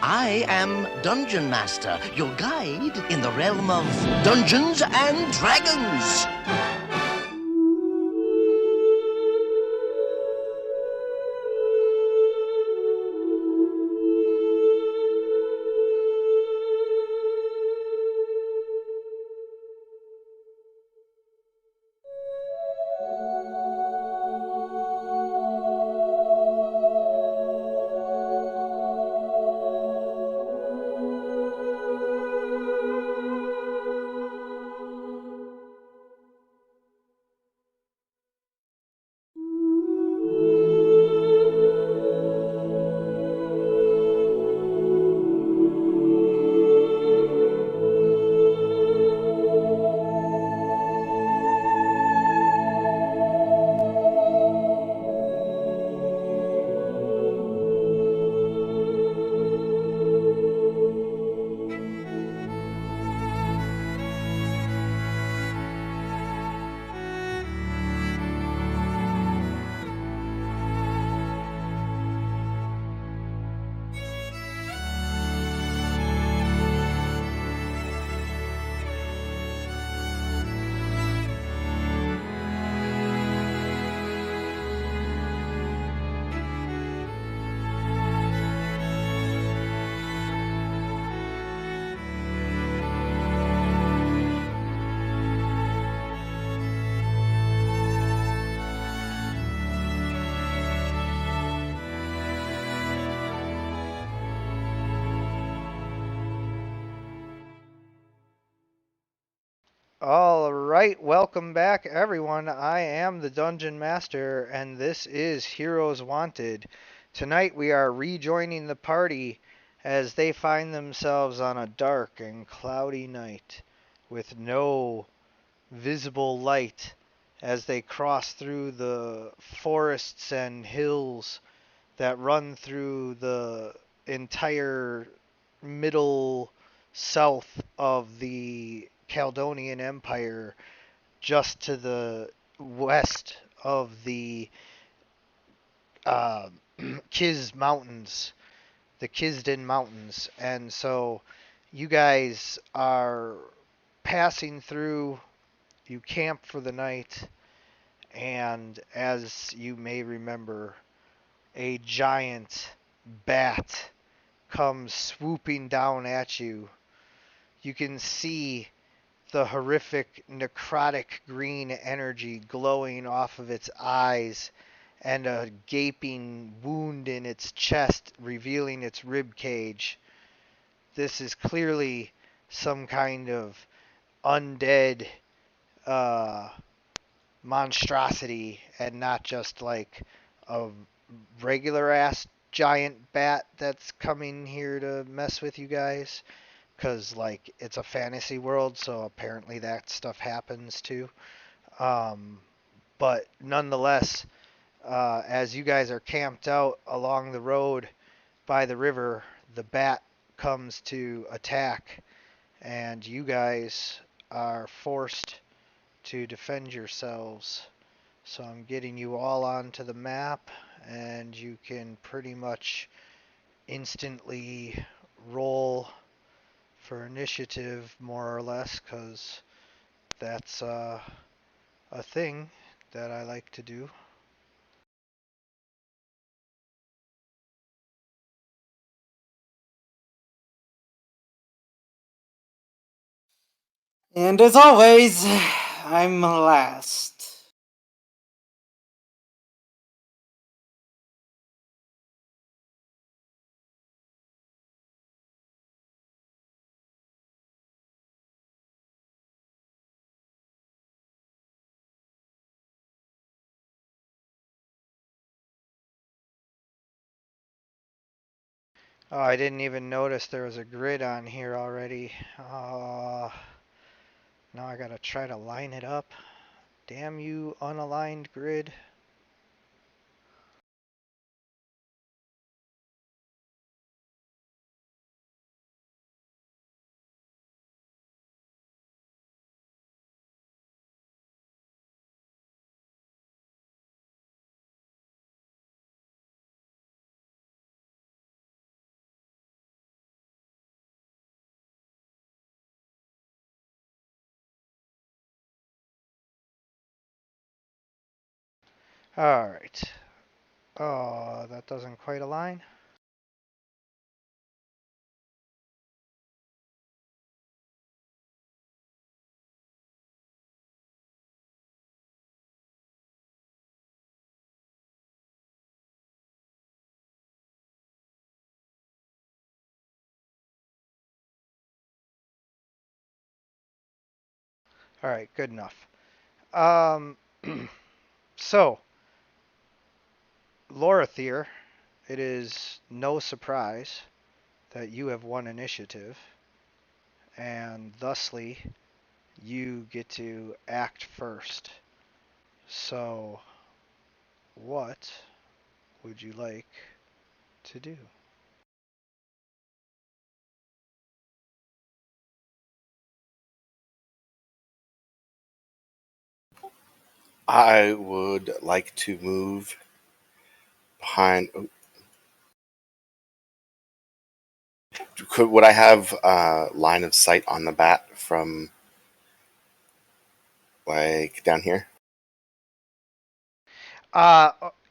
I am Dungeon Master, your guide in the realm of Dungeons and Dragons. All right, welcome back, everyone. I am the Dungeon Master, and this is Heroes Wanted. Tonight we are rejoining the party as they find themselves on a dark and cloudy night with no visible light as they cross through the forests and hills that run through the entire middle south of the Caledonian Empire, just to the west of the uh, Mountains, the Kisden Mountains. And so you guys are passing through, you camp for the night, and as you may remember, a giant bat comes swooping down at you. You can see the horrific necrotic green energy glowing off of its eyes and a gaping wound in its chest revealing its rib cage. This is clearly some kind of undead uh, monstrosity and not just like a regular ass giant bat that's coming here to mess with you guys. Because, like, it's a fantasy world, so apparently that stuff happens too. Um, but nonetheless, as you guys are camped out along the road by the river, the bat comes to attack, and you guys are forced to defend yourselves. So I'm getting you all onto the map, and you can pretty much instantly roll for initiative, more or less, because that's a thing that I like to do. And as always, I'm last. Oh, I didn't even notice there was a grid on here already. Now I gotta try to line it up. Damn you, unaligned grid. All right. Oh, that doesn't quite align. All right, good enough. Um, so, Lorathier, it is no surprise that you have won initiative, and thusly, you get to act first. So, what would you like to do? I would like to move behind. Would I have line of sight on the bat from like down here?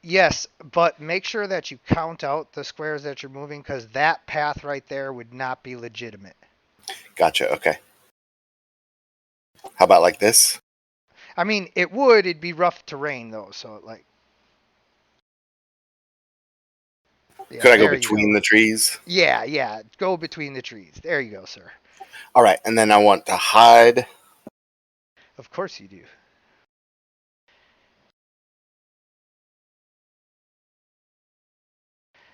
Yes, but make sure that you count out the squares that you're moving because that path right there would not be legitimate. Gotcha. Okay. How about like this? I mean, it would. It'd be rough terrain though, so like, yeah, Could I go there you go. between the trees? Yeah, go between the trees. There you go, sir. All right, and then I want to hide. Of course you do.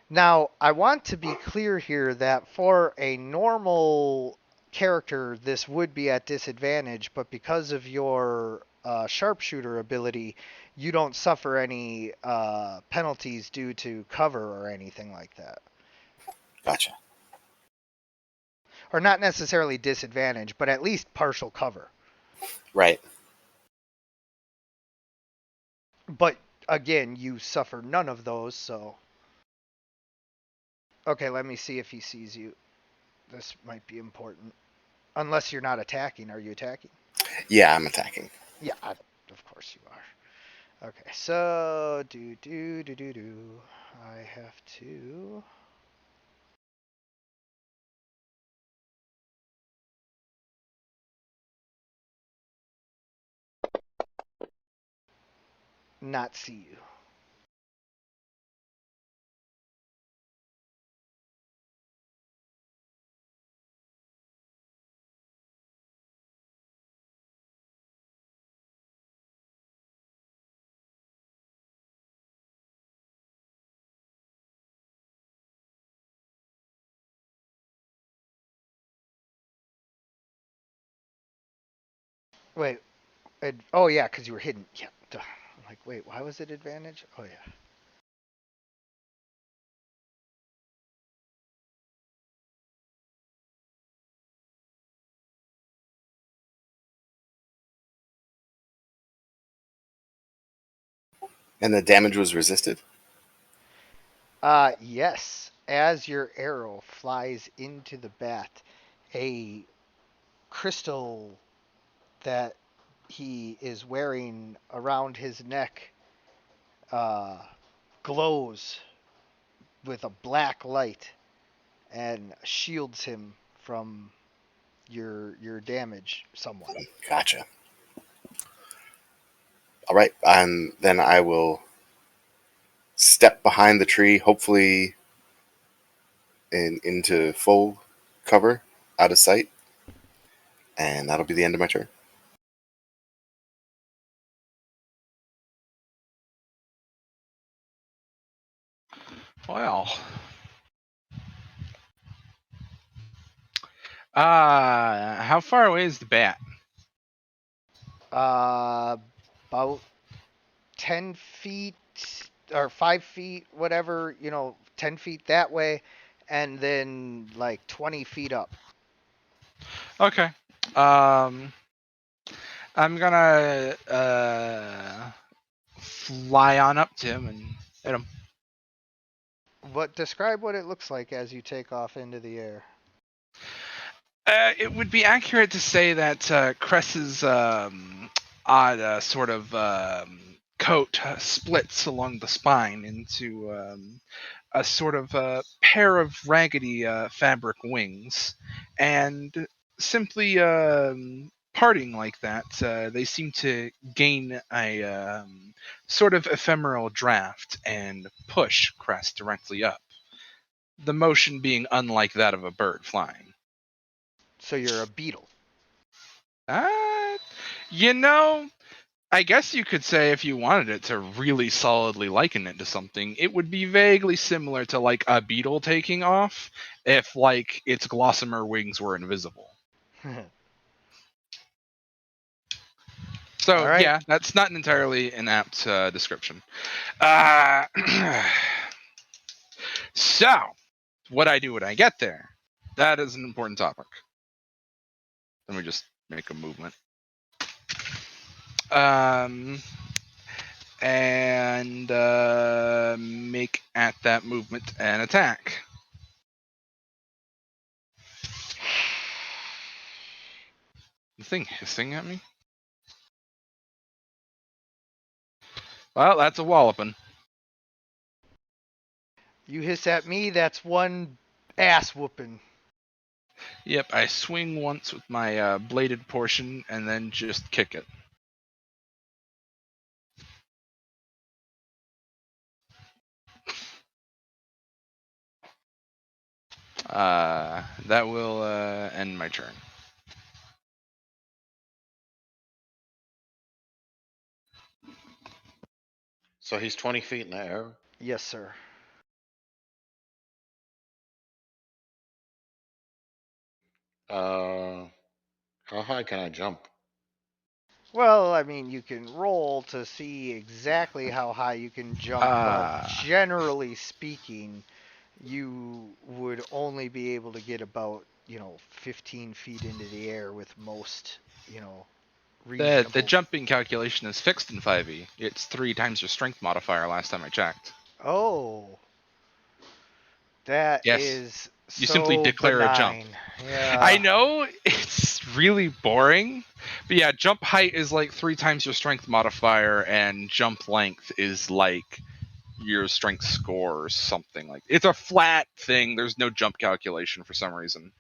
Now, I want to be clear here that for a normal character, this would be at disadvantage, but because of your sharpshooter ability, you don't suffer any penalties due to cover or anything like that. Gotcha. Or not necessarily disadvantage, but at least partial cover. Right. But again, you suffer none of those, so. Okay, let me see if he sees you. This might be important. Unless you're not attacking. Are you attacking? Yeah, I'm attacking. Yeah, of course you are. Okay, so do. I have to. Not see you. Wait. Oh yeah, because you were hidden. Yeah. Duh. I'm like, wait, why was it advantage? Oh yeah. And the damage was resisted. Yes. As your arrow flies into the bat, a crystal that he is wearing around his neck uh, glows with a black light and shields him from your damage somewhat. Gotcha. All right, and then I will step behind the tree, hopefully into full cover, out of sight, and that'll be the end of my turn. Well, how far away is the bat? About 10 feet or 5 feet, whatever, 10 feet that way, and then like 20 feet up. Okay. I'm gonna fly on up to him and hit him. Describe what it looks like as you take off into the air. It would be accurate to say that Cress's odd sort of coat splits along the spine into a sort of pair of raggedy fabric wings, and simply parting like that, they seem to gain a sort of ephemeral draft and push Crest directly up. The motion being unlike that of a bird flying. So you're a beetle. Uh, you know, I guess you could say if you wanted it to really solidly liken it to something, it would be vaguely similar to like a beetle taking off if like its gossamer wings were invisible. All So right. yeah, that's not entirely an apt description. Uh, so what I do when I get there, that is an important topic. Let me just make a movement. And make at that movement an attack. The thing hissing at me? Well, that's a walloping. You hiss at me, that's one ass whooping. Yep, I swing once with my bladed portion and then just kick it. That will end my turn. So he's 20 feet in the air. Yes, sir. How high can I jump? Well, I mean, you can roll to see exactly how high you can jump, but generally speaking, you would only be able to get about, 15 feet into the air with most, reasonable. The jumping calculation is fixed in 5e. It's 3 times your strength modifier last time I checked. Oh. That Yes. is You so simply declare a jump. benign. Yeah. I know it's really boring, but yeah, jump height is like 3 times your strength modifier, and jump length is like your strength score or something like. It's a flat thing. There's no jump calculation for some reason.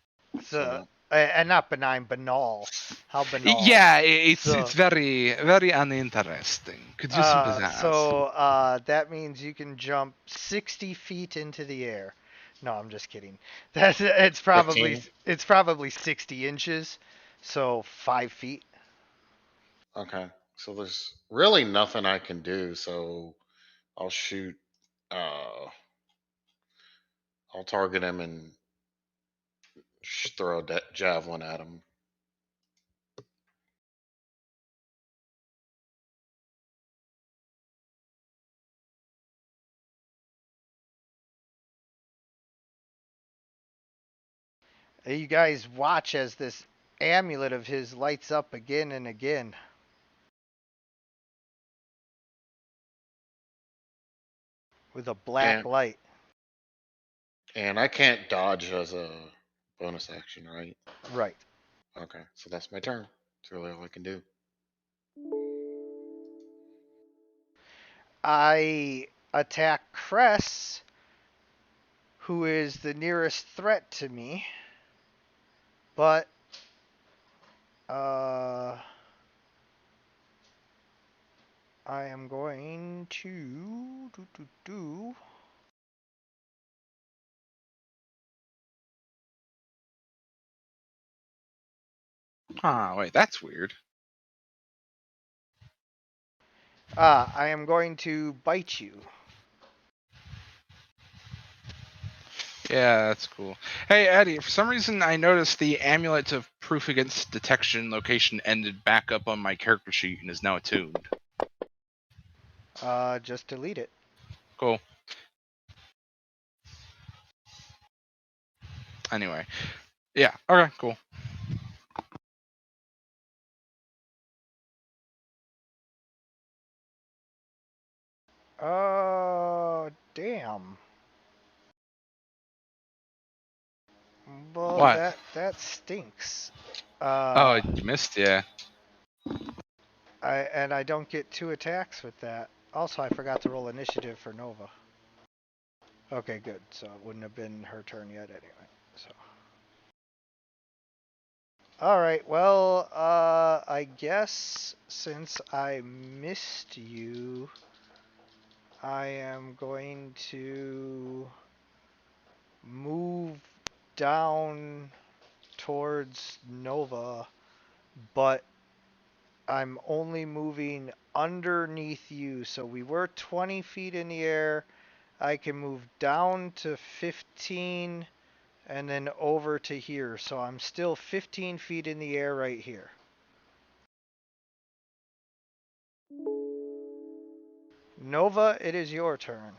So, and not benign, banal. How banal? Yeah, it's So- it's very very uninteresting. Could use some pizzazz. So that means you can jump 60 feet into the air. No, I'm just kidding. It's probably 15? it's probably 60 inches, so 5 feet. Okay. So there's really nothing I can do. So I'll shoot. I'll target him and throw a javelin at him. You guys watch as this amulet of his lights up again and again. With a black And light. and I can't dodge as a bonus action, right? Right. Okay. So that's my turn. That's really all I can do. I attack Cress, who is the nearest threat to me. But I am going to do. Wait, that's weird. I am going to bite you. Yeah, that's cool. Hey, Eddie, for some reason I noticed the amulet of proof against detection location ended back up on my character sheet and is now attuned. Just delete it. Cool. Anyway. Yeah, okay, cool. Damn. Well, What? that stinks. Oh, you missed, yeah. I don't get 2 attacks with that. Also, I forgot to roll initiative for Nova. Okay, good. So it wouldn't have been her turn yet anyway. So. All right. Well, I guess since I missed you, I am going to move down towards Nova, but I'm only moving underneath you. So we were 20 feet in the air. I can move down to 15 and then over to here. So I'm still 15 feet in the air right here. Nova, it is your turn.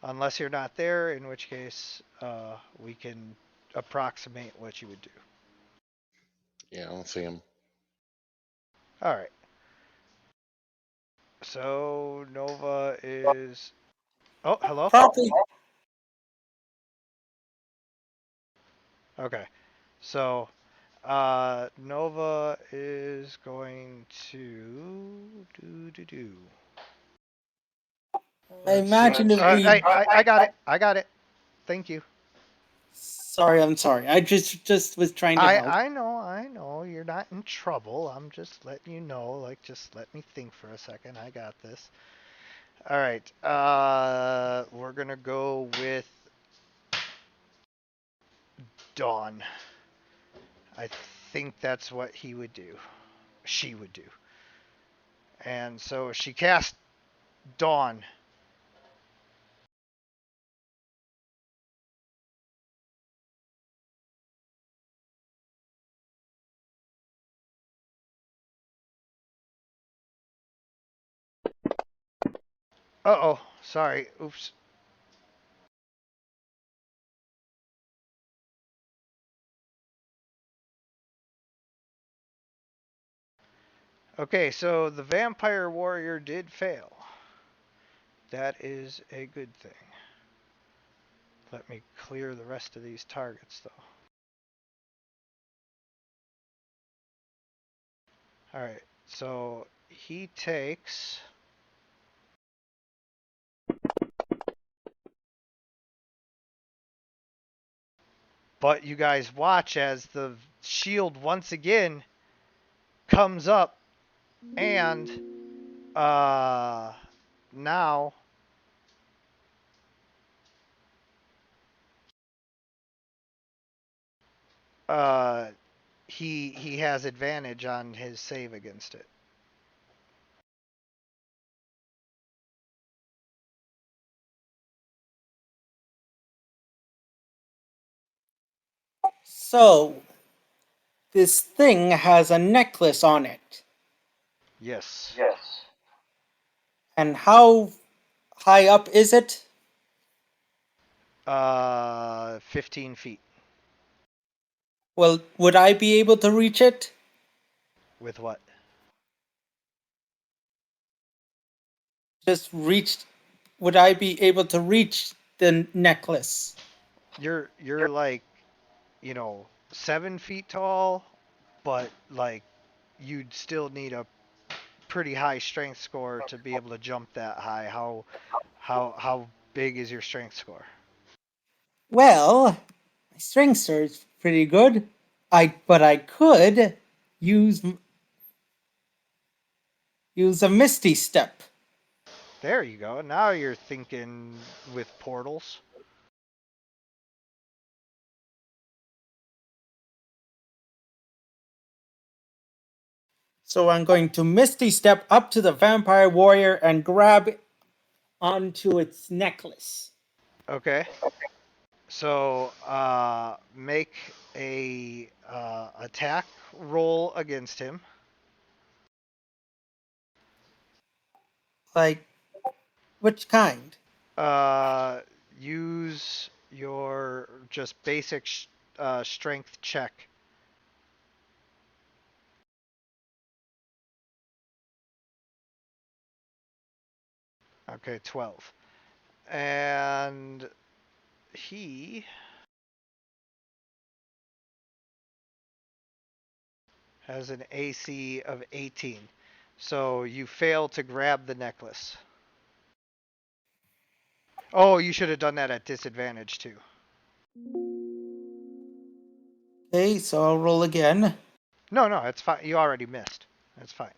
Unless you're not there, in which case we can approximate what you would do. Yeah, I don't see him. All right. So Nova is. Oh, hello. Probably. Okay. So Nova is going to do. I Let's see. imagine if we. I got it. I got it. Thank you. Sorry, I'm sorry. I just was trying to help. I know. You're not in trouble. I'm just letting you know. Like, just let me think for a second. I got this. All right. We're gonna go with Dawn. I think that's what he would do. She would do. And so she cast Dawn. Uh-oh. Sorry. Oops. Okay, so the vampire warrior did fail. That is a good thing. Let me clear the rest of these targets, though. All right, so he takes. But you guys watch as the shield once again comes up, and now uh, he has advantage on his save against it. So, this thing has a necklace on it. Yes. And how high up is it? 15 feet. Well, would I be able to reach it? With what? Just reach. Would I be able to reach the necklace? You're like, 7 feet tall, but like you'd still need a pretty high strength score to be able to jump that high. How big is your strength score? Well, my strength is pretty good. But I could use use a misty step. There you go. Now you're thinking with portals. So I'm going to misty step up to the vampire warrior and grab onto its necklace. Okay. So make a attack roll against him. Like, which kind? Uh, use your just basic strength check. Okay, 12. And he has an AC of 18. So you fail to grab the necklace. Oh, you should have done that at disadvantage too. Okay, so I'll roll again. No, no, it's fine. You already missed. That's fine.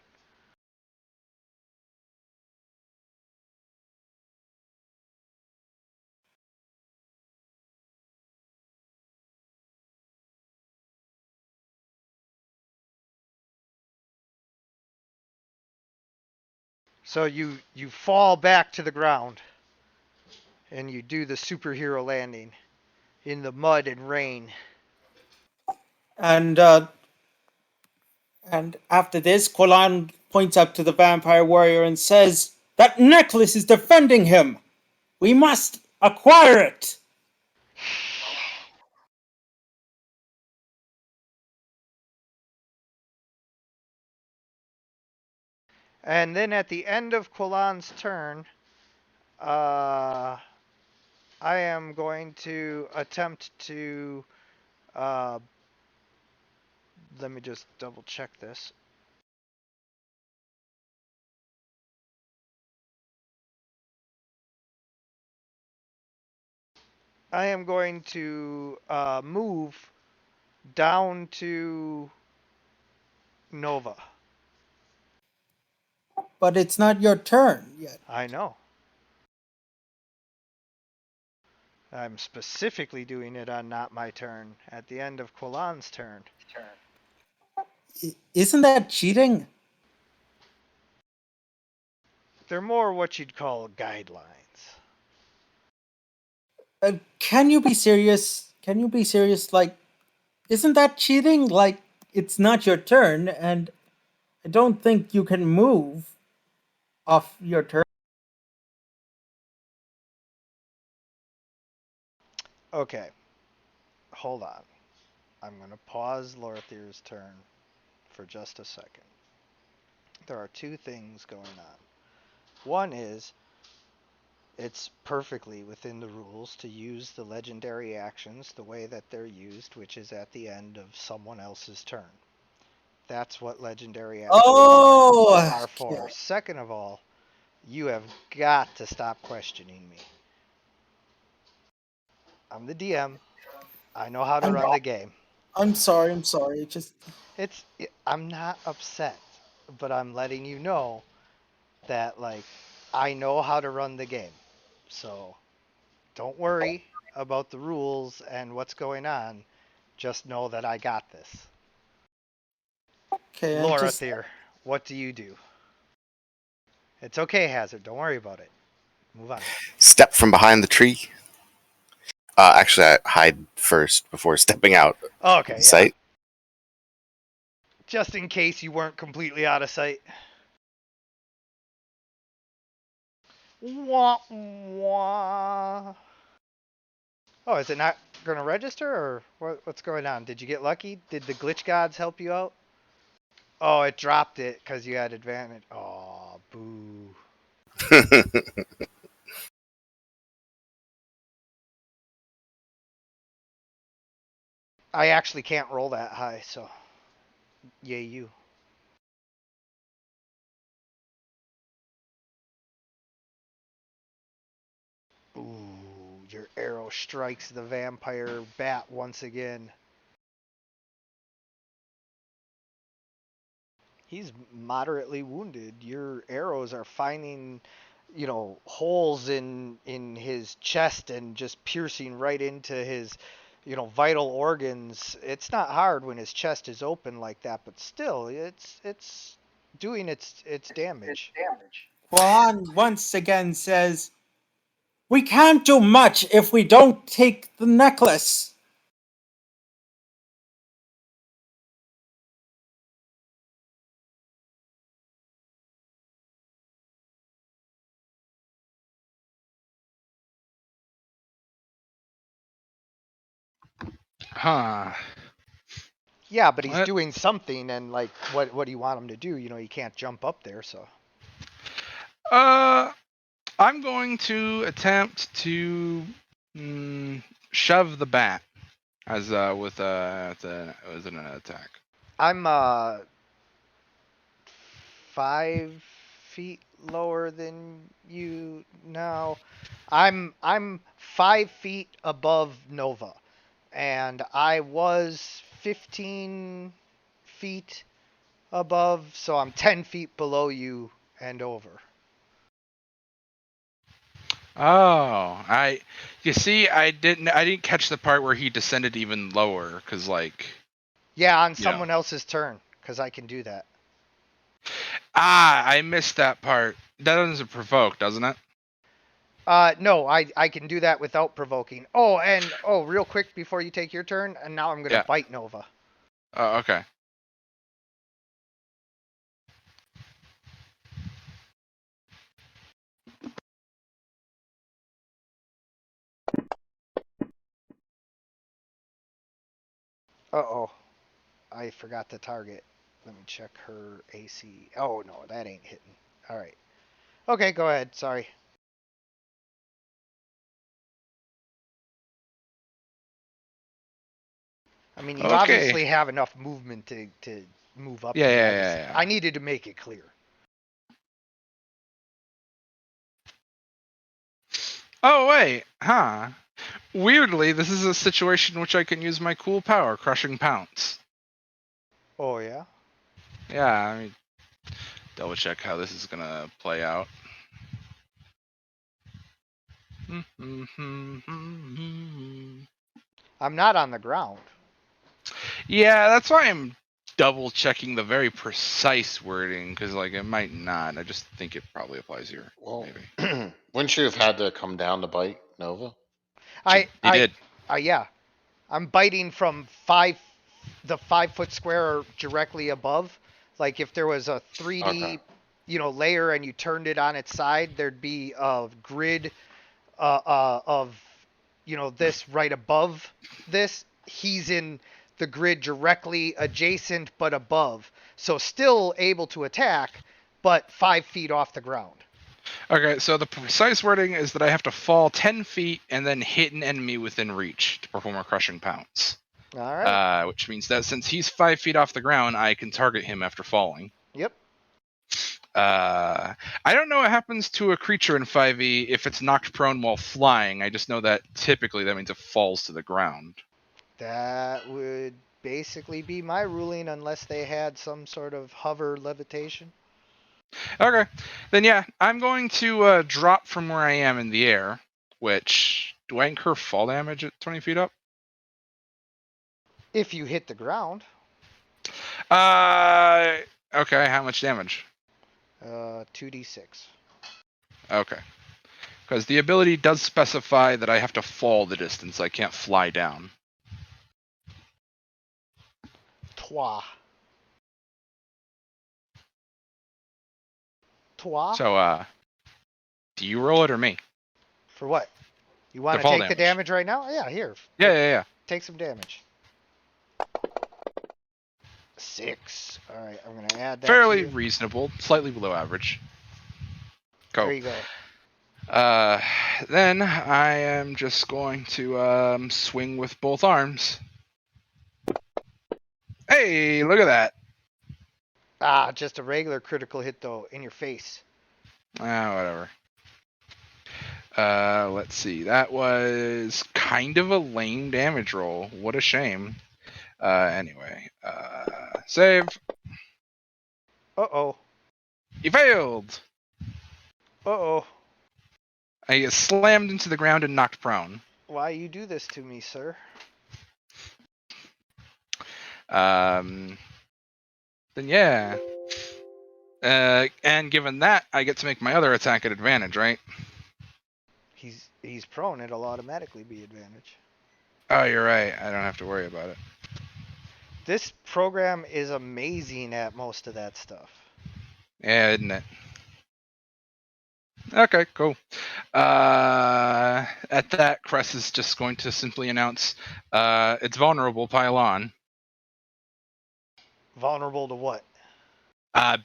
So you fall back to the ground and you do the superhero landing in the mud and rain. And after this, Quillan points up to the vampire warrior and says, "That necklace is defending him. We must acquire it." And then at the end of Quillan's turn, I am going to attempt to. Uh, Let me just double check this. I am going to move down to Nova. But it's not your turn yet. I know. I'm specifically doing it on not my turn, at the end of Quillan's turn. Isn't that cheating? They're more what you'd call guidelines. Can you be serious? Can you be serious? Like, isn't that cheating? Like, it's not your turn, and I don't think you can move off your turn. Okay, hold on. I'm going to pause Lorthir's turn for just a second. There are two things going on. One is it's perfectly within the rules to use the legendary actions the way that they're used, which is at the end of someone else's turn. That's what legendary actions are for. Okay. Second of all, you have got to stop questioning me. I'm the DM. I know how to I'm, run the game. I'm sorry. I'm sorry. I'm not upset, but I'm letting you know that like I know how to run the game. So don't worry about the rules and what's going on. Just know that I got this. Okay. Lorithir, what do you do? It's okay, Hazard. Don't worry about it. Move on. Step from behind the tree. Actually, I hide first before stepping out Okay, of yeah. sight. Just in case you weren't completely out of sight. Wah, wah. Oh, is it not going to register, or what's going on? Did you get lucky? Did the glitch gods help you out? Oh, it dropped it because you had advantage. Oh, boo. I actually can't roll that high, so yay you. Ooh, your arrow strikes the vampire bat once again. He's moderately wounded. Your arrows are finding, holes in his chest and just piercing right into his, vital organs. It's not hard when his chest is open like that, but still, it's doing its damage. Quillan once again says, "We can't do much if we don't take the necklace." Huh. Yeah, but he's What? doing something, and like, what do you want him to do? He can't jump up there, so. I'm going to attempt to shove the bat as with an attack. I'm 5 feet lower than you now. I'm 5 feet above Nova, and I was 15 feet above, so I'm 10 feet below you and over. Oh, you see, I didn't catch the part where he descended even lower, cause like, Yeah, on you know. someone else's turn, because I can do that. I missed that part. That doesn't provoke, doesn't it? No, I can do that without provoking. Oh, and real quick before you take your turn, and now I'm gonna Yeah. bite Nova. Oh, okay. Uh-oh, I forgot to target. Let me check her AC. Oh no, that ain't hitting. All right. Okay, go ahead. Sorry. I mean, you Okay. obviously have enough movement to move up Yeah, to me. yeah, yeah, yeah. I needed to make it clear. Oh wait, huh? Weirdly, this is a situation in which I can use my cool power, crushing pounce. Oh yeah. Yeah, I mean, double check how this is gonna play out. I'm not on the ground. Yeah, that's why I'm double checking the very precise wording, because like it might not. I just think it probably applies here. Well, Maybe wouldn't you have had to come down to bite Nova? I he I did. yeah. I'm biting from the 5 foot square directly above. Like if there was a Okay. 3D, layer and you turned it on its side, there'd be a grid of, this right above this. He's in the grid directly adjacent but above, so still able to attack, but 5 feet off the ground. Okay, so the precise wording is that I have to fall 10 feet and then hit an enemy within reach to perform a crushing pounce. All right. Which means that since he's 5 feet off the ground, I can target him after falling. Yep. I don't know what happens to a creature in 5e if it's knocked prone while flying. I just know that typically that means it falls to the ground. That would basically be my ruling unless they had some sort of hover levitation. Okay, then yeah, I'm going to drop from where I am in the air. Which do I incur fall damage at 20 feet up? If you hit the ground, Okay, how much damage? 2d6. Okay. Because the ability does specify that I have to fall the distance. I can't fly down. Trois. Trois? So, do you roll it or me? For what? You want The to fall take the damage right now? Yeah, here. Yeah, yeah, yeah. Take some damage. 6. All right, I'm going to add that Fairly to you. reasonable, slightly below average. Cool. There you go. Then I am just going to swing with both arms. Hey, look at that. Ah, just a regular critical hit, though, in your face. Whatever. Let's see. That was kind of a lame damage roll. What a shame. Anyway, save. Uh-oh. You failed. Uh-oh. I get slammed into the ground and knocked prone. Why you do this to me, sir? Then yeah. And given that, I get to make my other attack at advantage, right? He's prone. It'll automatically be advantage. Oh, you're right. I don't have to worry about it. This program is amazing at most of that stuff. Yeah, isn't it? Okay, cool. At that, Cress is just going to simply announce, it's vulnerable, pile on. Vulnerable to what?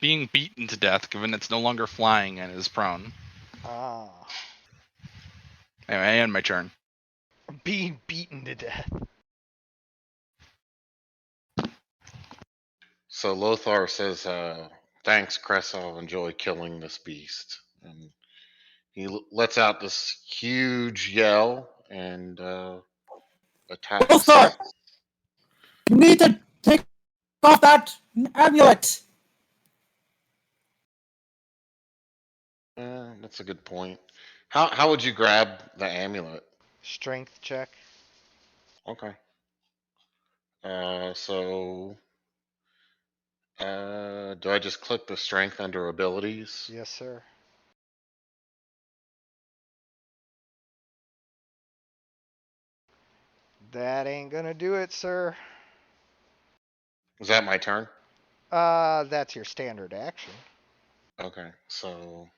Being beaten to death, given it's no longer flying and is prone. Ah. Anyway, I end my turn. Being beaten to death. So Lothar says, "Thanks, Cress. I'll enjoy killing this beast." And he lets out this huge yell and attacks. Lothar, you need to take off that amulet. That's a good point. How would you grab the amulet? Strength check. Okay. So do I just click the strength under abilities? Yes, sir. That ain't gonna do it, sir. Is that my turn? That's your standard action. Okay. So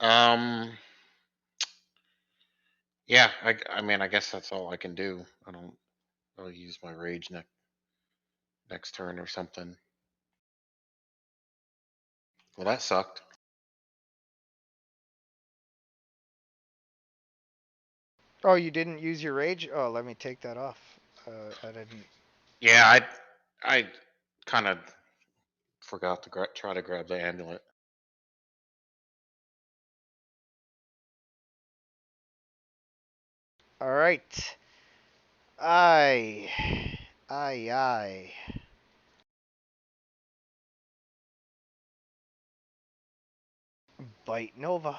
um yeah, I mean I guess that's all I can do. I'll use my rage next turn or something. Well, that sucked. Oh, you didn't use your rage? Oh, let me take that off. I didn't. Yeah, I kind of forgot to try to grab the amulet. All right. Aye. Aye, aye. Bite Nova.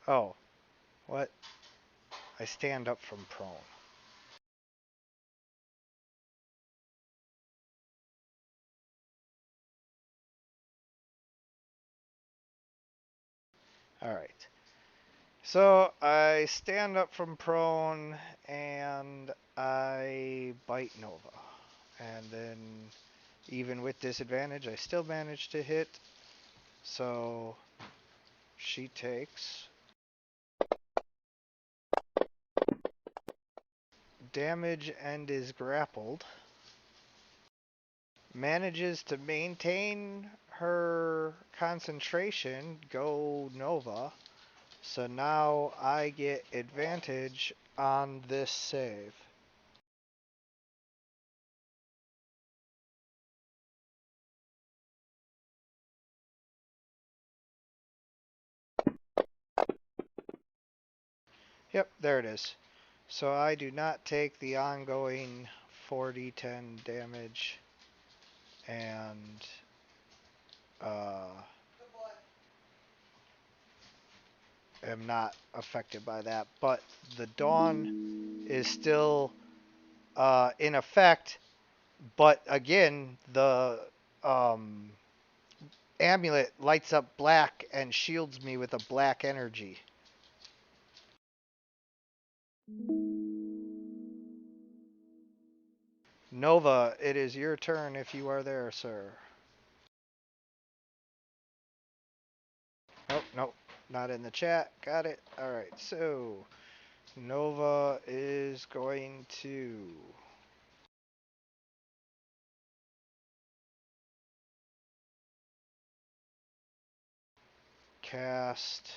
Oh, what? I stand up from prone. All right. So I stand up from prone and I bite Nova. And then, even with disadvantage, I still manage to hit. So she takes damage and is grappled. Manages to maintain her concentration. Go Nova. So now I get advantage on this save. Yep, there it is. So I do not take the ongoing 4d10 damage and am not affected by that. But the Dawn is still in effect, but again, the um, amulet lights up black and shields me with a black energy. Nova, it is your turn if you are there, sir. Oh, no, not in the chat. Got it. Alright, so Nova is going to cast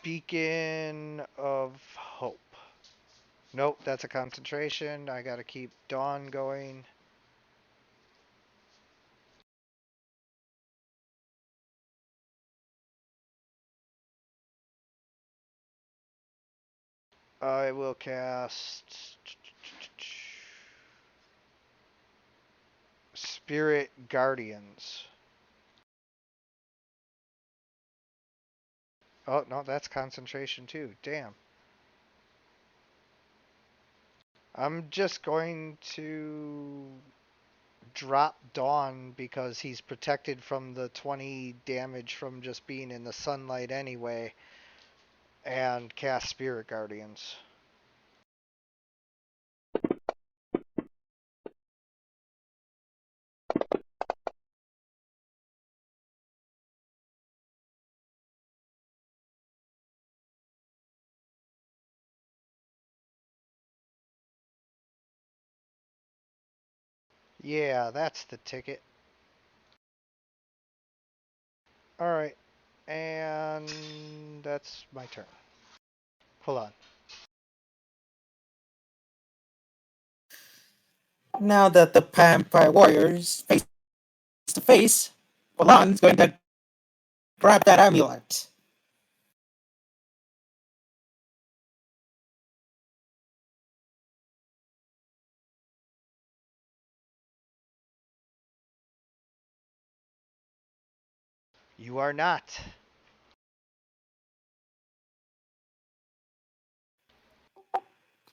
Beacon of Hope. Nope, that's a concentration. I gotta keep Dawn going. I will cast Spirit Guardians. Oh, no, that's concentration too. Damn. I'm just going to drop Dawn because he's protected from the 20 damage from just being in the sunlight anyway, and cast Spirit Guardians. Yeah, that's the ticket. Alright. And that's my turn. Hold on. Now that the vampire warriors face to face, Wolan's going to grab that amulet. You are not.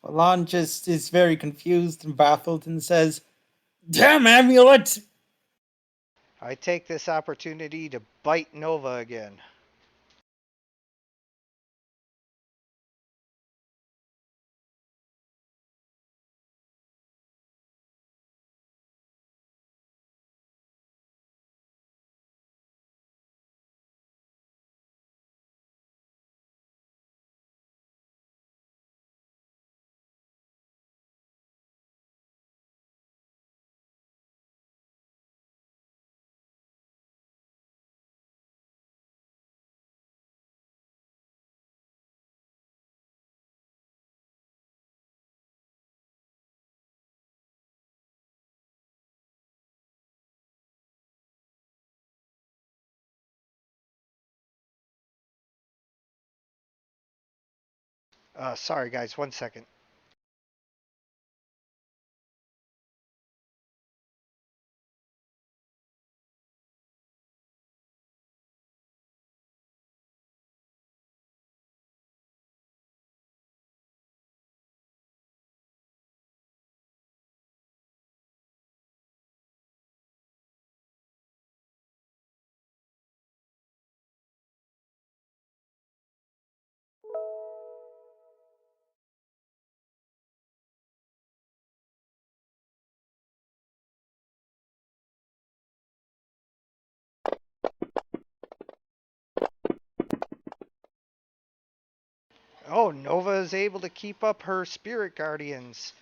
Wolan just is very confused and baffled and says, "Damn amulet!" I take this opportunity to bite Nova again. Sorry, guys, 1 second. Oh, Nova is able to keep up her spirit guardians.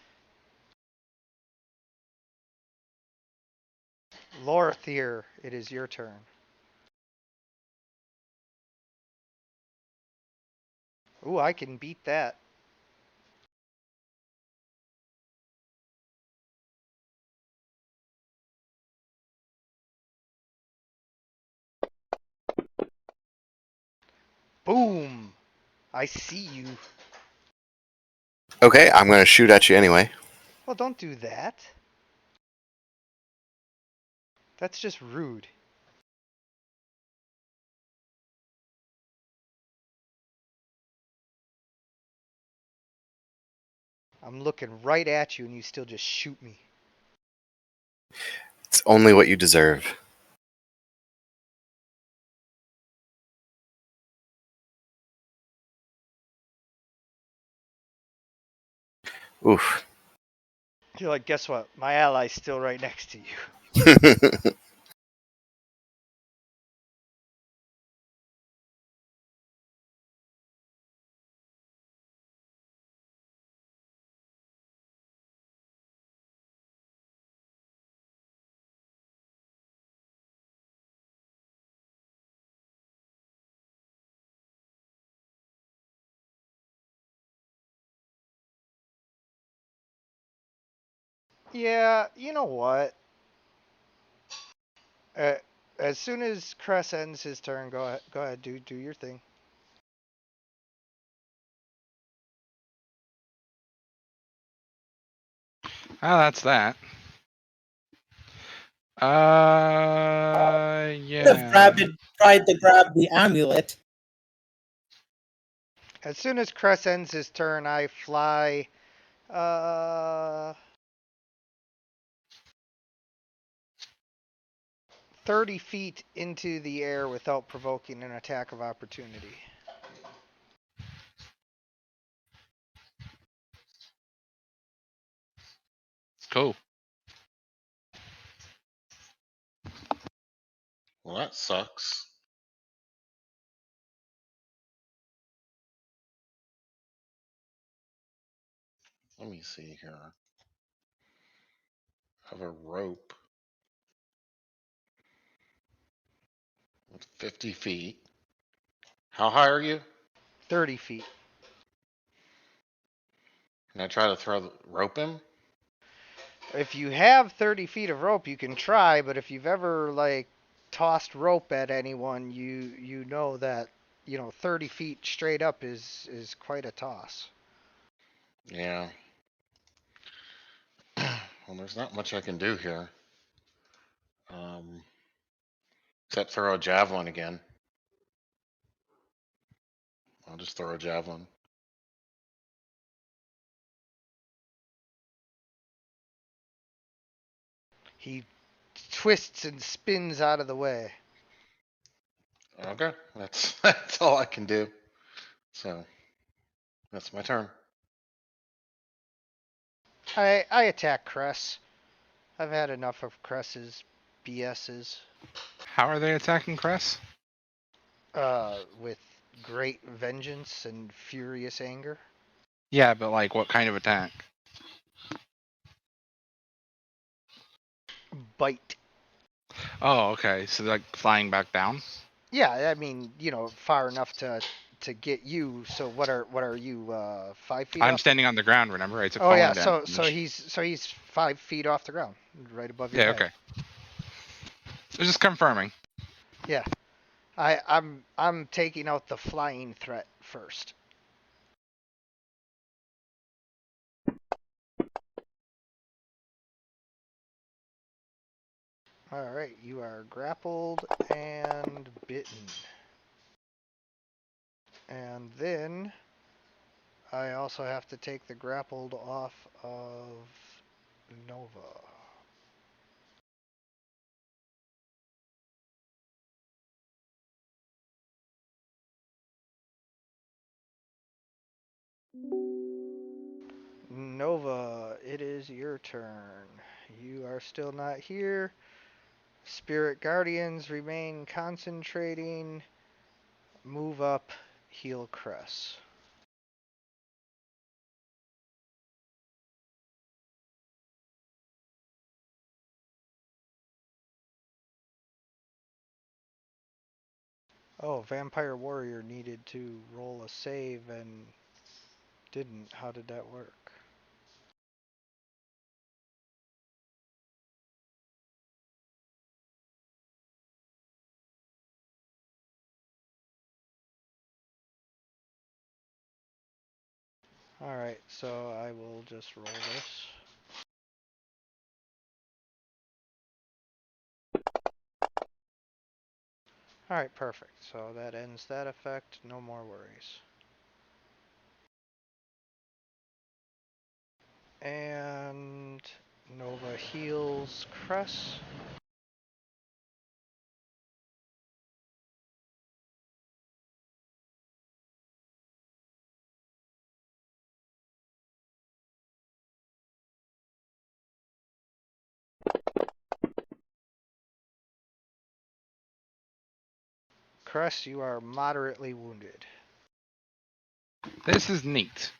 Lorthier, it is your turn. Ooh, I can beat that. Boom! I see you. Okay, I'm going to shoot at you anyway. Well, don't do that. That's just rude. I'm looking right at you and you still just shoot me. It's only what you deserve. Oof. You're like, guess what? My ally's still right next to you. Yeah, you know what? Uh, as soon as Cress ends his turn, go ahead, do your thing. Ah, that's that. Would have Yeah. tried to grab the amulet. As soon as Cress ends his turn, I fly uh 30 feet into the air without provoking an attack of opportunity. Cool. Well, that sucks. Let me see here. of a rope with 50 feet. How high are you? 30 feet. Can I try to throw the rope him? If you have 30 feet of rope, you can try, but if you've ever like tossed rope at anyone, you know that 30 feet straight up is quite a toss. Yeah. Well, there's not much I can do here. Except throw a javelin again. I'll just throw a javelin. He twists and spins out of the way. Okay, that's all I can do. So that's my turn. I attack Cress. I've had enough of Cress's BS's. How are they attacking Cress? With great vengeance and furious anger. Yeah, but like what kind of attack? Bite. Oh, okay. So like flying back down. Yeah, I mean, far enough to get you. So what are you 5 feet I'm off? standing on the ground. Remember, I took Oh falling yeah, damage. so he's 5 feet off the ground, right above your Yeah. head. Okay. So just confirming. Yeah, I'm taking out the flying threat first. All right, you are grappled and bitten. And then I also have to take the grappled off of Nova. Nova, it is your turn. You are still not here. Spirit Guardians remain concentrating. Move up, heal Cress. Oh, Vampire Warrior needed to roll a save and didn't. How did that work? Alright, so I will just roll this. Alright, perfect. So that ends that effect. No more worries. And Nova heals Cress. Cress, you are moderately wounded. This is neat.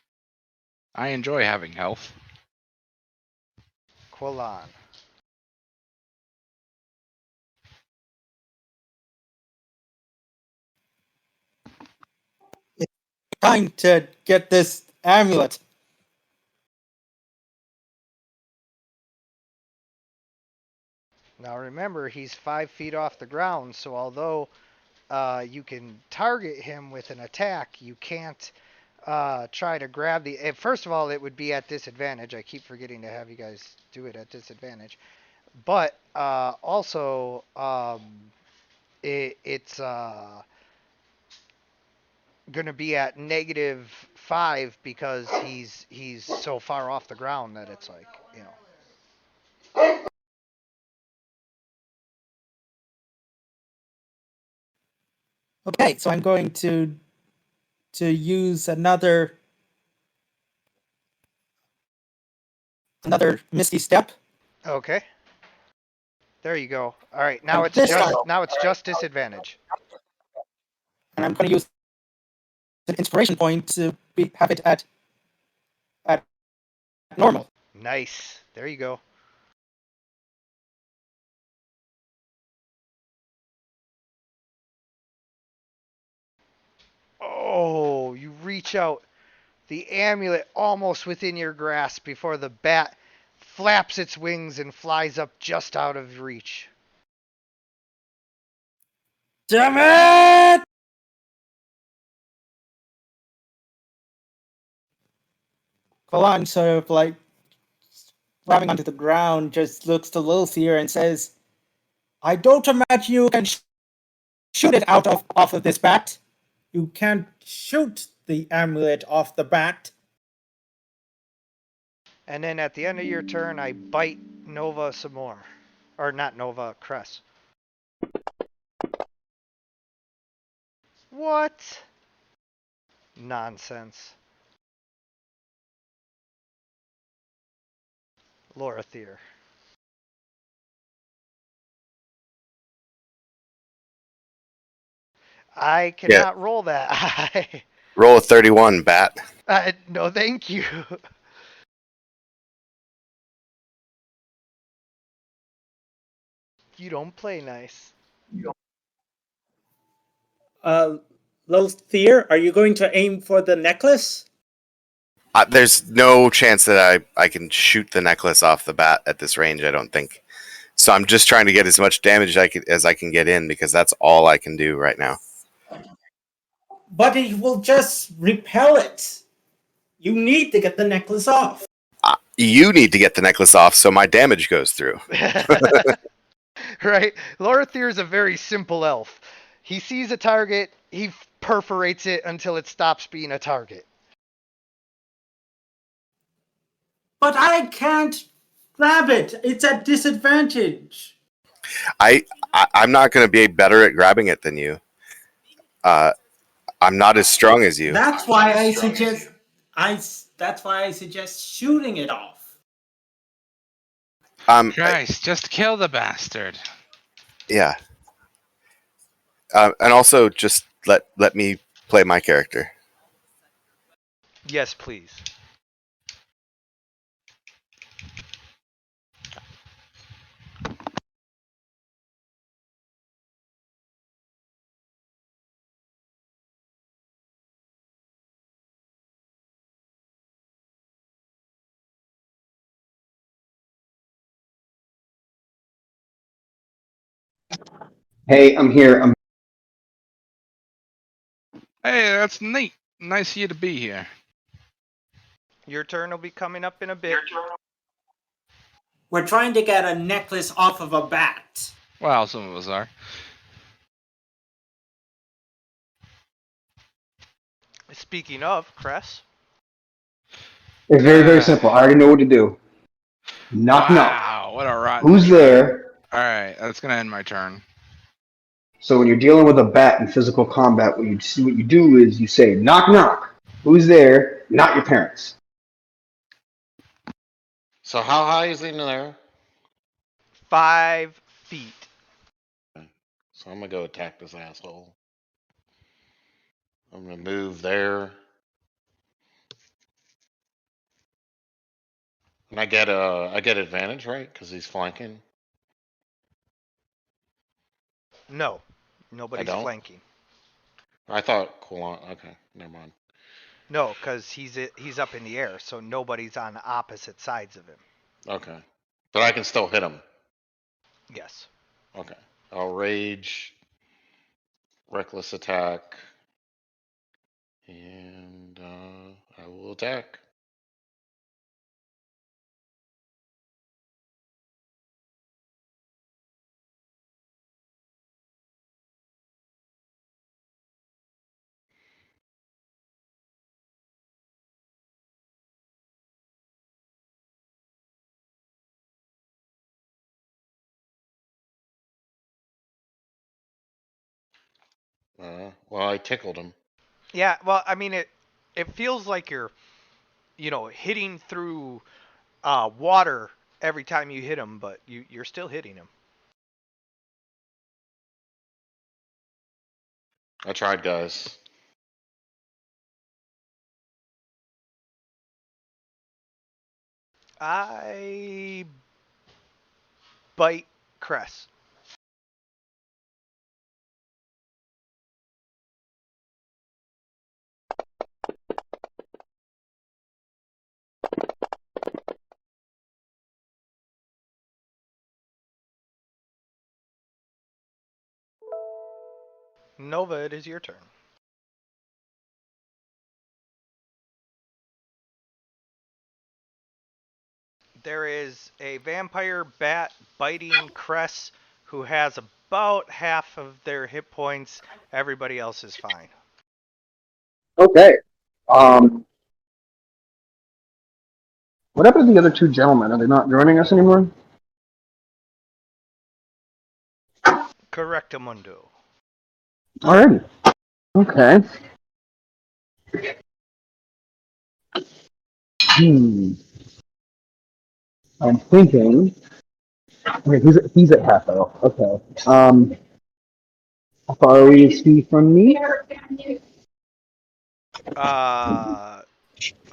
I enjoy having health. Quillan. Time to get this amulet. Now remember, he's 5 feet off the ground, so although you can target him with an attack, you can't try to grab the. First of all, it would be at disadvantage. I keep forgetting to have you guys do it at disadvantage. But also, it's going to be at -5 because he's so far off the ground that it's like Okay, so I'm going to use another misty step. Okay. There you go. All right, now And it's this just time- now it's just disadvantage. And I'm going to use an inspiration point to have it at normal. Nice. There you go. Oh, you reach out, the amulet almost within your grasp before the bat flaps its wings and flies up just out of reach. Damn it! Kalan sort of like slamming onto the ground, just looks to Lilthir and says, I don't imagine you can shoot it out of off of this bat. You can't shoot the amulet off the bat. And then at the end of your turn, I bite Nova some more. Or not Nova, Cress. What? Nonsense. Lorathier. I Yeah. cannot roll that high. Roll a 31, Bat. No, thank you. You don't play nice. Lilthir, are you going to aim for the necklace? There's no chance that I can shoot the necklace off the bat at this range, I don't think. So I'm just trying to get as much damage as I can get in because that's all I can do right now. But it will just repel it. You need to get the necklace off. You need to get the necklace off so my damage goes through. Right? Lorathier is a very simple elf. He sees a target, he perforates it until it stops being a target. But I can't grab it. It's at disadvantage. I'm not going to be better at grabbing it than you. I'm not as strong as you. That's why I suggest that's why I suggest shooting it off. Guys, just kill the bastard. Yeah. And also just let me play my character. Yes, please. Hey, I'm here. Hey, that's neat. Nice of you to be here. Your turn will be coming up in a bit. We're trying to get a necklace off of a bat. Well, some of us are. Speaking of, Cress. It's very, very simple. I already know what to do. Knock, knock. Wow, what a rotten Who's start. there? Alright, that's gonna end my turn. So when you're dealing with a bat in physical combat, what you do is you say, knock, knock. Who's there? Not your parents. So how high is he in there? 5 feet. So I'm gonna go attack this asshole. I'm gonna move there. And I get advantage, right? Because he's flanking. No, I nobody's don't. flanking. I thought cool. Okay, never mind. No, because he's up in the air, so nobody's on opposite sides of him. Okay, but I can still hit him. Yes. Okay, I'll rage, reckless attack, and I will attack. Well, I tickled him. Yeah, well, I mean, it feels like you're, hitting through water every time you hit him, but you're still hitting him. I tried, guys. I bite Cress. Nova, it is your turn. There is a vampire bat biting Cress who has about half of their hit points. Everybody else is fine. Okay. What happened to the other two gentlemen? Are they not joining us anymore? Correctamundo. Alrighty. Okay. I'm thinking. Okay, he's at half though. Okay. How far is he from me?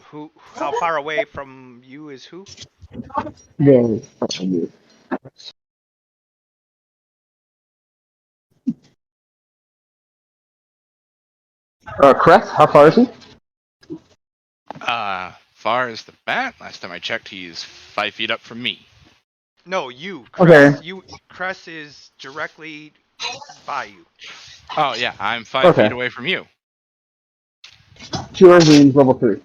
Who? How far away from you is who? Yeah. Cress, how far is he? Far as the bat, last time I checked, he's 5 feet up from me. No, you, Okay. Cress. Cress is directly by you. Oh yeah, I'm 5 feet Okay. away from you. Two means level 3.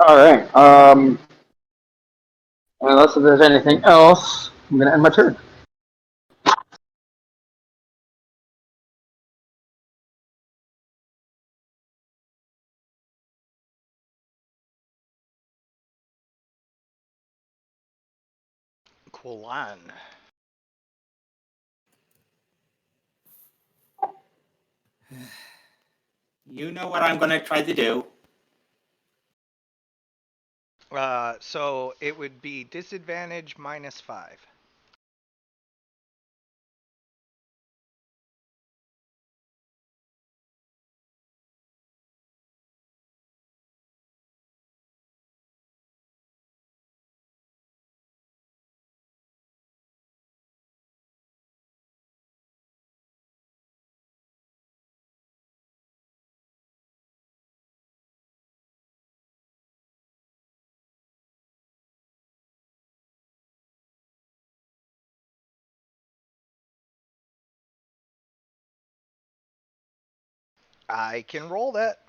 Alright. Unless there's anything else, I'm gonna end my turn. Qulan. You know what I'm gonna try to do. So it would be disadvantage -5. I can roll that.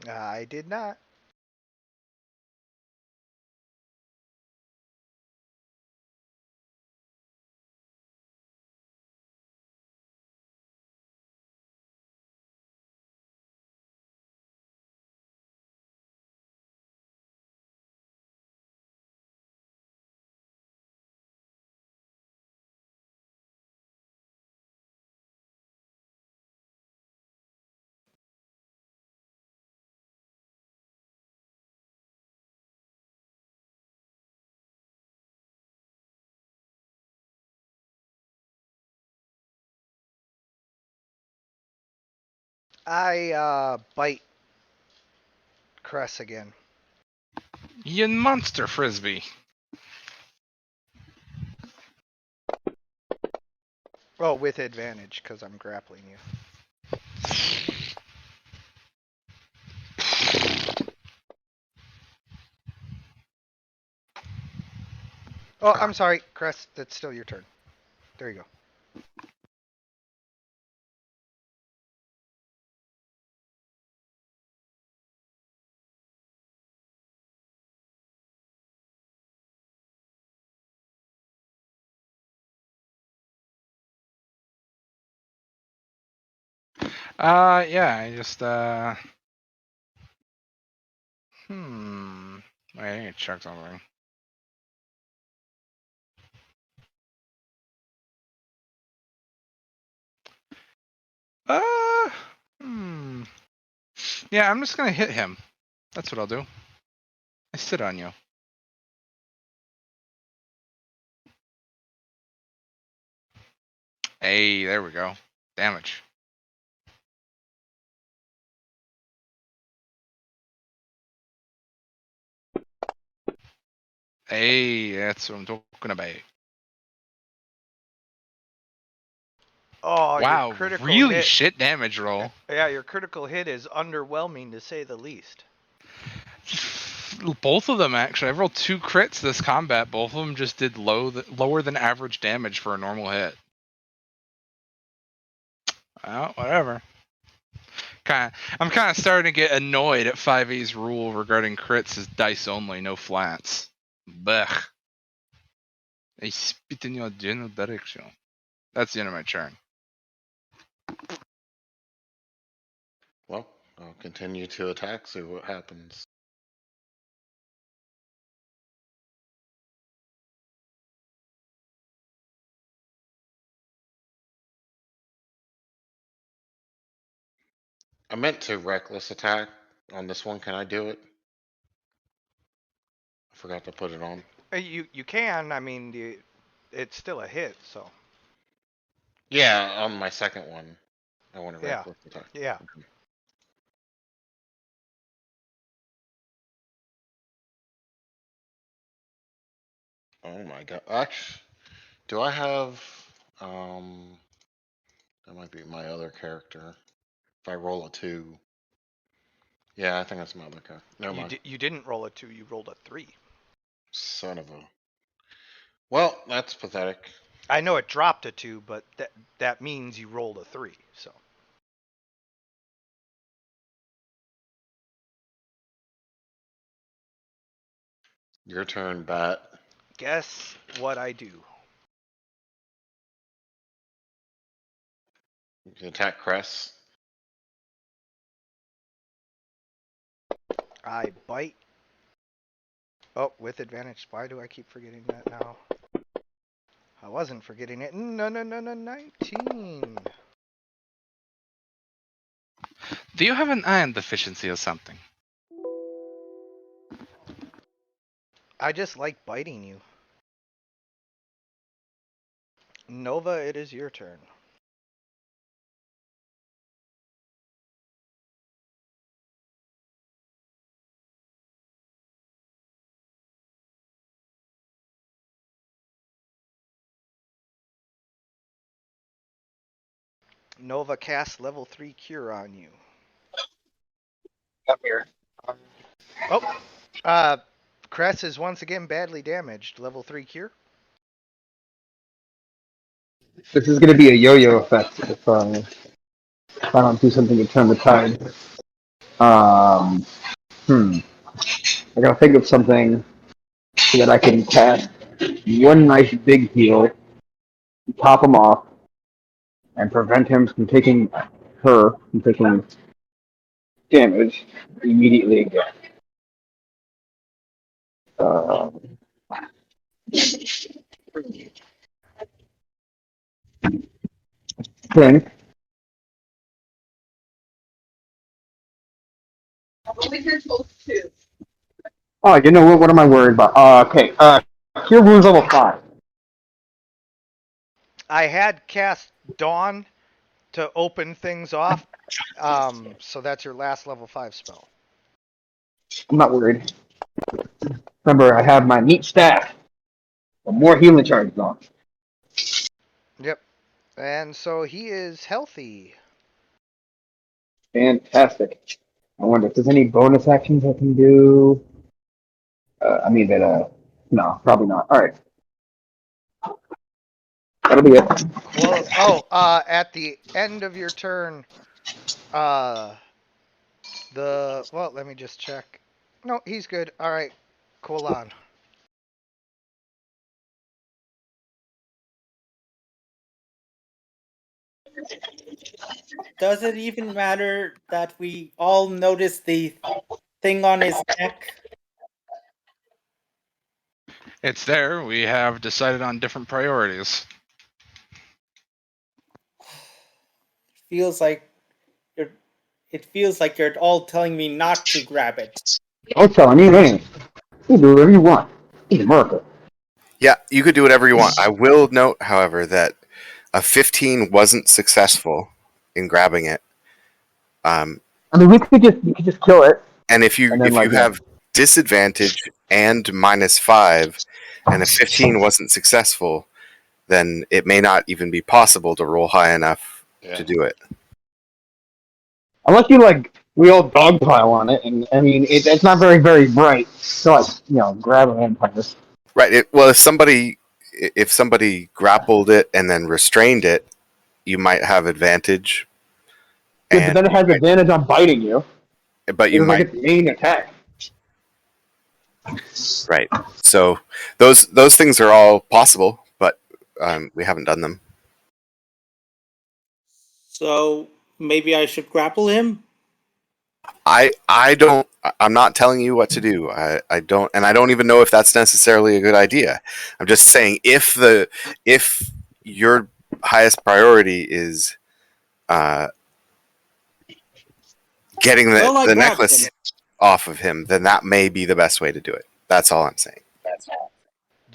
I did not. I bite Cress again. You monster frisbee. Oh, with advantage because I'm grappling you. Oh, I'm sorry, Cress. That's still your turn. There you go. Yeah, I just Wait, I need to check something. Uh, hmm. Yeah, I'm just gonna hit him. That's what I'll do. I sit on you. Hey, there we go. Damage. Hey, that's what I'm talking about. Oh, your Wow, critical really hit. shit damage roll. Yeah, your critical hit is underwhelming to say the least. Both of them actually. I rolled 2 crits this combat. Both of them just did lower than average damage for a normal hit. Well, whatever. I'm kind of starting to get annoyed at 5e's rule regarding crits as dice only, no flats. Blech. I spit in your general direction. That's the end of my turn. Well, I'll continue to attack, see what happens. I meant to reckless attack on this one. Can I do it? I forgot to put it on. You can. I mean, it's still a hit. So Yeah, on my second one, I want to yeah, reckless attack. yeah. Okay. Oh my god. Actually, do I have that might be my other character. If I roll a 2. Yeah, I think that's my other character. Never mind. You didn't roll a 2. You rolled a 3. Son of a. Well, that's pathetic. I know it dropped a 2, but that means you rolled a 3. So Your turn, Bat. guess what I do? You can attack Cress. I bite. Oh, with advantage. Why do I keep forgetting that now? I wasn't forgetting it. No, 19. Do you have an iron deficiency or something? I just like biting you. Nova, it is your turn. Nova casts level 3 cure on you. Come here. Oh, Cress is once again badly damaged. Level 3 cure. This is going to be a yo-yo effect if I don't do something to turn the tide. Um, I gotta think of something so that I can cast one nice big heal, top him off, and prevent him from taking damage immediately again. Uh, think. Oh, you know what? What am I worried about? Okay. Cure wounds level 5. I had cast Dawn to open things off. So that's your last level 5 spell. I'm not worried. Remember, I have my neat staff. More healing charges on. Yep. And so he is healthy. Fantastic. I wonder if there's any bonus actions I can do. No, probably not. All right. That'll be it. Well, at the end of your turn, well, let me just check. No, he's good. All right, cool on. Does it even matter that we all noticed the thing on his neck? It's there. We have decided on different priorities. Feels like it feels like you're all telling me not to grab it. I'll tell you anything. You do whatever you want. It's America. Yeah, you could do whatever you want. I will note, however, that a 15 wasn't successful in grabbing it. I mean, you could just kill it. And if you And then, if you like, have disadvantage and -5, and if 15 wasn't successful, then it may not even be possible to roll high enough to do it. Unless you we all dogpile on it, and I mean it's not very bright. So grab a vampire. Right. Well, if somebody grappled it and then restrained it, you might have advantage. Yeah, but then it has advantage on biting you. But you might its main attack. Right. So those things are all possible, but we haven't done them. So maybe I should grapple him? I don't. I'm not telling you what to do. I don't, and I don't even know if that's necessarily a good idea. I'm just saying if your highest priority is getting the necklace off of him, then that may be the best way to do it. That's all I'm saying.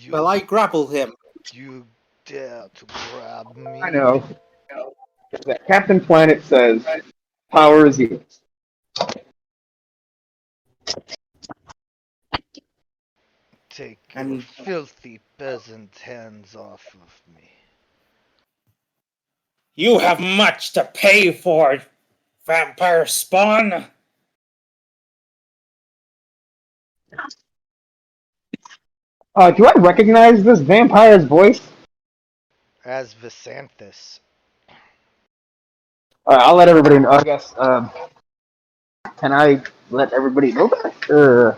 Well, I grapple him. You dare to grab me? I know. Captain Planet says, "Power is yours." Take your filthy peasant hands off of me. You have much to pay for, vampire spawn. Do I recognize this vampire's voice? As Visanthus. I'll let everybody know. I guess. Can I let everybody know that? Or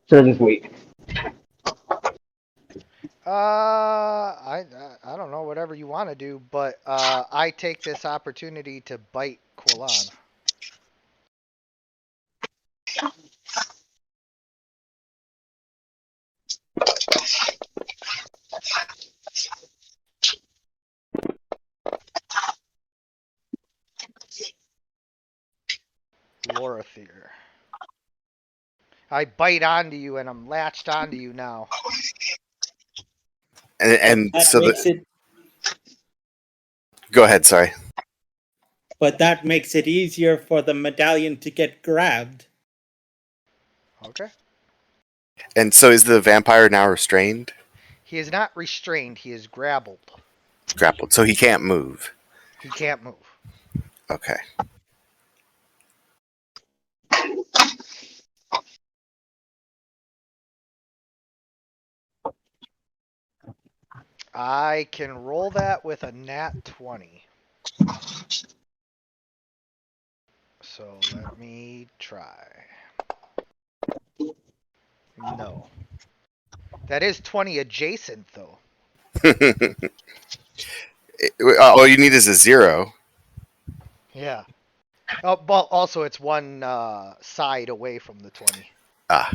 should I just wait? I don't know, whatever you want to do, but I take this opportunity to bite Quillan. Lorithir. I bite onto you and I'm latched onto you now. And That so makes it. Go ahead. Sorry. But that makes it easier for the medallion to get grabbed. Okay. And so is the vampire now restrained? He is not restrained. He is grappled. Grappled. So he can't move. He can't move. Okay. I can roll that with a nat 20. So let me try. No. That is 20 adjacent, though. All you need is a 0. Yeah. Oh, well, also it's one side away from the 20. Ah.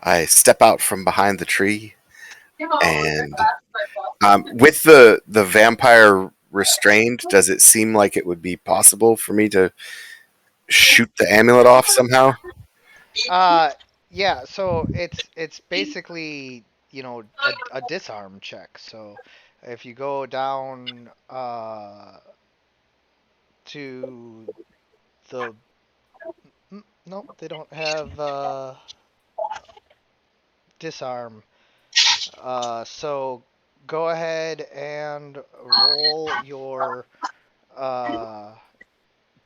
I step out from behind the tree, and with the vampire restrained, does it seem like it would be possible for me to shoot the amulet off somehow? Yeah. So it's basically a disarm check. So if you go down to the nope, they don't have disarm. So go ahead and roll your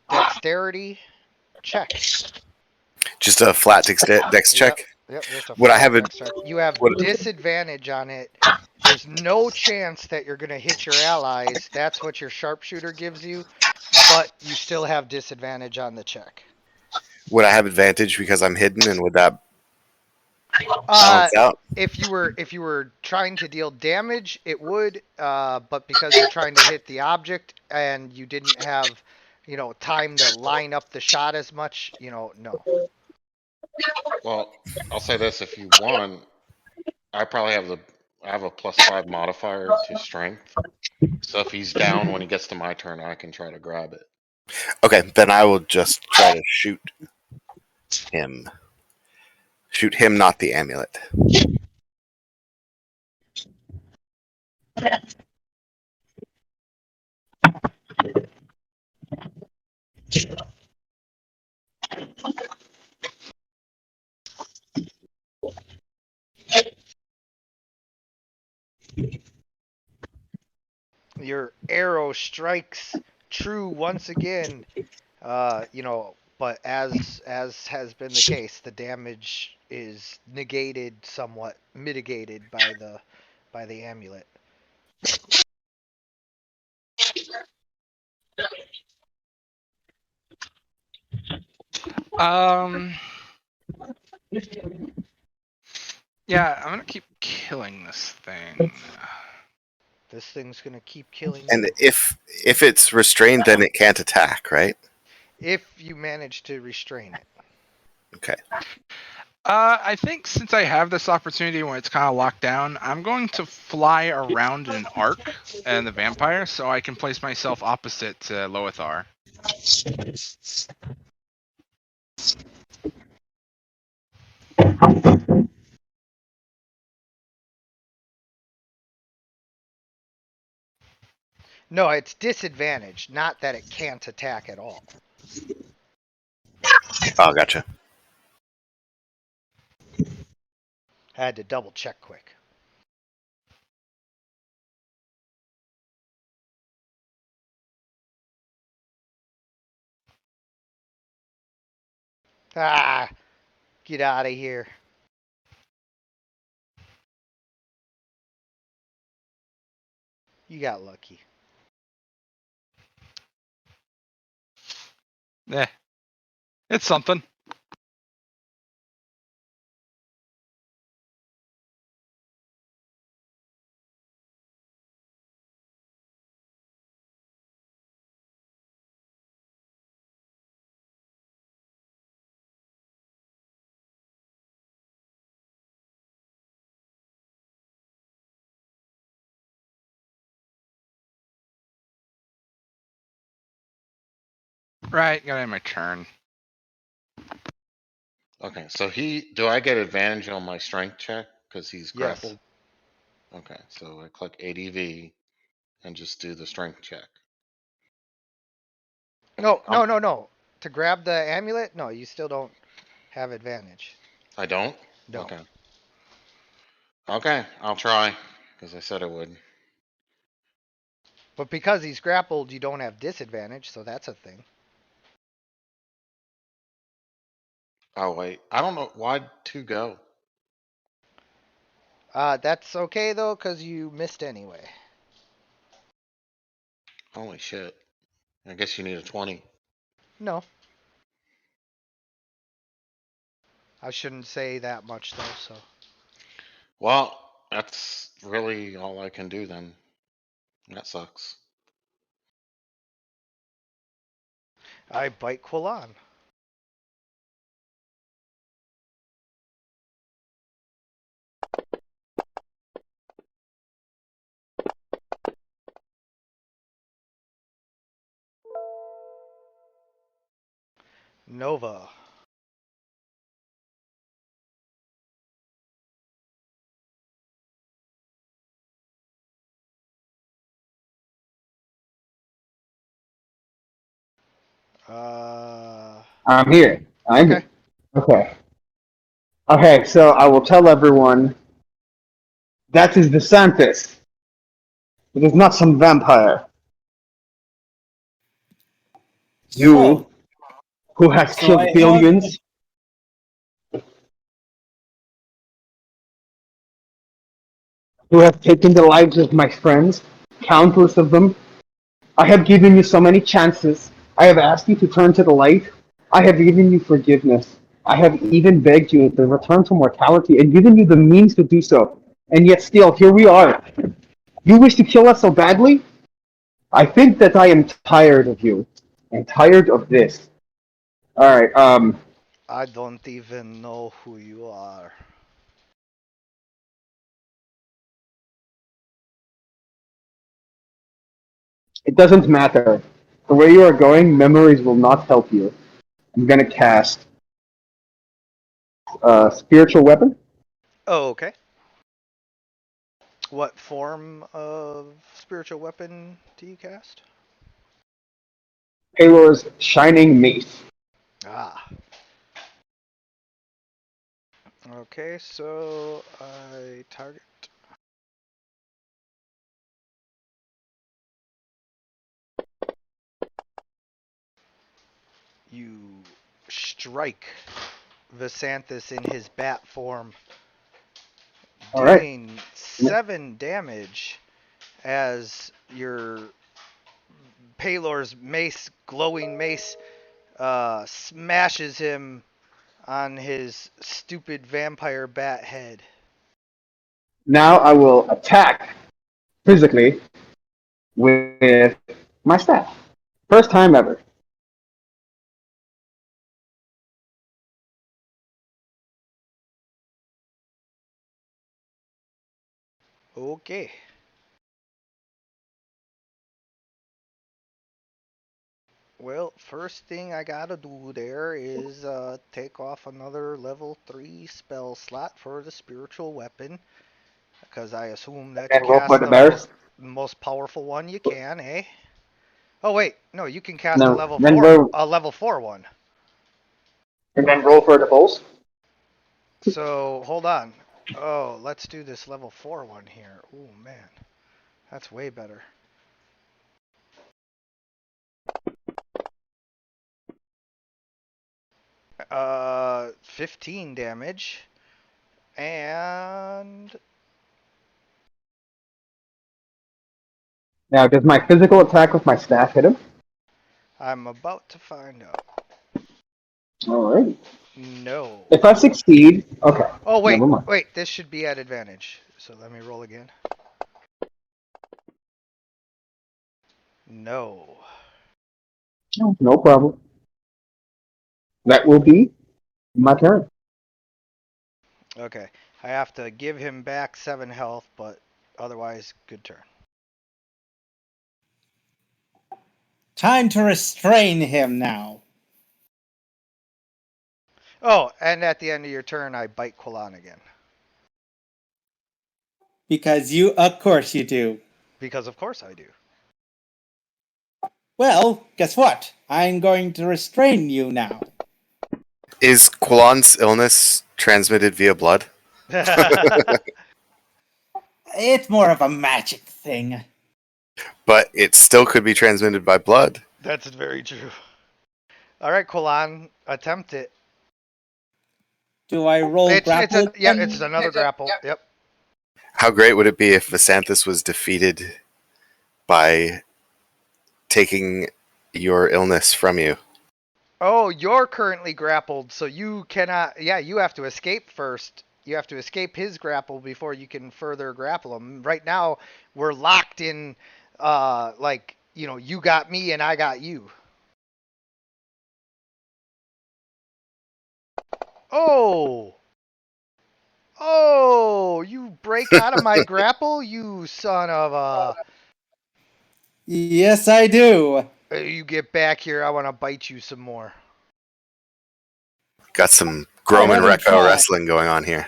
dexterity check. Just a flat dex check? Yep, just a Would I flat have a dex check. You have disadvantage on it. There's no chance that you're going to hit your allies. That's what your sharpshooter gives you. But you still have disadvantage on the check. Would I have advantage because I'm hidden, and would that balance out? If you were trying to deal damage, it would. But because you're trying to hit the object and you didn't have, time to line up the shot as much, no. Well, I'll say this: if you won, I have a +5 modifier to strength. So if he's down when he gets to my turn, I can try to grab it. Okay, then I will just try to shoot him. Shoot him, not the amulet. Your arrow strikes true once again. But as has been the case, the damage is negated, somewhat mitigated by the amulet. Um. Yeah, I'm gonna keep killing this thing. This thing's gonna keep killing And you if it's restrained, then it can't attack, right? if you manage to restrain it. Okay. I think since I have this opportunity when it's kind of locked down, I'm going to fly around in an arc and the vampire, so I can place myself opposite to Loethar. No, it's disadvantage, not that it can't attack at all. Oh, gotcha. I had to double check quick. Ah, get out of here. You got lucky. Eh, it's something. Right, got in my turn. Okay, so do I get advantage on my strength check because he's Yes. grappled? Okay, so I click ADV and just do the strength check. No. To grab the amulet, no, you still don't have advantage. I don't? No. Okay. Okay, I'll try because I said I would. But because he's grappled, you don't have disadvantage, so that's a thing. Oh, wait. I don't know. Why'd 2 go? That's okay though, because you missed anyway. Holy shit. I guess you need a 20. No, I shouldn't say that much though. So Well, that's really all I can do then. That sucks. I bite Quillan. Nova. I'm here. I'm Okay. here. Okay. Okay, so I will tell everyone that is DeSantis. It is not some vampire. You, So, who has so killed I have. billions, who have taken the lives of my friends, countless of them. I have given you so many chances. I have asked you to turn to the light. I have given you forgiveness. I have even begged you to return to mortality and given you the means to do so. And yet still, here we are. You wish to kill us so badly? I think that I am tired of you. And tired of this. Alright, I don't even know who you are. it doesn't matter. The way you are going, memories will not help you. I'm gonna cast spiritual weapon. Oh, okay. What form of spiritual weapon do you cast? Paylor's Shining Mace. Ah. Okay, so I target. You strike Visanthus in his bat form, All right. dealing 7 damage as your Paylor's mace, glowing mace, smashes him on his stupid vampire bat head. Now I will attack physically with my staff. First time ever. Okay. Well, first thing I gotta do there is take off another level 3 spell slot for the spiritual weapon, because I assume that to And roll for cast the the bears. most powerful one you can, eh? Oh wait, no, you can cast No, then a level 4 one. and then roll for the bulls. So hold on. Oh, let's do this level 4 one here. Oh man, that's way better. 15 damage, and Now, does my physical attack with my staff hit him? I'm about to find out. All right. No. If I succeed, okay, Oh wait, never mind. wait. This should be at advantage. So let me roll again. No. No problem. That will be my turn. Okay. I have to give him back 7 health, but otherwise, good turn. Time to restrain him now. Oh, and at the end of your turn, I bite Quillan again. Because of course you do. Because of course I do. Well, guess what? I'm going to restrain you now. Is Quillan's illness transmitted via blood? It's more of a magic thing. But it still could be transmitted by blood. That's very true. All right, Quillan, attempt it. Do I roll grapple again? It's another grapple. Yep. How great would it be if Visanthus was defeated by taking your illness from you? Oh, you're currently grappled, so you cannot. Yeah, you have to escape first. You have to escape his grapple before you can further grapple him. Right now, we're locked in, like, you got me and I got you. Oh! Oh! You break out of my grapple, you son of a. Yes, I do. You get back here, I want to bite you some more. Got some Oh, Groman let him Recco try. wrestling going on here.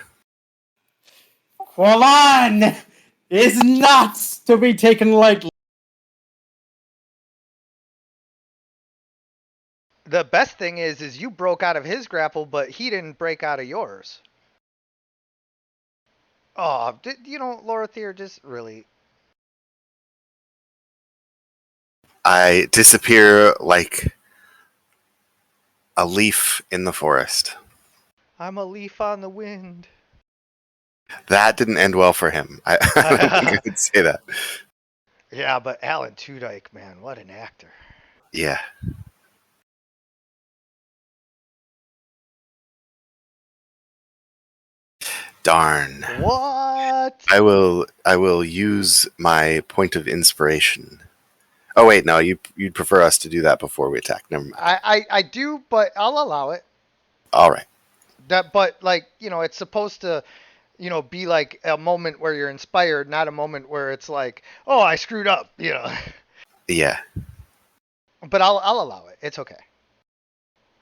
Quillan is not to be taken lightly. The best thing is you broke out of his grapple, but he didn't break out of yours. Oh, Lorothier, just really. I disappear like a leaf in the forest. I'm a leaf on the wind. That didn't end well for him. I don't think I could say that. Yeah, but Alan Tudyk, man, what an actor. Yeah. Darn. What? I will use my point of inspiration. Oh wait, no, you'd prefer us to do that before we attack. Never mind. I do, but I'll allow it. All right. But like, it's supposed to, be like a moment where you're inspired, not a moment where it's like, oh, I screwed up. Yeah. But I'll allow it. It's okay.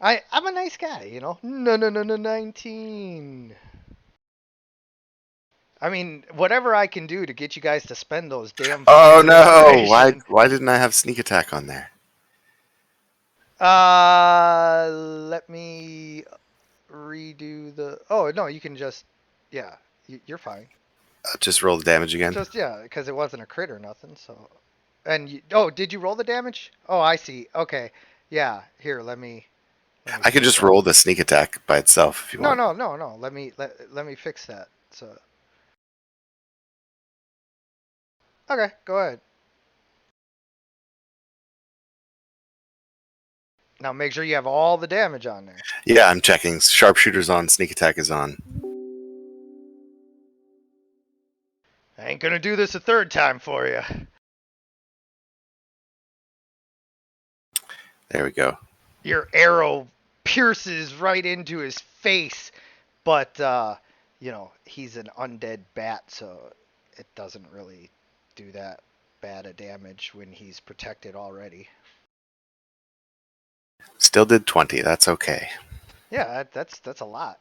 I'm a nice guy. No, 19. I mean, whatever I can do to get you guys to spend those damn Oh points of no! inspiration. Why didn't I have sneak attack on there? Let me redo the. Oh no, you can just. Yeah, you're fine. Just roll the damage again. Just yeah, because it wasn't a crit or nothing. So, and oh, did you roll the damage? Oh, I see. Okay, yeah. Here, let me I could fix just that. roll the sneak attack by itself if you No, want. no, no, no. Let me fix that. So, okay, go ahead. Now make sure you have all the damage on there. Yeah, I'm checking. Sharpshooter's on. Sneak attack is on. I ain't gonna do this a third time for you. There we go. Your arrow pierces right into his face, but he's an undead bat, so it doesn't really do that bad a damage when he's protected already. Still did 20. That's okay. Yeah, that's a lot.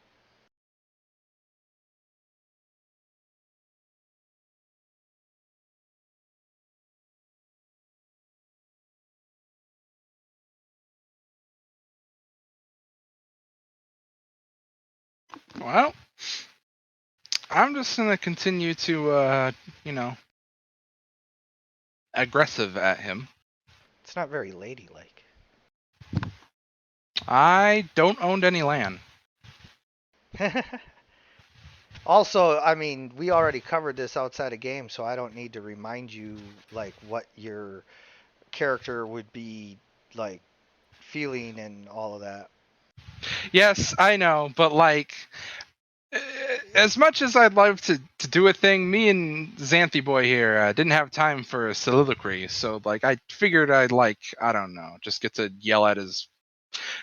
Well, I'm just gonna continue to, aggressive at him. It's not very ladylike. I don't own any land. Also, I mean, we already covered this outside of game, so I don't need to remind you like what your character would be like feeling and all of that. Yes, I know, but like, as much as I'd love to do a thing, me and Xanthi Boy here didn't have time for a soliloquy, so like I figured I'd like, I don't know, just get to yell at his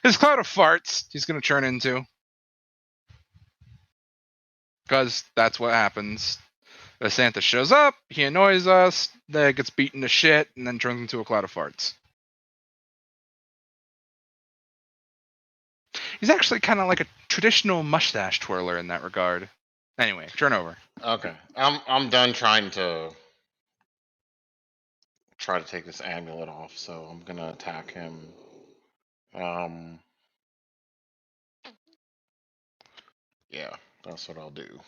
cloud of farts he's gonna turn into. Because that's what happens. Santa shows up, he annoys us, then gets beaten to shit, and then turns into a cloud of farts. He's actually kind of like a traditional mustache twirler in that regard. Anyway, turn over. Okay, I'm done trying to take this amulet off, so I'm gonna attack him. Yeah, that's what I'll do.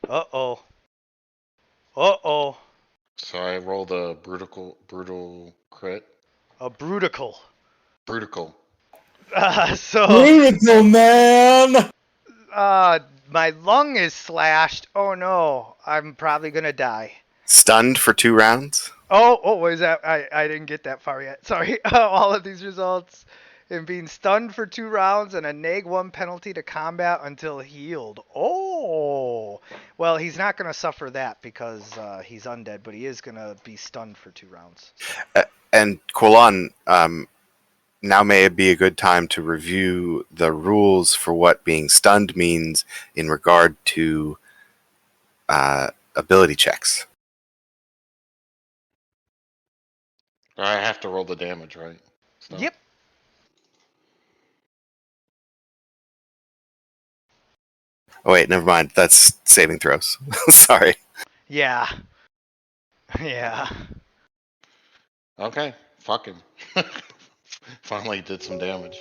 Uh-oh. Uh-oh. So I rolled a brutal crit. A brutical. Brutical. So Critical, man! my lung is slashed. Oh no, I'm probably gonna die. Stunned for 2 rounds. Oh, is that? I didn't get that far yet. Sorry. All of these results in being stunned for 2 rounds and a -1 penalty to combat until healed. Oh, well, he's not going to suffer that because he's undead, but he is going to be stunned for 2 rounds. So. And Quillan, now may be a good time to review the rules for what being stunned means in regard to ability checks. I have to roll the damage, right? Still? Yep. Oh wait, never mind. That's saving throws. Sorry. Yeah. Yeah. Okay, fuck him. Finally did some damage.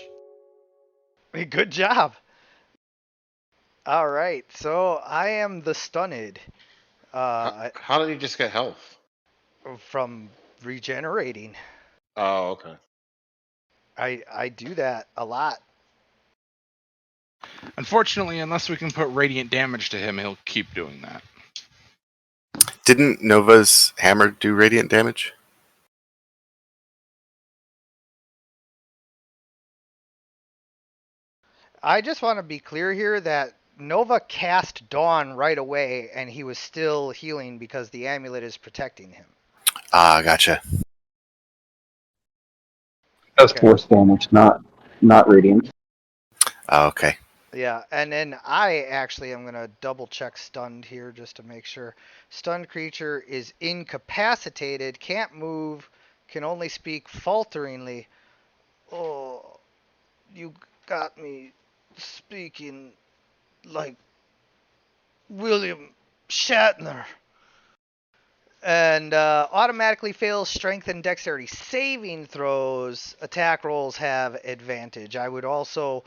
Good job. All right, so I am the stunned How did he just get health? from regenerating. Oh, okay. I do that a lot. Unfortunately, unless we can put radiant damage to him, he'll keep doing that. Didn't Nova's hammer do radiant damage? I just want to be clear here that Nova cast Dawn right away, and he was still healing because the amulet is protecting him. Ah, gotcha. That's Okay. force damage, not radiant. Oh, okay. Yeah, and then I actually am going to double check stunned here just to make sure. Stunned creature is incapacitated, can't move, can only speak falteringly. Oh, you got me speaking like William Shatner. And automatically fails strength and dexterity saving throws. Attack rolls have advantage. I would also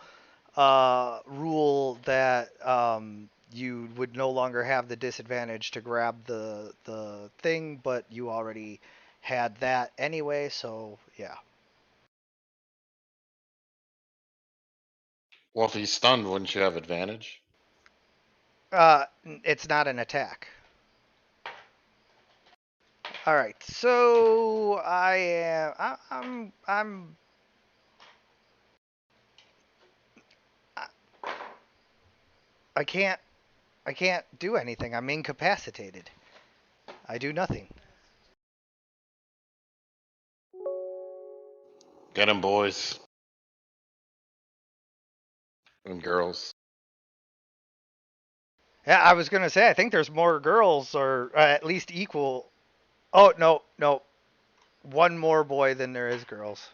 rule that you would no longer have the disadvantage to grab the thing, but you already had that anyway, so yeah. Well, if he's stunned, wouldn't you have advantage? It's not an attack. All right, so I- I can't do anything. I'm incapacitated. I do nothing. Get him, boys and girls. Yeah, I was gonna say I think there's more girls, or at least equal. Oh no, one more boy than there is girls.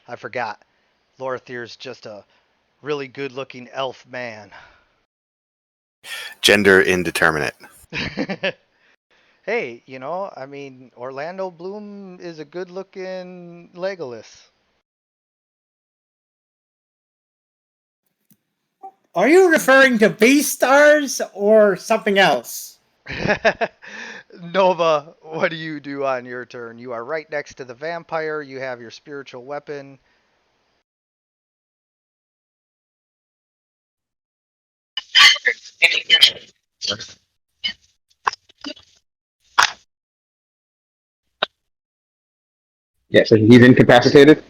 I forgot. Lorthir's just a really good-looking elf man. Gender indeterminate. Hey, I mean, Orlando Bloom is a good-looking Legolas. Are you referring to Beastars or something else? Nova, what do you do on your turn? You are right next to the vampire. You have your spiritual weapon. Yeah, so he's incapacitated.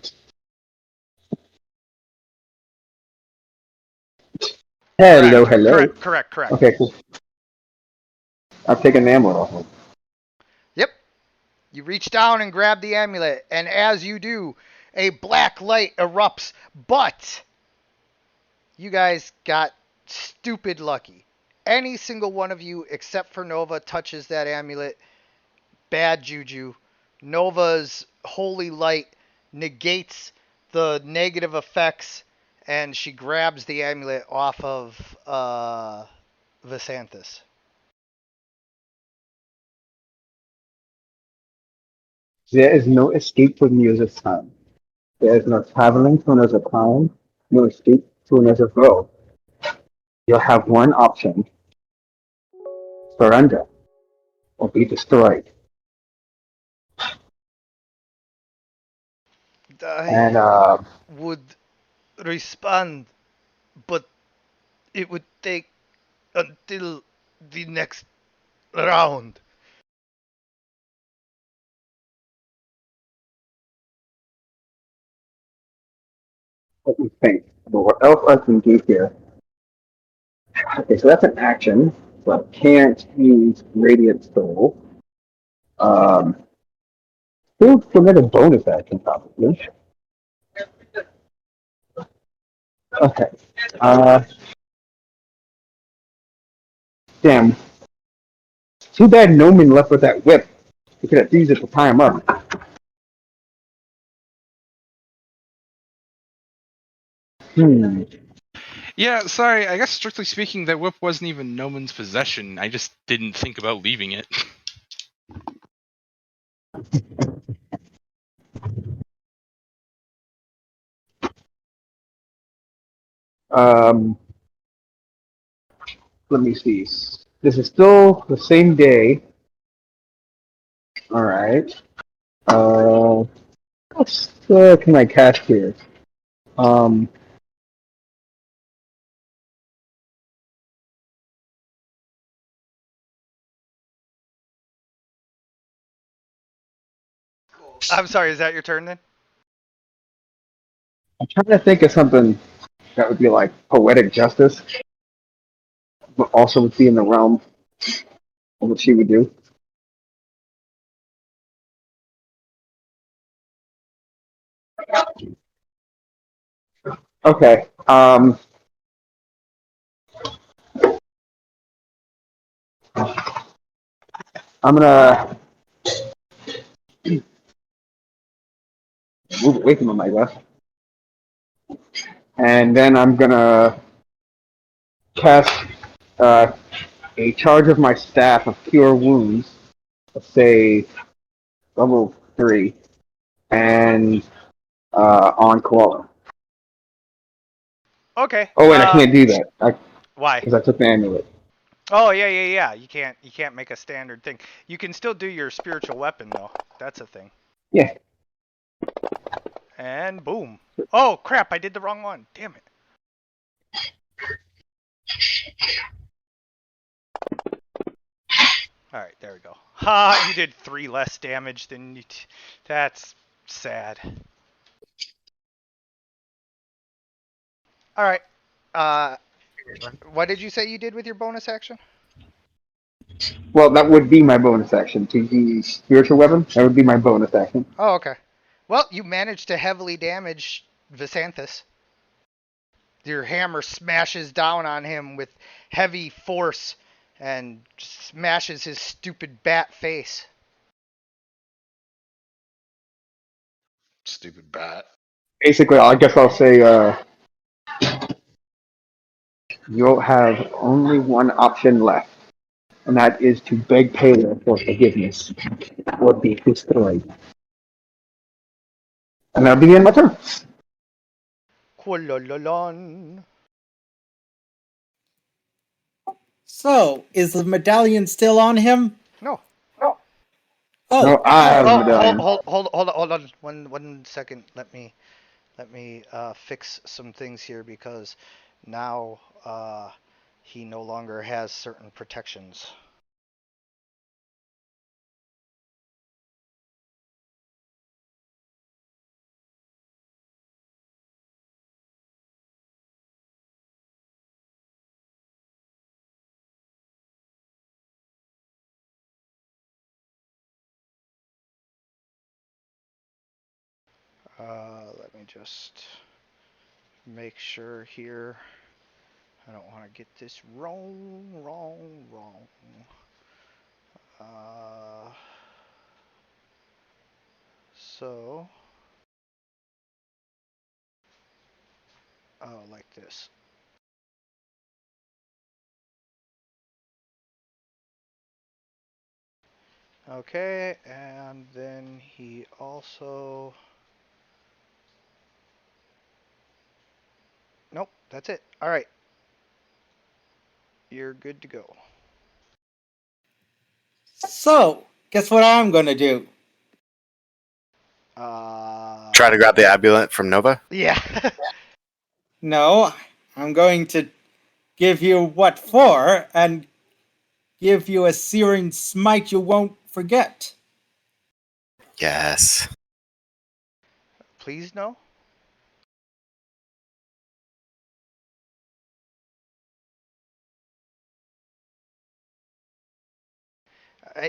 Hello, Correct, hello. correct, correct, correct. Okay, cool. I've taken the amulet off him. Yep. You reach down and grab the amulet, and as you do, a black light erupts, but you guys got stupid lucky. Any single one of you, except for Nova, touches that amulet, bad juju. Nova's holy light negates the negative effects, and she grabs the amulet off of Visanthus. There is no escape for me this time. There is no traveling to another time, no escape to another world. You'll have one option: surrender or be destroyed. I And would respond, but it would take until the next round. let me think. But what else I can do here? Okay, so that's an action, so I can't use Radiant Soul. Um, still get a bonus action probably. Okay. Uh, damn. Too bad Noman left with that whip. He could have used it to tie him up. Hmm. Yeah, sorry. I guess strictly speaking, that whip wasn't even Noman's possession. I just didn't think about leaving it. Um, let me see. This is still the same day. All right. What else can I cast here? Um, I'm sorry, is that your turn then? I'm trying to think of something that would be like poetic justice, but also would be in the realm of what she would do. Okay. I'm gonna move away from him, I guess, and then I'm gonna cast a charge of my staff of cure wounds, let's say level 3, and on Koala. Okay. Oh, wait, I can't do that Why? because I took the amulet. Oh yeah. You can't make a standard thing. You can still do your spiritual weapon though. That's a thing. Yeah. And boom. Oh crap! I did the wrong one. Damn it. All right, there we go. Ha! You did 3 less damage than you. That's sad. All right. What did you say you did with your bonus action? Well, that would be my bonus action. To use spiritual weapon, that would be my bonus action. Oh, okay. Well, you managed to heavily damage Visanthus. Your hammer smashes down on him with heavy force and smashes his stupid bat face. Stupid bat. Basically, I guess I'll say you'll have only one option left, and that is to beg Taylor for forgiveness or be destroyed. And that'll begin my turn. Qualalalalan. So, is the medallion still on him? No. Oh, No, I have a Oh, medallion. hold on. One second. Let me fix some things here because now he no longer has certain protections. Let me just make sure here. I don't want to get this wrong. Uh, so, like this. Okay, and then he also. Nope, that's it. All right, you're good to go. so guess what I'm gonna do? Try to grab the amulet from Nova. Yeah. No, I'm going to give you what for and give you a searing smite you won't forget. Yes. Please no.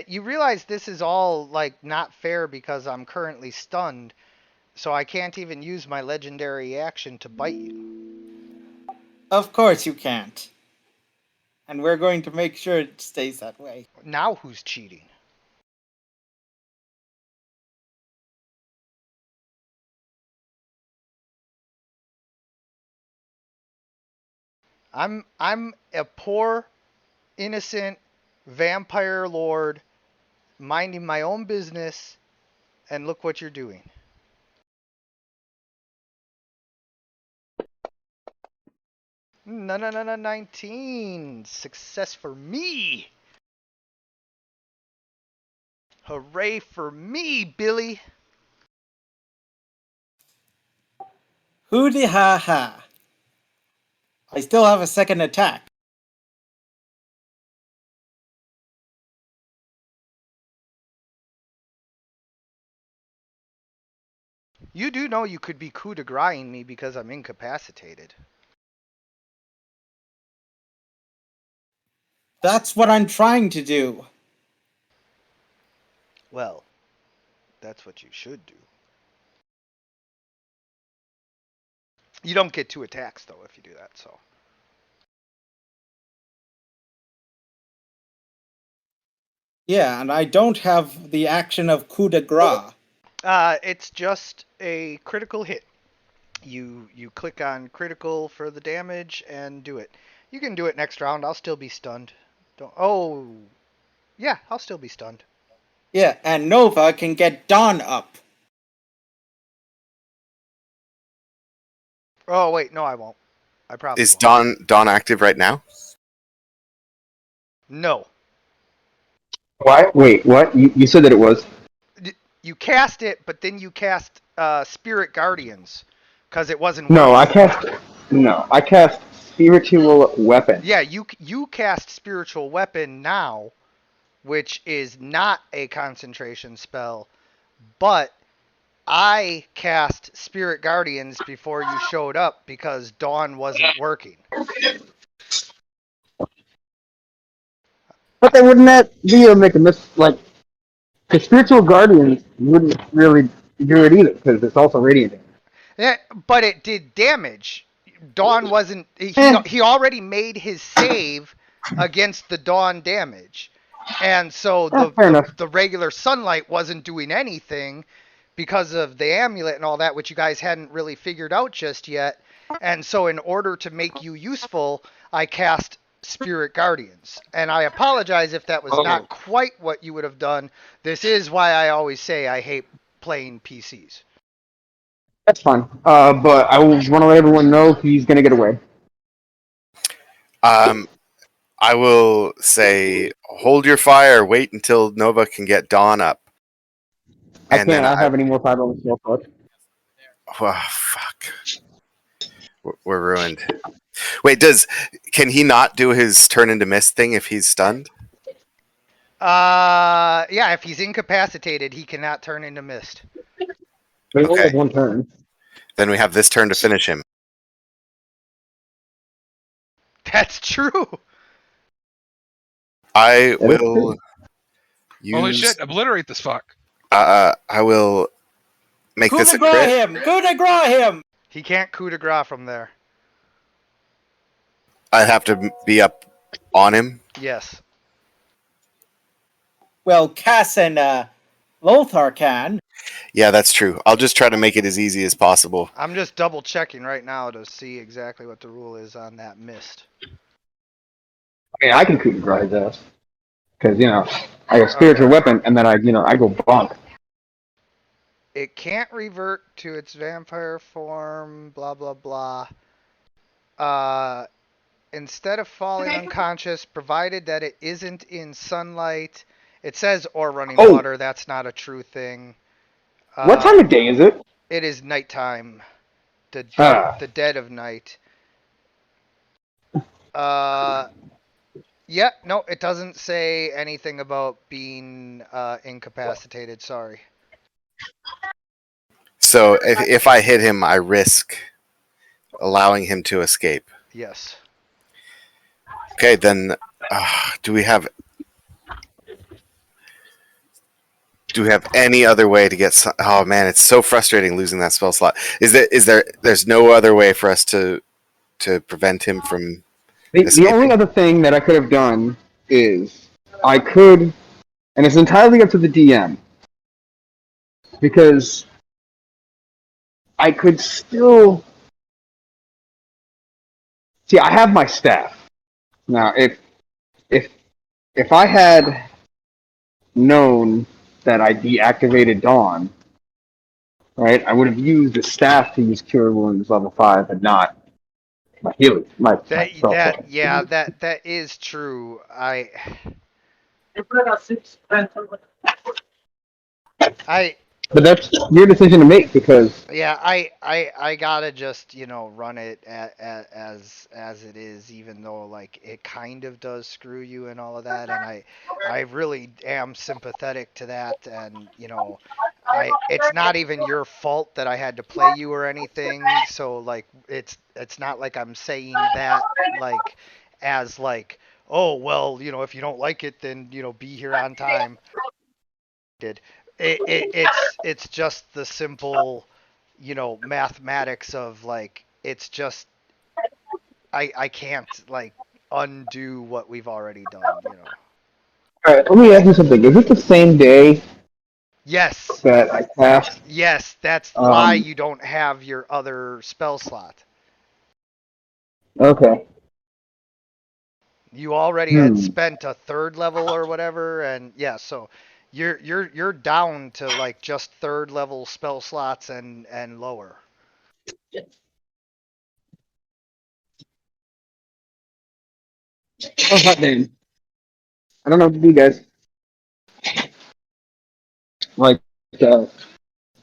You realize this is all like not fair because I'm currently stunned, so I can't even use my legendary action to bite you. Of course you can't. And we're going to make sure it stays that way. Now who's cheating? I'm a poor, innocent vampire lord minding my own business, and look what you're doing. No, 19. Success for me. Hooray for me, Billy. Hooty ha ha. I still have a second attack. You do know you could be coup de grace-ing me because I'm incapacitated. That's what I'm trying to do. Well, that's what you should do. You don't get 2 attacks, though, if you do that, so. Yeah, and I don't have the action of coup de grace. It's just a critical hit. You click on critical for the damage and do it. You can do it next round. I'll still be stunned. Don't. Oh, yeah, I'll still be stunned. Yeah, and Nova can get Dawn up. Oh wait, no, I won't. I probably Is won't. Dawn active right now? No. Why? Wait, what? You said that it was. You cast it, but then you cast Spirit Guardians because it wasn't No, working. I cast spiritual weapon. Yeah, you cast Spiritual Weapon now, which is not a concentration spell, but I cast Spirit Guardians before you showed up because Dawn wasn't working. But then wouldn't that be make a like? The spiritual guardians wouldn't really do it either because it's also radiant damage. Yeah, but it did damage. Dawn wasn't. Eh. He already made his save against the Dawn damage, and so Fair enough. the regular sunlight wasn't doing anything because of the amulet and all that, which you guys hadn't really figured out just yet. And so, in order to make you useful, I cast Spirit Guardians. And I apologize if that was not quite what you would have done. This is why I always say I hate playing PCs. That's fine. But I want to let everyone know he's gonna get away. I will say, hold your fire. Wait until Nova can get Dawn up. I can't. I don't have any more fiber on the spell slot. Oh, fuck. We're ruined. Wait, can he not do his turn into mist thing if he's stunned? Yeah, if he's incapacitated, he cannot turn into mist. But he only Okay. has one turn. Then we have this turn to finish him. That's true. I That is will true. use. Holy shit! Obliterate this fuck. I will make Coup this de a grace crit. him! Coup de grace him! He can't coup de grace from there. I'd have to be up on him. Yes. Well, Cass and Lothar can. Yeah, that's true. I'll just try to make it as easy as possible. I'm just double checking right now to see exactly what the rule is on that mist. I mean, I can coup de grace his ass because I have spiritual weapon, and then I go bonk. It can't revert to its vampire form, blah blah blah. Instead of falling unconscious, provided that it isn't in sunlight. It says or running water. That's not a true thing. What time of day is it? It is nighttime. The dead of night. Yeah, no, it doesn't say anything about being incapacitated. Sorry. So if I hit him, I risk allowing him to escape. Yes. Okay, then do we have any other way to get? Oh man, it's so frustrating losing that spell slot. There's no other way for us to prevent him from The only other thing that I could have done is I could, and it's entirely up to the DM, because I could still see. I have my staff now. If I had known that I deactivated Dawn, right, I would have used the staff to use Cure Wounds level 5, and not my healing. That is true. But that's your decision to make because I gotta just run it as it is, even though like it kind of does screw you and all of that, and I really am sympathetic to that, and it's not even your fault that I had to play you or anything. So like it's not like I'm saying that like as like, oh well, if you don't like it, then be here on time. Did it's just the simple mathematics of like it's just I can't like undo what we've already done. All right, let me ask you something. Is it the same day Yes. that I cast? Yes, that's why Um, you don't have your other spell slot. okay. You already had Hmm. spent a third level or whatever, and yeah, so you're down to like just third level spell slots and lower. Oh, hot damn. I don't know what to do, guys. Like, uh,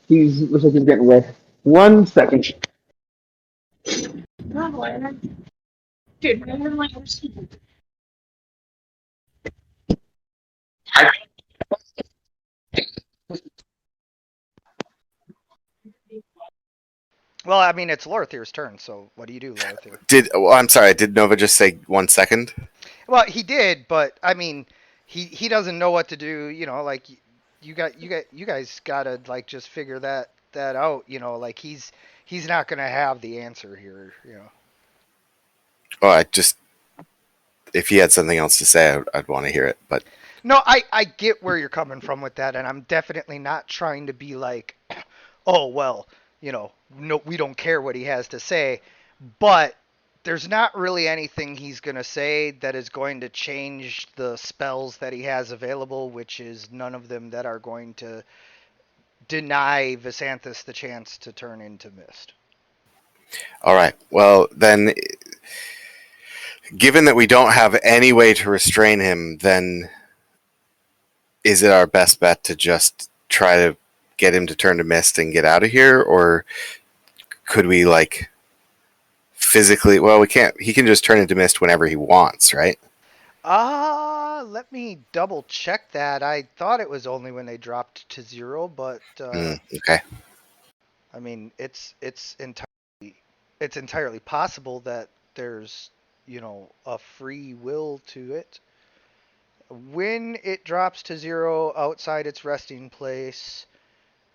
looks like he's getting away. 1 second. Well, I mean it's Lorthir's turn, so what do you do, Lorthir? I'm sorry. Did Nova just say 1 second? Well, he did, but I mean, he doesn't know what to do. Like you guys gotta like just figure that out. Like he's not gonna have the answer here. Oh, if he had something else to say, I'd want to hear it. But No, I get where you're coming from with that, and I'm definitely not trying to be like, oh well, no, we don't care what he has to say, but there's not really anything he's going to say that is going to change the spells that he has available, which is none of them that are going to deny Visanthus the chance to turn into mist. all right. Well, then, given that we don't have any way to restrain him, then is it our best bet to just try to get him to turn to mist and get out of here, or could we like physically? Well, we can't. He can just turn into mist whenever he wants, right? Let me double check that. I thought it was only when they dropped to 0, but Okay. I mean, it's entirely possible that there's, a free will to it. When it drops to 0 outside its resting place,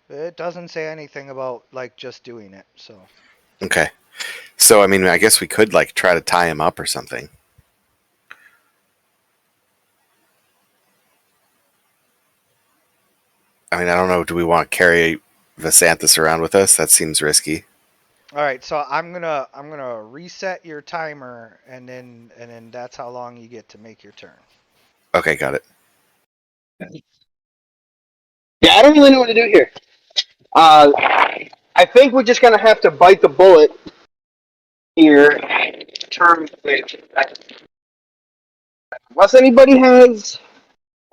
it doesn't say anything about like just doing it. So, Okay. So I mean, I guess we could like try to tie him up or something. I mean, I don't know. Do we want to carry Visanthus around with us? That seems risky. all right, so I'm gonna reset your timer, and then that's how long you get to make your turn. Okay, got it. Yeah, I don't really know what to do here. I think we're just gonna have to bite the bullet here. Term, unless anybody has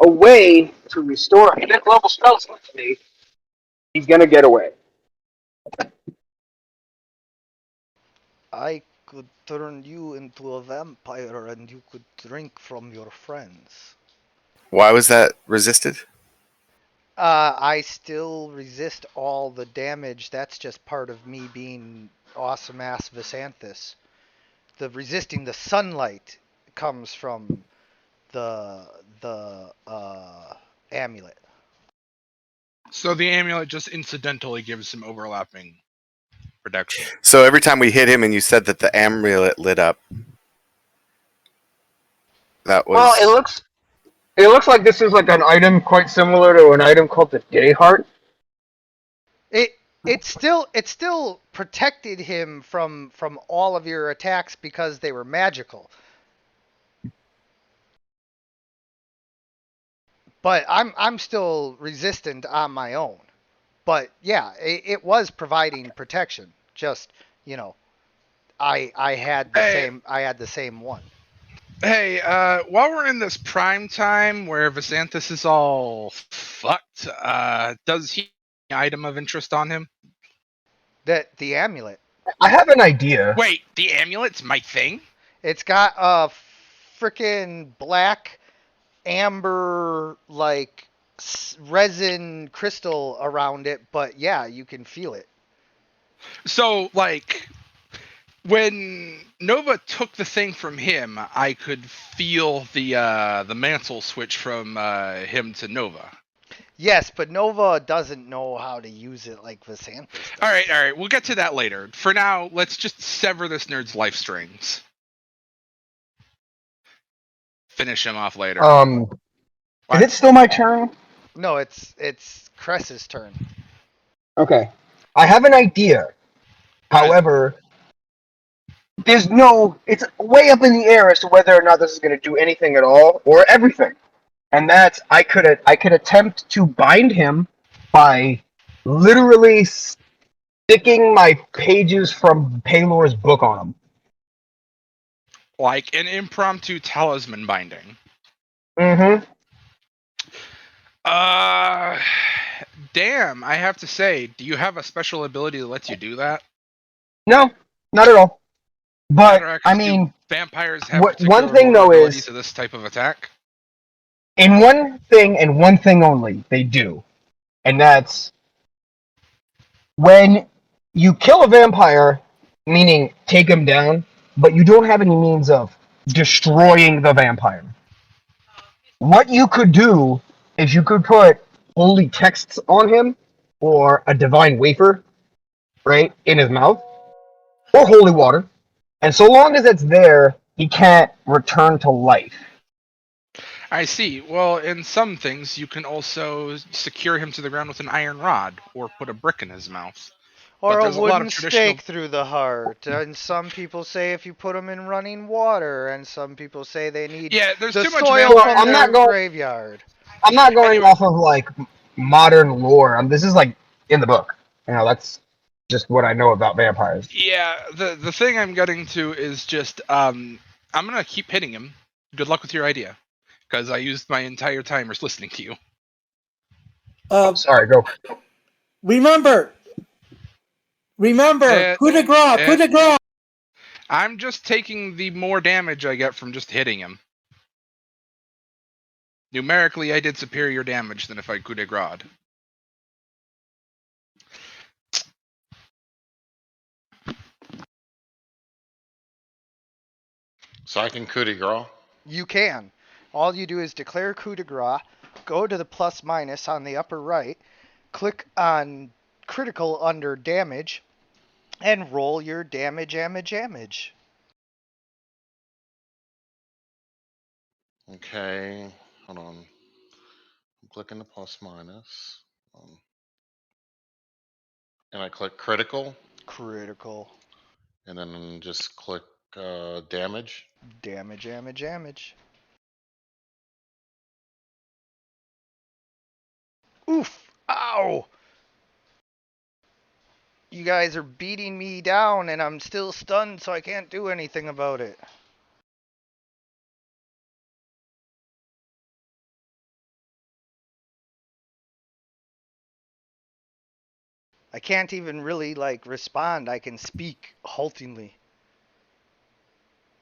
a way to restore a fifth level spell slot to me, he's gonna get away. I could turn you into a vampire, and you could drink from your friends. Why was that resisted? I still resist all the damage. That's just part of me being awesome ass Visanthus. The resisting the sunlight comes from the amulet. So the amulet just incidentally gives him overlapping protection. So every time we hit him, and you said that the amulet lit up. That was Well, it looks like this is like an item quite similar to an item called the Day Heart. It still protected him from all of your attacks because they were magical. But I'm still resistant on my own. But yeah, it was providing protection. Just I had the Hey. same one. Hey, while we're in this prime time where Visanthus is all fucked, does he have an item of interest on him? The amulet. I have an idea. Wait, the amulet's my thing? It's got a freaking black amber like resin crystal around it, but yeah, you can feel it. So, like, when Nova took the thing from him, I could feel the mantle switch from him to Nova. Yes, but Nova doesn't know how to use it like Vasanthus does. All right, we'll get to that later. For now, let's just sever this nerd's life strings. Finish him off later. Is it still my turn? No, it's Cress's turn. Okay. I have an idea. However, there's no. It's way up in the air as to whether or not this is going to do anything at all or everything. And that's I could attempt to bind him by literally sticking my pages from Paylor's book on him. Like an impromptu talisman binding. Mm-hmm. Damn, I have to say, do you have a special ability that lets you do that? No, not at all. But Matter of fact, I do mean, vampires have one particular thing though vulnerabilities is to this type of attack? in one thing and one thing only they do, and that's when you kill a vampire, meaning take him down, but you don't have any means of destroying the vampire. What you could do is you could put holy texts on him or a divine wafer, right, in his mouth, or holy water. And so long as it's there, he can't return to life. I see. Well, in some things, you can also secure him to the ground with an iron rod, or put a brick in his mouth. Or But a there's a lot of wooden traditional- stake through the heart. And some people say if you put them in running water, and some people say they need Yeah, there's the too much soil vampire- from I'm their not going- graveyard. I'm not going Anyway. off of like modern lore. This is like in the book. You know, that's just what I know about vampires. Yeah, the thing I'm getting to is just I'm gonna keep hitting him. Good luck with your idea, because I used my entire timers listening to you. Sorry, go. Remember, coup de grace, coup de grace. I'm just taking the more damage I get from just hitting him. Numerically, I did superior damage than if I coup de grace. So I can coup de grace. You can. All you do is declare coup de grace, go to the plus minus on the upper right, click on critical under damage, and roll your damage. Okay, hold on. I'm clicking the plus minus. And I click critical, Critical. and then just click damage. Damage. Oof! Ow! You guys are beating me down and I'm still stunned, so I can't do anything about it. I can't even really, respond. I can speak haltingly.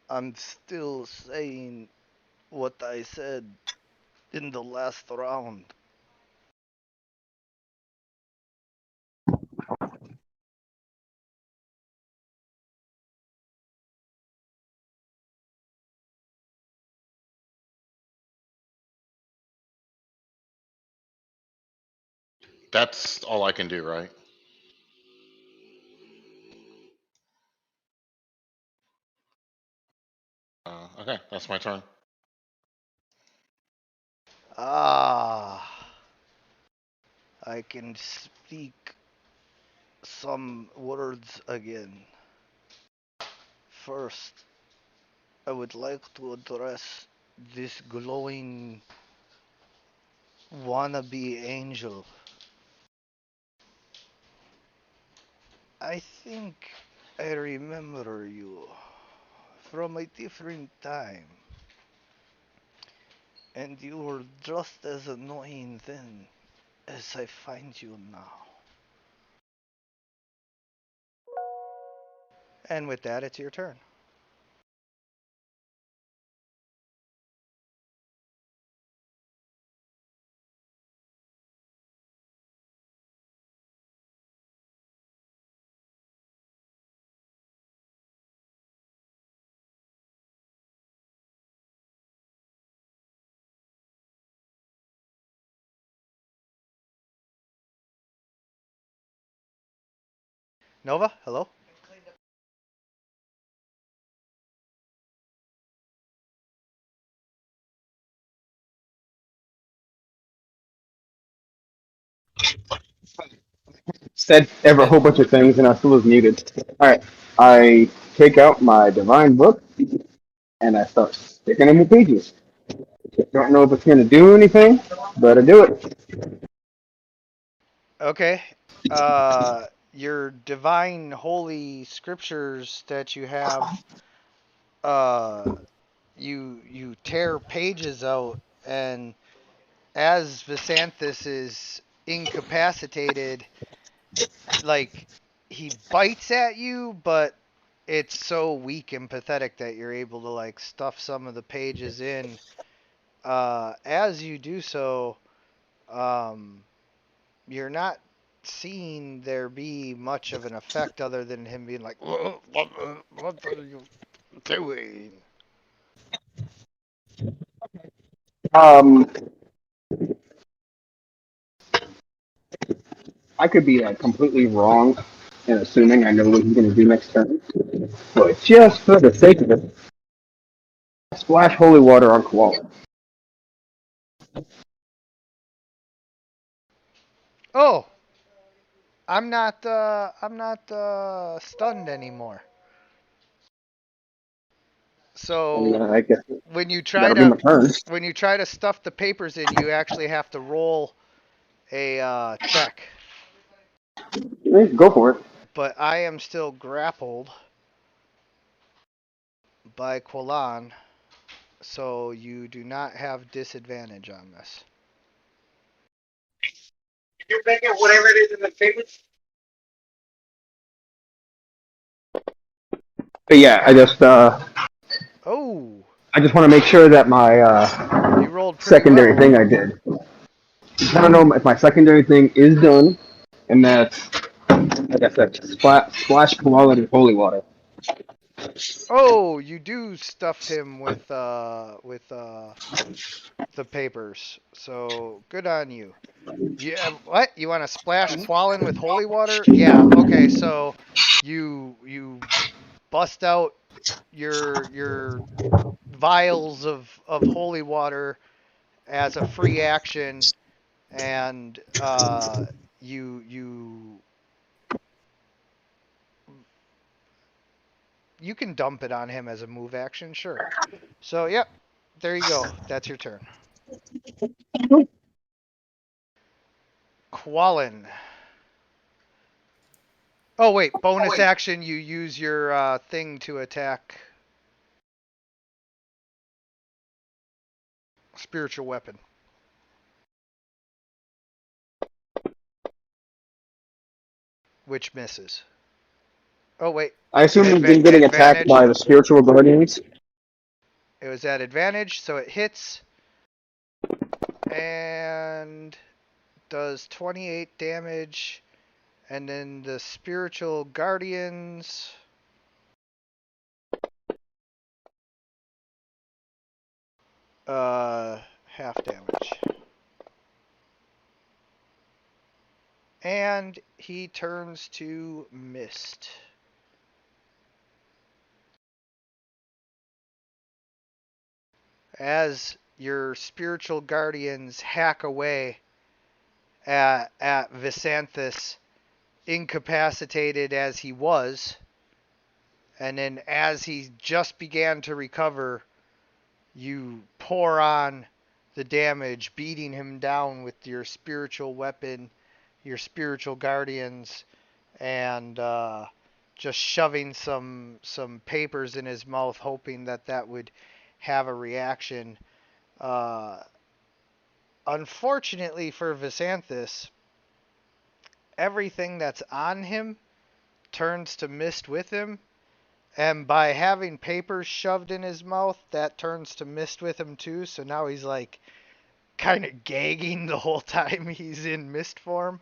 I'm still saying what I said in the last round. That's all I can do, right? Okay, that's my turn. Ah. I can speak some words again. First, I would like to address this glowing wannabe angel. I think I remember you from a different time, and you were just as annoying then as I find you now. And with that, it's your turn. Nova, hello? Said ever a whole bunch of things, and I still was muted. All right, I take out my divine book and I start sticking in the pages. Don't know if it's gonna do anything, but I do it. Okay. Your divine holy scriptures that you have, uh, you tear pages out, and as Visanthus is incapacitated, like he bites at you, but it's so weak and pathetic that you're able to like stuff some of the pages in. As you do so, um, you're not seeing there be much of an effect other than him being like, what are you doing? Um, I could be completely wrong in assuming I know what he's gonna do next turn, but just for the sake of it, splash holy water on Koala. Oh, I'm not stunned anymore. And So I guess when you try that'll be to my turn. stuff the papers in, you actually have to roll a check. Go for it. But I am still grappled by Quillan, so you do not have disadvantage on this. You make it whatever it is in the favorites. But yeah, Oh, I just want to make sure that my you rolled pretty secondary well. thing I did. I don't know if my secondary thing is done, and that's like I said, splash quality holy water. Oh, you do stuff him with the papers. So good on you. Yeah, what? You want to splash Quallen with holy water? Yeah. Okay, so you bust out your vials of holy water as a free action, and you you can dump it on him as a move action, sure. So yep, there you go. That's your turn. Quallen. Oh wait, bonus action. You use your thing to attack spiritual weapon, which misses. Oh wait, I assume he's been getting attacked advantage. by the spiritual guardians. It was at advantage, so it hits and does 28 damage. And then the spiritual guardians. Half damage. And he turns to mist. As your spiritual guardians hack away at Visanthus, incapacitated as he was, and then as he just began to recover, you pour on the damage, beating him down with your spiritual weapon, your spiritual guardians, and just shoving some papers in his mouth, hoping that that would have a reaction. Uh, Unfortunately for Visanthus, everything that's on him turns to mist with him, and by having papers shoved in his mouth, that turns to mist with him too. So now he's like kind of gagging the whole time he's in mist form.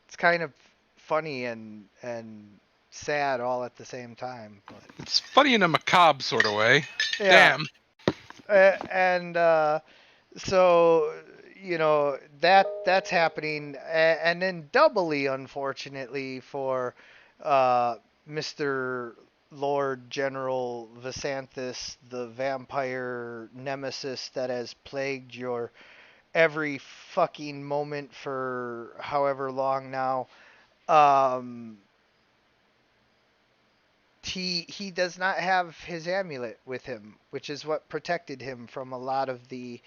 It's kind of funny and sad all at the same time. But It's funny in a macabre sort of way. yeah, Damn. and so you know that's happening, and then doubly unfortunately for Mr. Lord General Visanthus, the vampire nemesis that has plagued your every fucking moment for however long now. Um, he does not have his amulet with him, which is what protected him from a lot of the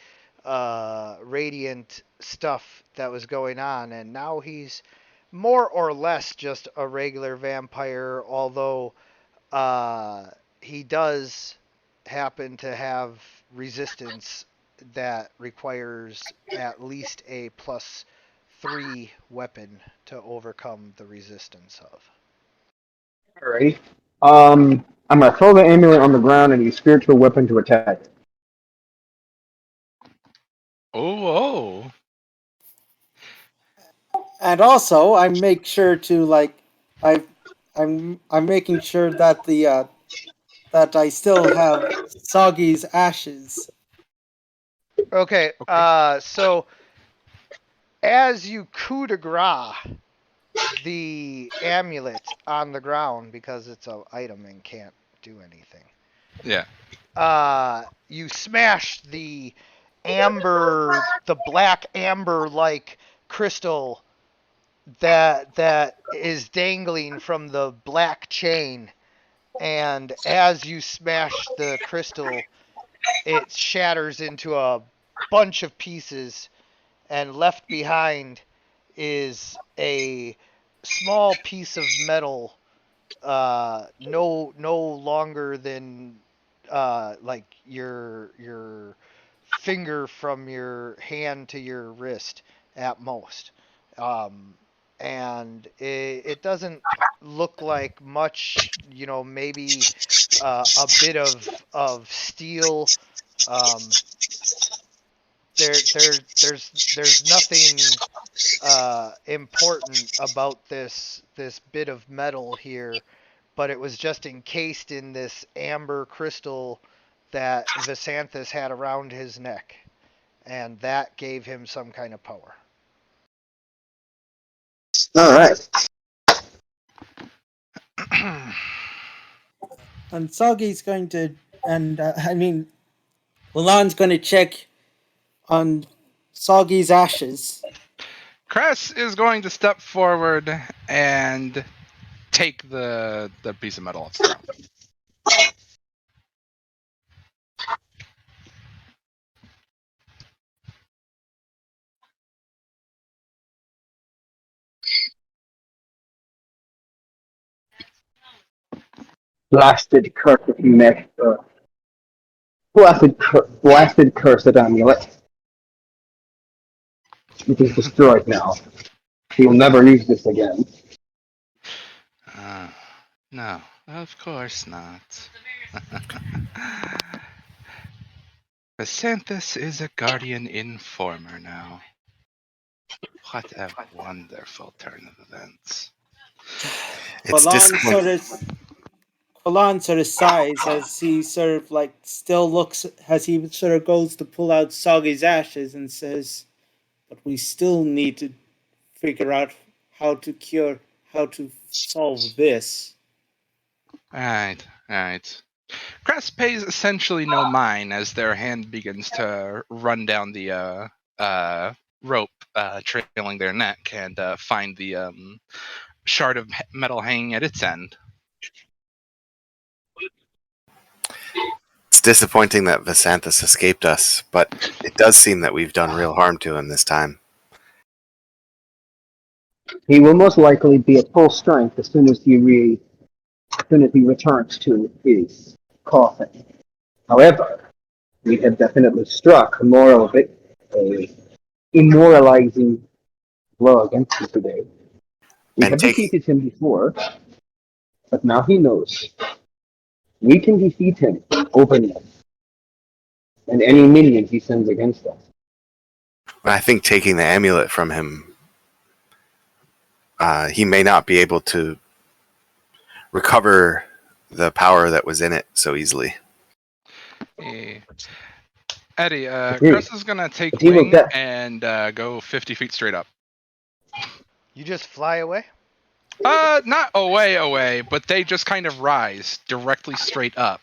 radiant stuff that was going on, and now he's more or less just a regular vampire, although he does happen to have resistance that requires at least a +3 weapon to overcome the resistance of. Alrighty. I'm gonna throw the amulet on the ground and use spiritual weapon to attack it. Oh. And also, I make sure to like, I, I'm making sure that that I still have Soggy's ashes. Okay, Okay. so as you coup de grace the amulet on the ground because it's an item and can't do anything, Yeah. you smash the black amber like crystal that is dangling from the black chain, and as you smash the crystal, it shatters into a bunch of pieces, and left behind is a small piece of metal, no longer than like your finger from your hand to your wrist at most. Um, and it doesn't look like much, maybe a bit of steel. Um, there's nothing important about this bit of metal here, but it was just encased in this amber crystal that Visanthus had around his neck, and that gave him some kind of power. All right. And Soggy's going to, and Milan's going to check on Soggy's ashes. Cress is going to step forward and take the piece of metal off the ground. Blasted cursed blasted cursed amulet. It is destroyed now. We will never use this again. No, of course not. Visanthus is a guardian informer now. What a wonderful turn of events. It's Milan sort of sighs as he sort of like still looks as he sort of goes to pull out Soggy's ashes and says, "But we still need to figure out how to solve this." Right. Cress pays essentially no mind as their hand begins to run down the rope trailing their neck and find the shard of metal hanging at its end. It's disappointing that Visanthus escaped us, but it does seem that we've done real harm to him this time. He will most likely be at full strength as soon as he returns to his coffin. However, we have definitely struck a immoralizing blow against him today. We And have taking defeated him before, but now he knows we can defeat him openly and any minions he sends against us. I think taking the amulet from him, he may not be able to recover the power that was in it so easily. Hey. Eddie, Agreed. Cress is gonna take But he will wing get- and go 50 feet straight up. You just fly away? Not away, but they just kind of rise directly straight up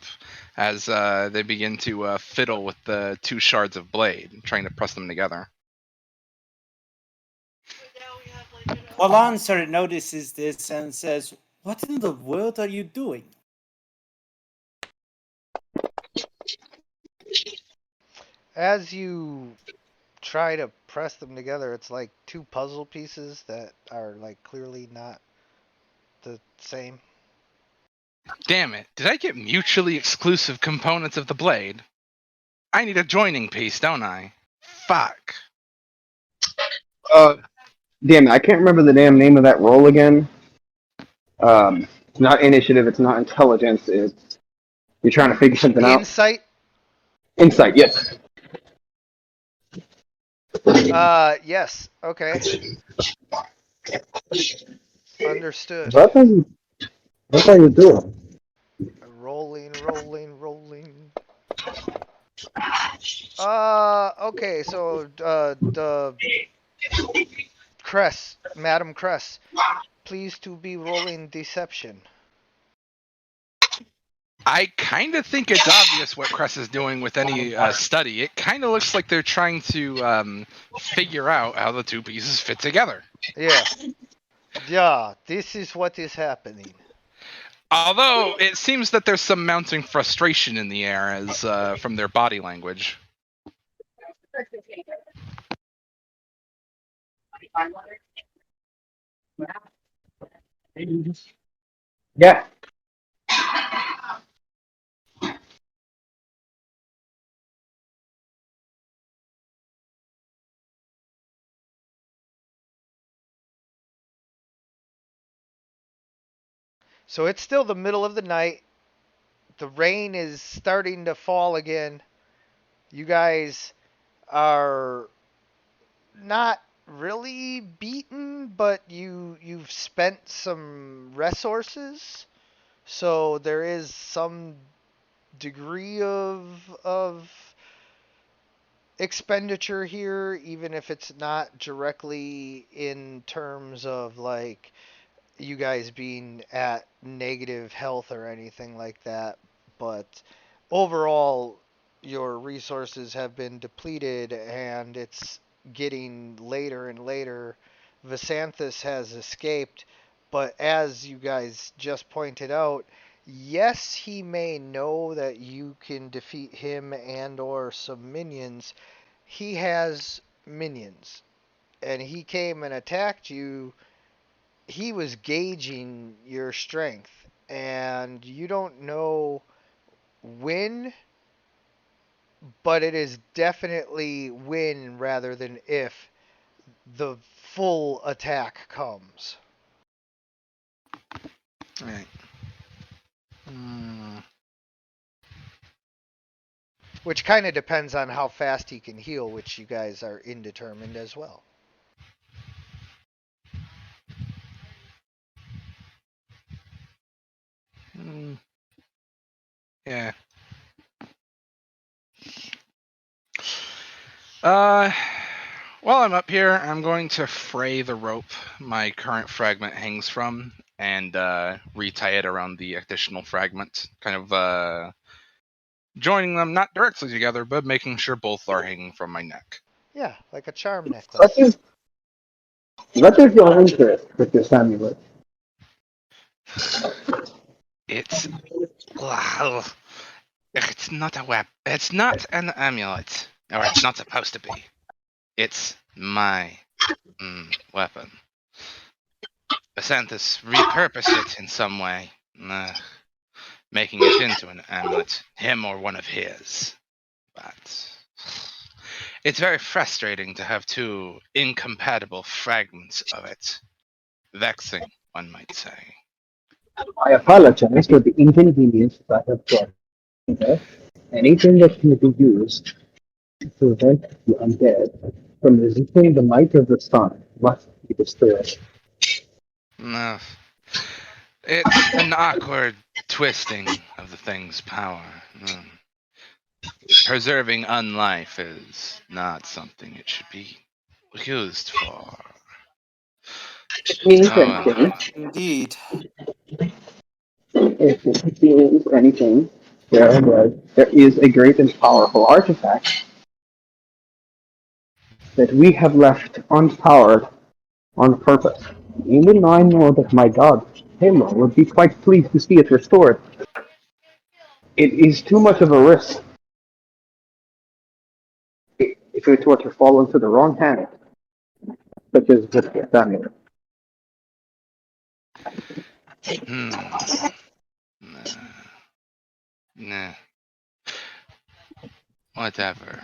as they begin to fiddle with the two shards of blade, trying to press them together. Balancer notices this and says, "What in the world are you doing?" As you try to press them together, it's like two puzzle pieces that are like clearly not the same. Damn it! Did I get mutually exclusive components of the blade? I need a joining piece, don't I? Fuck. Uh, damn it, I can't remember the damn name of that roll again. It's not initiative. It's not intelligence. It's you're trying to figure something out. Insight. Insight. Yes. Yes. Okay. Understood. What are you doing? Rolling. Okay. So, the Cress, Madam Cress, please to be rolling deception. I kind of think it's obvious what Cress is doing with any study. It kind of looks like they're trying to figure out how the two pieces fit together. Yeah. Yeah. This is what is happening. Although it seems that there's some mounting frustration in the air as from their body language. Yeah. So it's still the middle of the night. The rain is starting to fall again. You guys are not really beaten, but you've spent some resources. So there is some degree of expenditure here, even if it's not directly in terms of like you guys being at negative health or anything like that. But overall, your resources have been depleted and it's getting later and later. Vasanthus has escaped, but as you guys just pointed out, yes, he may know that you can defeat him and or some minions. He has minions and he came and attacked you. He was gauging your strength, and you don't know when, but it is definitely when rather than if the full attack comes. Right. Which kind of depends on how fast he can heal, which you guys are indeterminate as well. Yeah. While I'm up here, I'm going to fray the rope my current fragment hangs from and retie it around the additional fragment, kind of joining them not directly together, but making sure both are hanging from my neck. Yeah, like a charm What necklace. is your interest with this amulet? It's well, it's not a weapon. It's not an amulet, or it's not supposed to be. It's my weapon. Basanthus repurposed it in some way, making it into an amulet, him or one of his. But it's very frustrating to have two incompatible fragments of it. Vexing, one might say. I apologize for the inconvenience I have brought. Anything that can be used to prevent the undead from resisting the might of the sun must be destroyed. No, it's an awkward twisting of the thing's power. Preserving unlife is not something it should be used for. It means Oh, well. anything. Indeed. If it means anything, there is a great and powerful artifact that we have left unpowered on purpose. Even I know that my god, Halo, would be quite pleased to see it restored. It is too much of a risk if it were to fall into the wrong hands, such as with Daniel. Hmm. Nah. Whatever.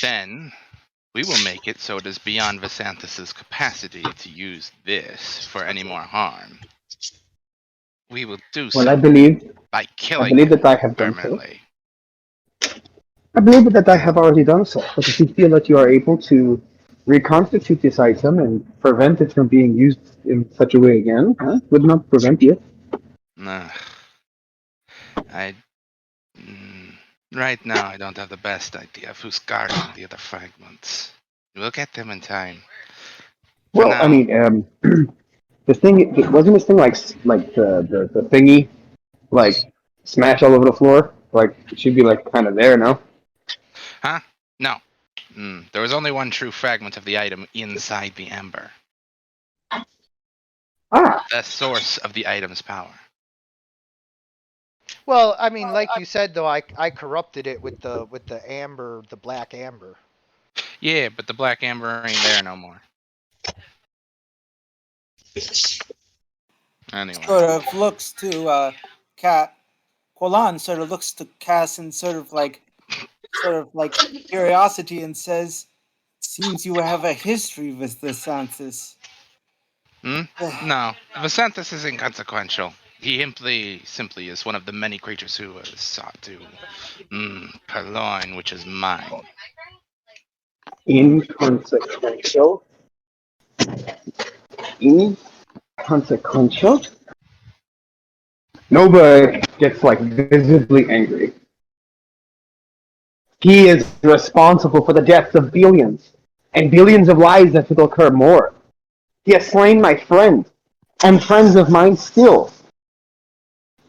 Then we will make it so it is beyond Vasanthis's capacity to use this for any more harm. We will do Well, so by I killing believe him that I have done so. permanently. I believe that I have already done so. But if you feel that you are able to reconstitute this item and prevent it from being used in such a way again, would not prevent you. Ugh. I. mm, Right now, I don't have the best idea of who's guarding the other fragments. We'll get them in time. For Well, I now, mean, the thing wasn't this thing like the thingy like smash all over the floor. Like it should be like kind of there, no? huh? No. There was only one true fragment of the item inside the amber. Ah, The source of the item's power. Well, I mean, like you said though, I corrupted it with the amber, the black amber. Yeah, but the black amber ain't there no more. Anyway. Sort of looks to Cat. Quolan sort of looks to Cass and sort of like curiosity and says, "Seems you have a history with the Santis." No. Vasanthus is inconsequential. He simply is one of the many creatures who has sought to purloin which is mine. inconsequential. Inconsequential. Nobody gets like visibly angry. He is responsible for the deaths of billions and billions of lives that will occur more. He has slain my friend and friends of mine still.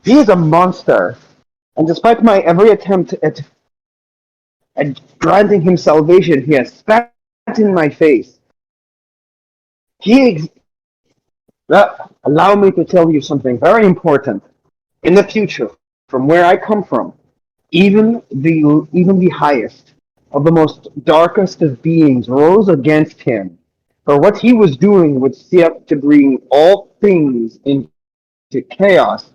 He is a monster, and despite my every attempt at granting him salvation, he has spat in my face. Allow me to tell you something very important. In the future, from where I come from, even the highest of the most darkest of beings rose against him. For what he was doing would seek to bring all things into chaos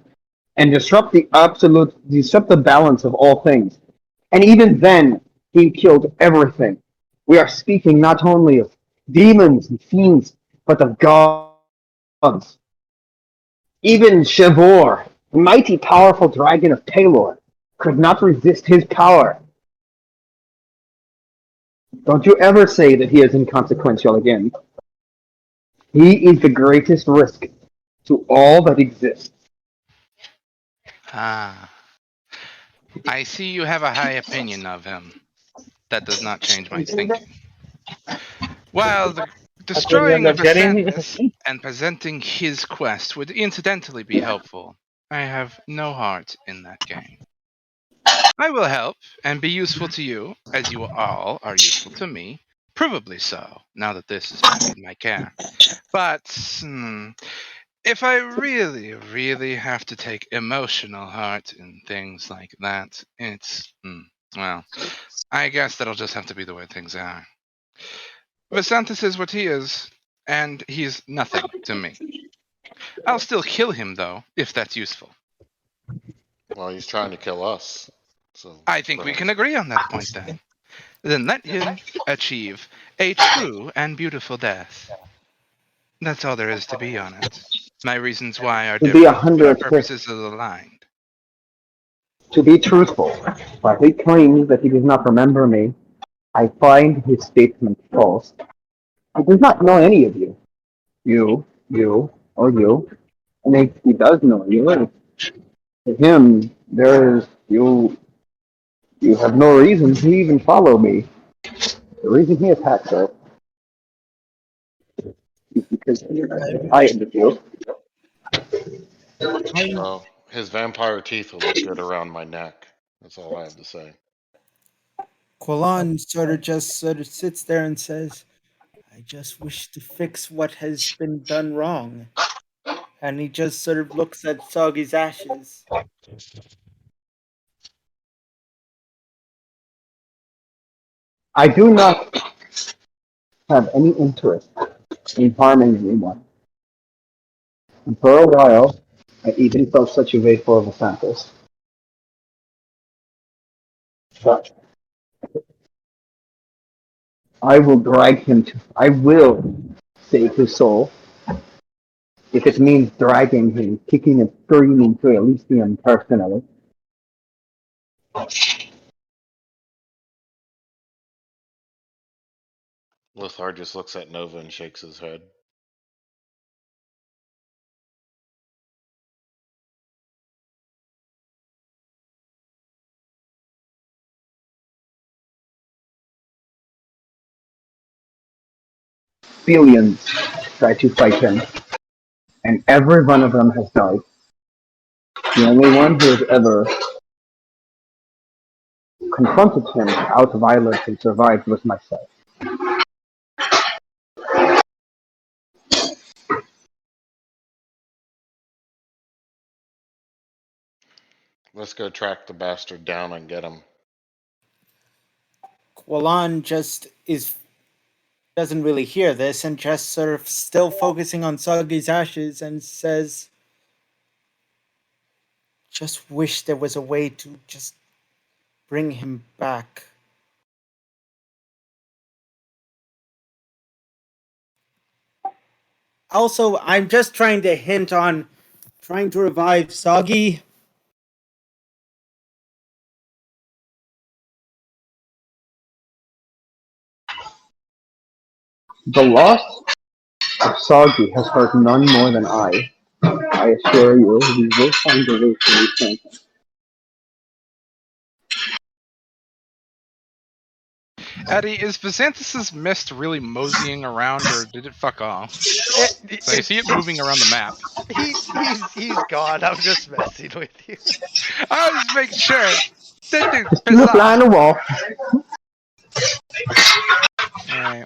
and disrupt the balance of all things. And even then, he killed everything. We are speaking not only of demons and fiends, but of gods. Even Shavor, the mighty powerful dragon of Taylor, could not resist his power. Don't you ever say that he is inconsequential again. He is the greatest risk to all that exists. Ah. I see you have a high opinion of him. That does not change my thinking. While destroying Vasanthus and presenting his quest would incidentally be helpful, I have no heart in that game. I will help and be useful to you, as you all are useful to me. Provably so, now that this is back in my care. But if I really, really have to take emotional heart in things like that, it's, well, I guess that'll just have to be the way things are. Vasanthus is what he is, and he's nothing to me. I'll still kill him, though, if that's useful. Well, he's trying to kill us. So I think we can agree on that point, then. Then let him achieve a true and beautiful death. That's all there is to be on it. My reasons why are To be different, but our 100%, purposes are aligned. to be truthful, while he claims that he does not remember me, I find his statement false. He does not know any of you. Or you. And if he does know you, and to him, you have no reason to even follow me. The reason he attacks us because I am the field. Well, his vampire teeth will look good around my neck. That's all I have to say. Quillan sort of sits there and says, I just wish to fix what has been done wrong. And he just sort of looks at Soggy's ashes. I do not have any interest in harming anyone. And for a while, I even felt such a way for the Santos. But I will save his soul. If it means dragging him, kicking and screaming to Elysium personally. Lithar just looks at Nova and shakes his head. Billions try to fight him, and every one of them has died. The only one who has ever confronted him out of violence and survived was myself. Let's go track the bastard down and get him. Quillan just doesn't really hear this and just sort of still focusing on Soggy's ashes and says, just wish there was a way to just bring him back. Also, I'm just trying to hint on trying to revive Soggy. The loss of Soggy has hurt none more than I. I assure you, we will find a way to return him. Eddie, is Visanthus's mist really moseying around, or did it fuck off? So I see it moving around the map. He's gone. I'm just messing with you. I was making sure. That dude's Just do a fly on the wall. Alright.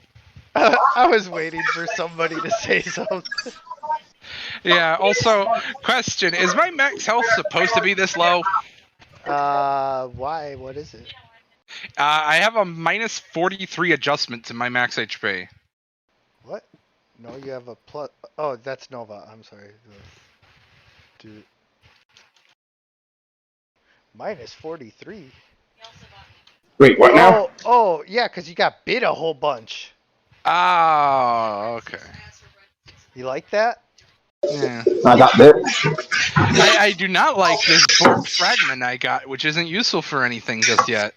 I was waiting for somebody to say something. Yeah, also, question, is my max health supposed to be this low? Why? What is it? I have a minus 43 adjustment to my max HP. What? No, you have a plus. Oh, that's Nova. I'm sorry. Dude. Minus 43. Wait, what now? Oh, yeah, because you got bit a whole bunch. Oh, okay. You like that? Yeah. I got bit. I do not like this Borg fragment I got, which isn't useful for anything just yet.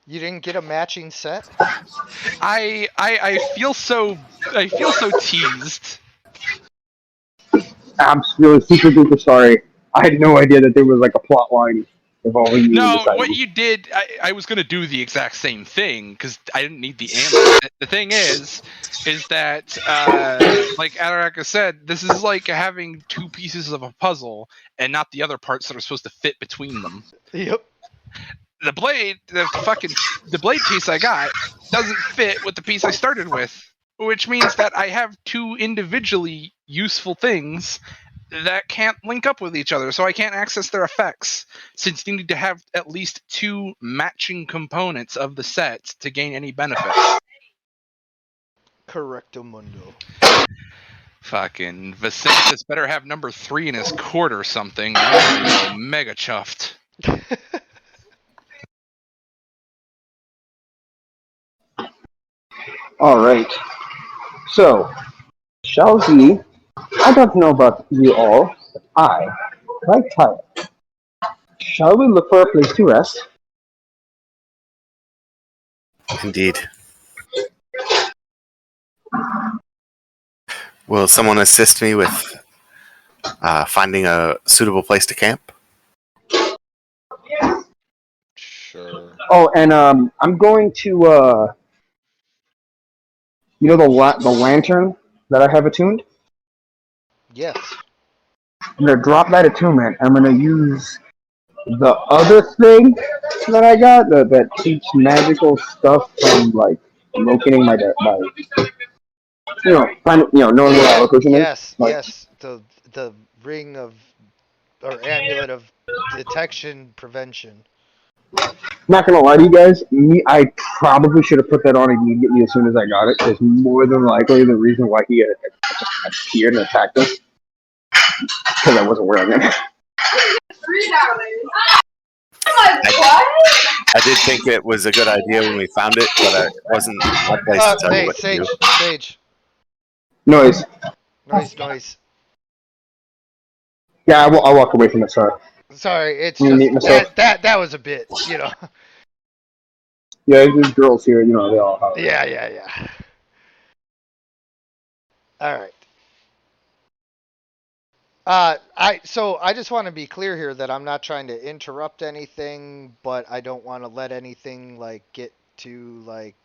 You didn't get a matching set? I feel so teased. I'm really super duper sorry. I had no idea that there was like a plot line involving you. No, deciding. what you did, I was gonna do the exact same thing because I didn't need the ammo. The thing is that like Adaraka said, this is like having two pieces of a puzzle and not the other parts that are supposed to fit between them. Yep. The blade piece I got doesn't fit with the piece I started with, which means that I have two individually useful things that can't link up with each other, so I can't access their effects, since you need to have at least two matching components of the set to gain any benefits. Correcto mundo. Fucking Visanthus better have number 3 in his court or something. I'm gonna be mega chuffed. Alright. So, shall we? I don't know about you all, but I like tired. Shall we look for a place to rest? Indeed. Will someone assist me with finding a suitable place to camp? Sure. Oh, and I'm going to You know the lantern that I have attuned. Yes. I'm gonna drop that attunement. I'm gonna use the other thing that I got that keeps magical stuff from like locating my knowing where my location is. Yes, Like, yes. The ring of or amulet of detection prevention. not gonna lie to you guys, I probably should have put that on immediately as soon as I got it. Because more than likely the reason why he appeared and attacked us because I wasn't wearing it. I did think it was a good idea when we found it, but I wasn't my place to tell you Hey, what to do. Sage. Noise. Noise. Yeah, I'll walk away from it. Sorry. Sorry, it's I'm gonna just mute myself. that was a bit. Yeah, there's girls here. You know, they all holler. Yeah. All right. I just want to be clear here that I'm not trying to interrupt anything, but I don't want to let anything like get to like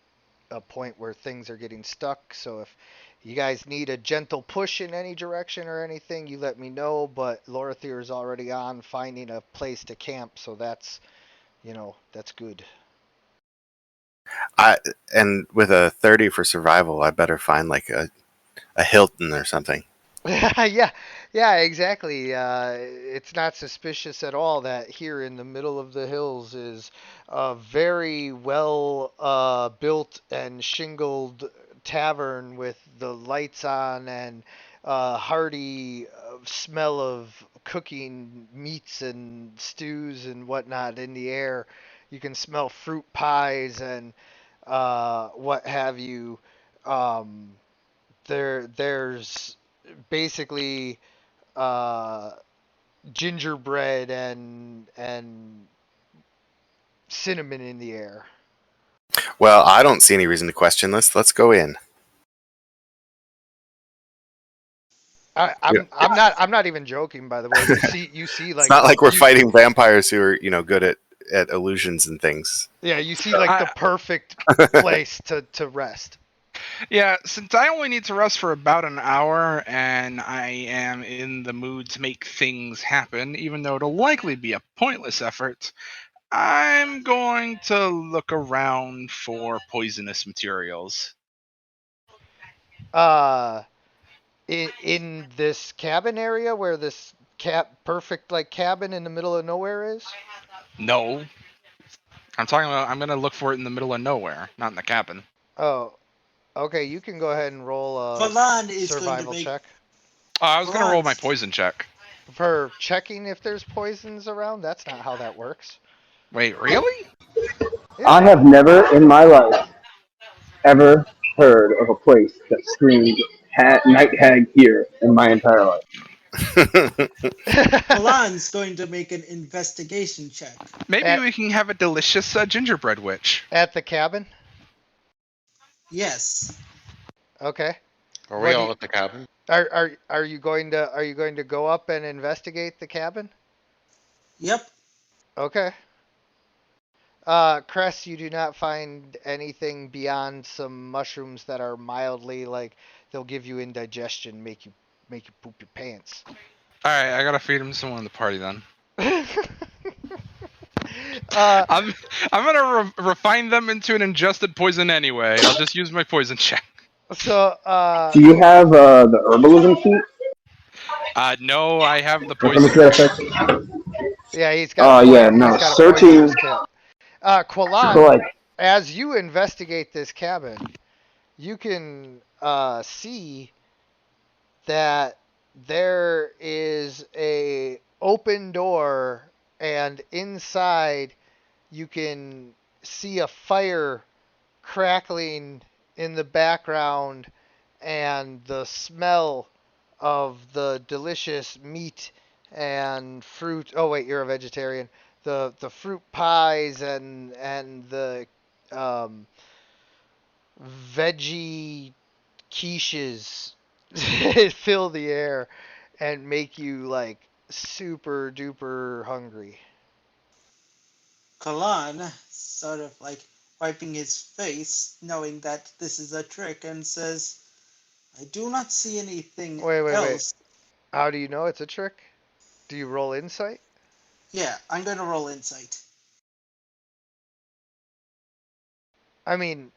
a point where things are getting stuck. So if you guys need a gentle push in any direction or anything, you let me know. But Lorithir is already on finding a place to camp, so that's good. I and with a 30 for survival, I better find like a Hilton or something. yeah, exactly. It's not suspicious at all that here in the middle of the hills is a very well built and shingled tavern with the lights on and hearty smell of cooking meats and stews and whatnot in the air. You can smell fruit pies and what have you. Um, there's basically uh, gingerbread and cinnamon in the air. Well, I don't see any reason to question this. Let's go in. Yeah. I'm not even joking. By the way, you see It's like not like we're you fighting vampires who are good at illusions and things. yeah you see like the I, perfect place to rest. Yeah, since I only need to rest for about an hour, and I am in the mood to make things happen, even though it'll likely be a pointless effort, I'm going to look around for poisonous materials. Uh, in this cabin area where this perfect like cabin in the middle of nowhere is. No, I'm talking about I'm going to look for it in the middle of nowhere, not in the cabin. Oh, okay. You can go ahead and roll a Kalan is going to survival make check. Oh, I was going to roll my Kalan's poison check. For checking if there's poisons around? That's not how that works. Wait, really? I Yeah. have never in my life ever heard of a place that screamed night hag here in my entire life. Kalan's going to make an investigation check. Maybe at we can have a delicious gingerbread witch. at the cabin. Yes. Okay. Are we What do all you, at the cabin? are you going to go up and investigate the cabin? Yep. Okay. Cress, you do not find anything beyond some mushrooms that are mildly like they'll give you indigestion, make you poop your pants. All right, I gotta feed him to someone in the party then. uh, I'm I'm gonna refine them into an ingested poison anyway. I'll just use my poison check. so Do you have the herbalism sheet? No, I have the Let me poison see that kit. effect. yeah, he's got a Yeah, he's no. got a Searching poisonous kit. for Qualan, like as you investigate this cabin, you can see that there is a open door, and inside you can see a fire crackling in the background, and the smell of the delicious meat and fruit. Oh wait, you're a vegetarian. The fruit pies and the um, veggie quiches fill the air and make you like super duper hungry. Kalan sort of like wiping his face, knowing that this is a trick, and says, I do not see anything Wait. else. How do you know it's a trick? Do you roll insight? Yeah, I'm going to roll insight. I mean,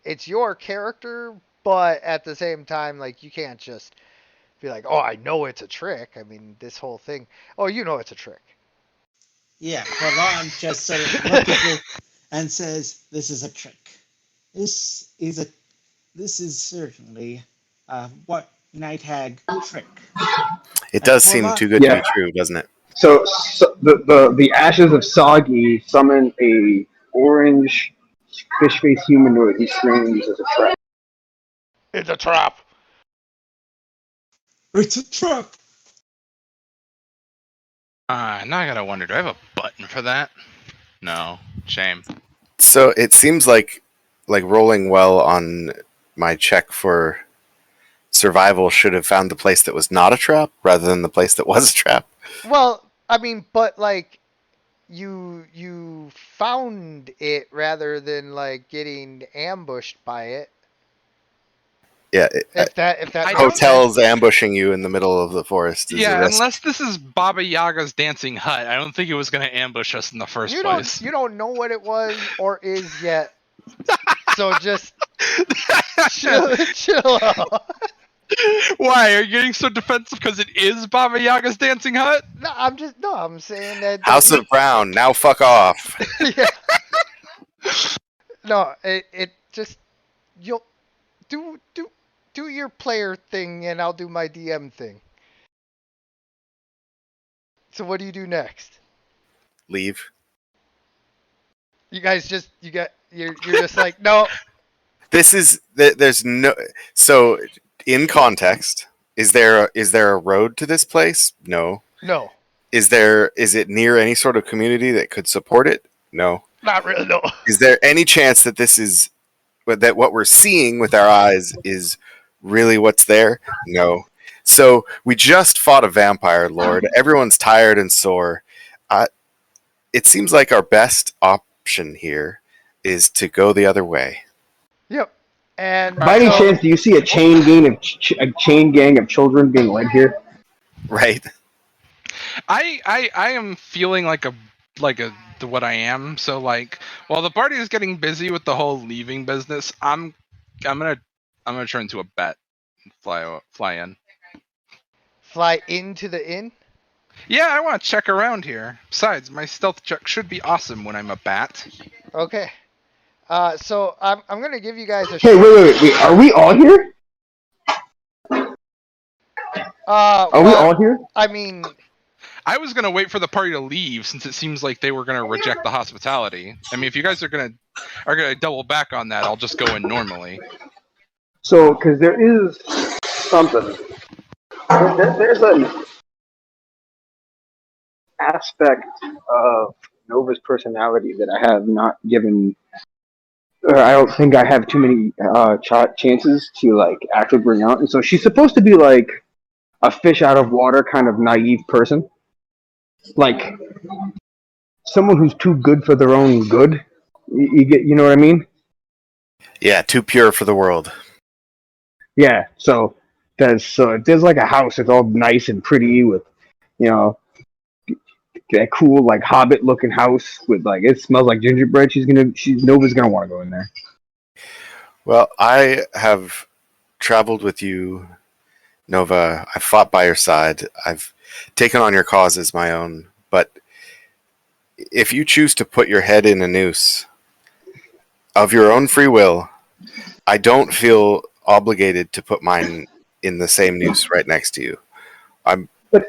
it's your character, but at the same time, like, you can't just be like, oh, I know it's a trick. I mean, this whole thing. Oh, you know it's a trick. Yeah, Ron just sort of looks at it and says, this is a trick. This is certainly what Night Hag trick. It And does seem Forlon, too good to Yeah. be true, doesn't it? So the ashes of Soggy summon a orange fish face humanoid. He screams as a trap. It's a trap. it's a trap. Now I gotta wonder, do I have a button for that? No. Shame. So it seems like rolling well on my check for survival should have found the place that was not a trap rather than the place that was a trap. Well, I mean, but like, you found it rather than like getting ambushed by it. Yeah, If that I makes don't- hotels sense. ambushing you in the middle of the forest is a Yeah, risk. unless this is Baba Yaga's dancing hut, I don't think it was gonna ambush us in the first You place. don't know what it was or is yet. So just chill out. Why are you getting so defensive because it is Baba Yaga's dancing hut? No, I'm saying that House of Brown, now fuck off. yeah. No, it just you'll do your player thing and I'll do my DM thing. So what do you do next? Leave. You guys you're just like, no. This is there's no. So in context, is there a road to this place? No. No. Is it near any sort of community that could support it? No. Not really, no. Is there any chance that that what we're seeing with our eyes is really what's there? No. So we just fought a vampire lord. Everyone's tired and sore. It seems like our best option here is to go the other way. Yep. And By any chance, do you see a chain gang of children being led here? Right. I am feeling like what I am. So like, while the party is getting busy with the whole leaving business, I'm gonna turn into a bat and fly in. Fly into the inn? Yeah, I want to check around here. Besides, my stealth check should be awesome when I'm a bat. Okay. So I'm gonna give you guys a. Hey, wait! Are we all here? Are we all here? I mean, I was gonna wait for the party to leave since it seems like they were gonna reject the hospitality. I mean, if you guys are gonna double back on that, I'll just go in normally. So, because there is something. There's an aspect of Nova's personality that I have not given. I don't think I have too many chances to like actually bring out, and so she's supposed to be like a fish out of water kind of naive person, like someone who's too good for their own good. You know what I mean? Yeah, too pure for the world. Yeah. So there's like a house. It's all nice and pretty with, that cool like Hobbit looking house with like it smells like gingerbread. Nova's gonna want to go in there. Well, I have traveled with you, Nova. I've fought by your side. I've taken on your cause as my own. But if you choose to put your head in a noose of your own free will, I don't feel obligated to put mine in the same noose right next to you. But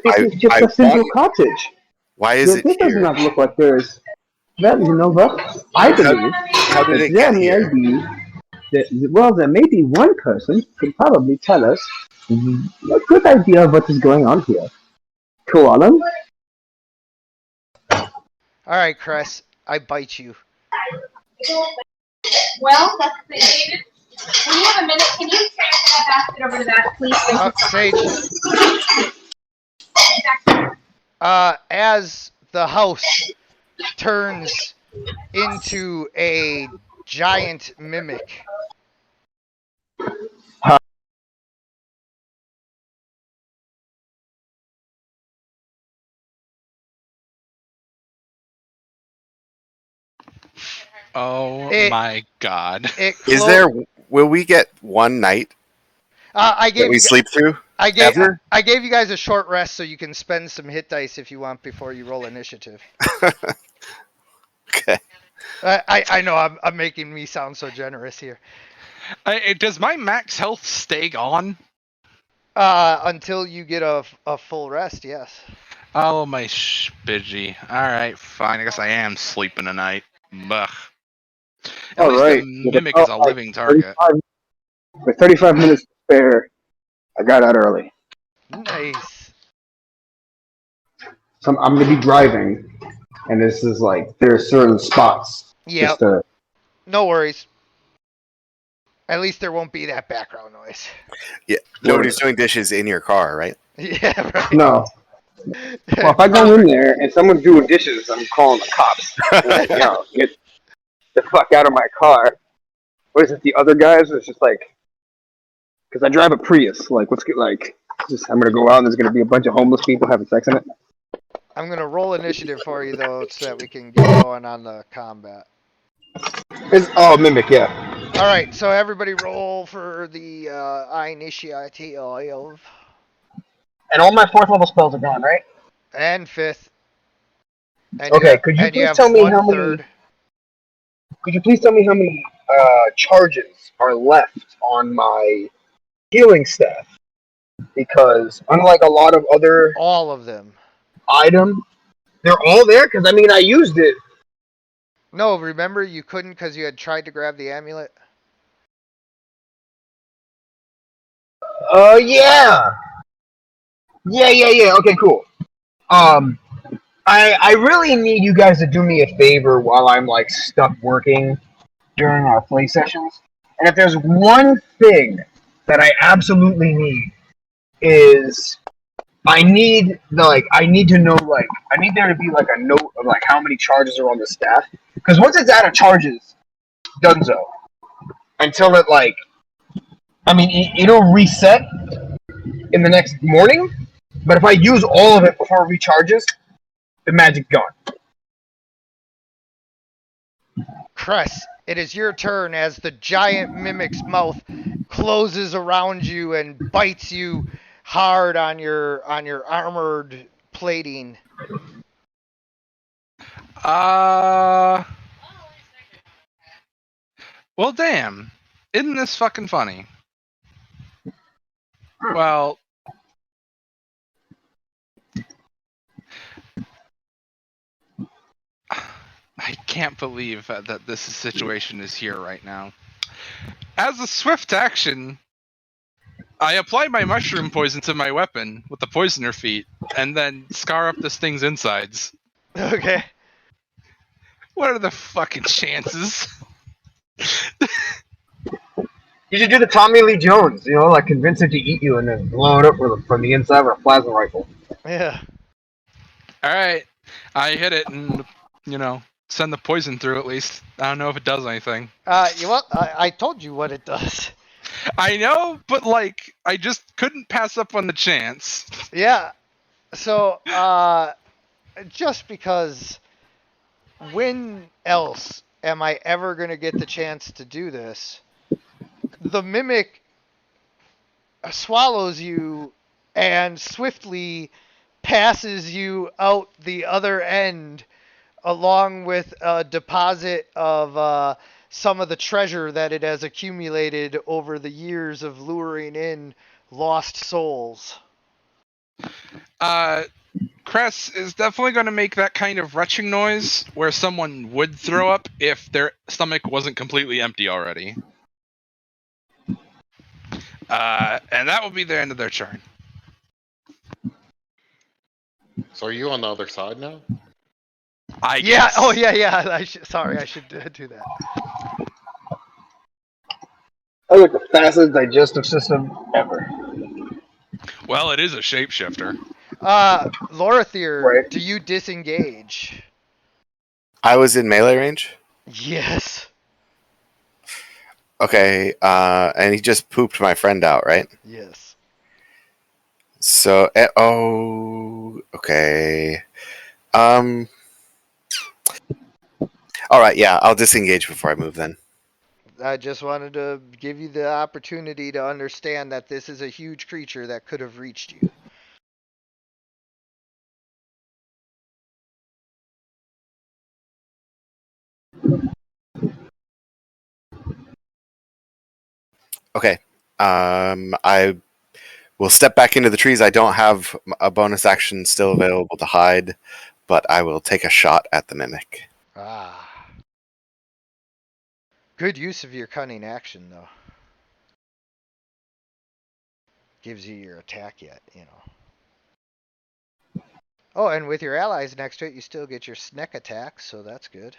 it's just a simple cottage. Why is it This does here? not look like there's. Well, Nova, I believe How did it there get here? there may be one person who can probably tell us a good idea of what is going on here. Koalan? all right, Cress, I bite you. Well, that's the thing, David. When you have a minute, can you transfer that basket over to that, please? Sage. As the house turns into a giant mimic. Oh It- my god. Is there? Will we get one night I that gave we you. sleep through? I gave. Ever? I gave you guys a short rest so you can spend some hit dice if you want before you roll initiative. Okay. I know I'm making me sound so generous here. Does my max health stay on? Until you get a full rest, yes. Oh my spidgy. Alright, fine. I guess I am sleeping tonight. Ugh. At least Alright. the mimic is a living target. With 35 minutes to spare, I got out early. Nice. So I'm going to be driving, and this is like, there are certain spots. Yep. Just to, No worries. At least there won't be that background noise. Yeah. Nobody's doing dishes in your car, right? Yeah, right. no. Well, if I go in there and someone's doing dishes, I'm calling the cops. I'm like, yo, get the fuck out of my car. What is it, the other guys? It's just like, because I drive a Prius. Like, what's like, just I'm going to go out and there's going to be a bunch of homeless people having sex in it. I'm gonna roll initiative for you though, so that we can get going on the combat. Oh, Mimic, yeah. All right, so everybody roll for the initiative. And all my 4th level spells are gone, right? And 5th. And Okay, could you please tell me how many? Could you please tell me how many charges are left on my healing staff? Because unlike a lot of other all of them items, they're all there. Because I mean, I used it. No, remember you couldn't because you had tried to grab the amulet. Yeah. Yeah. Okay, cool. I really need you guys to do me a favor while I'm like stuck working during our play sessions. And if there's one thing that I absolutely need is I need to know I need there to be like a note of like how many charges are on the staff. Because once it's out of charges, donezo. Until it it'll reset in the next morning. But if I use all of it before it recharges, the magic's gone. Cress, it is your turn as the giant mimic's mouth closes around you and bites you hard on your armored plating. Well, damn. Isn't this fucking funny? Well, I can't believe that this situation is here right now. As a swift action, I apply my mushroom poison to my weapon with the poisoner feat, and then scar up this thing's insides. Okay. What are the fucking chances? You should do the Tommy Lee Jones, like convince it to eat you and then blow it up from the inside with a plasma rifle. Yeah. Alright. I hit it and, send the poison through at least. I don't know if it does anything. I told you what it does. I know, but I just couldn't pass up on the chance. Yeah. So, just because when else am I ever going to get the chance to do this? The mimic swallows you and swiftly passes you out the other end along with a deposit of some of the treasure that it has accumulated over the years of luring in lost souls. Cress is definitely going to make that kind of retching noise where someone would throw up if their stomach wasn't completely empty already. And that will be the end of their turn. So are you on the other side now? I guess. Oh, yeah. I should do that. I like the fastest digestive system ever. Well, it is a shapeshifter. Lorathier, right. Do you disengage? I was in melee range? Yes. Okay, and he just pooped my friend out, right? Yes. So, oh, okay. Um, all right, yeah, I'll disengage before I move then. I just wanted to give you the opportunity to understand that this is a huge creature that could have reached you. Okay, I will step back into the trees. I don't have a bonus action still available to hide, but I will take a shot at the mimic. Ah. Good use of your cunning action, though. Gives you your attack yet, you know. Oh, and with your allies next to it, you still get your snack attack, so that's good.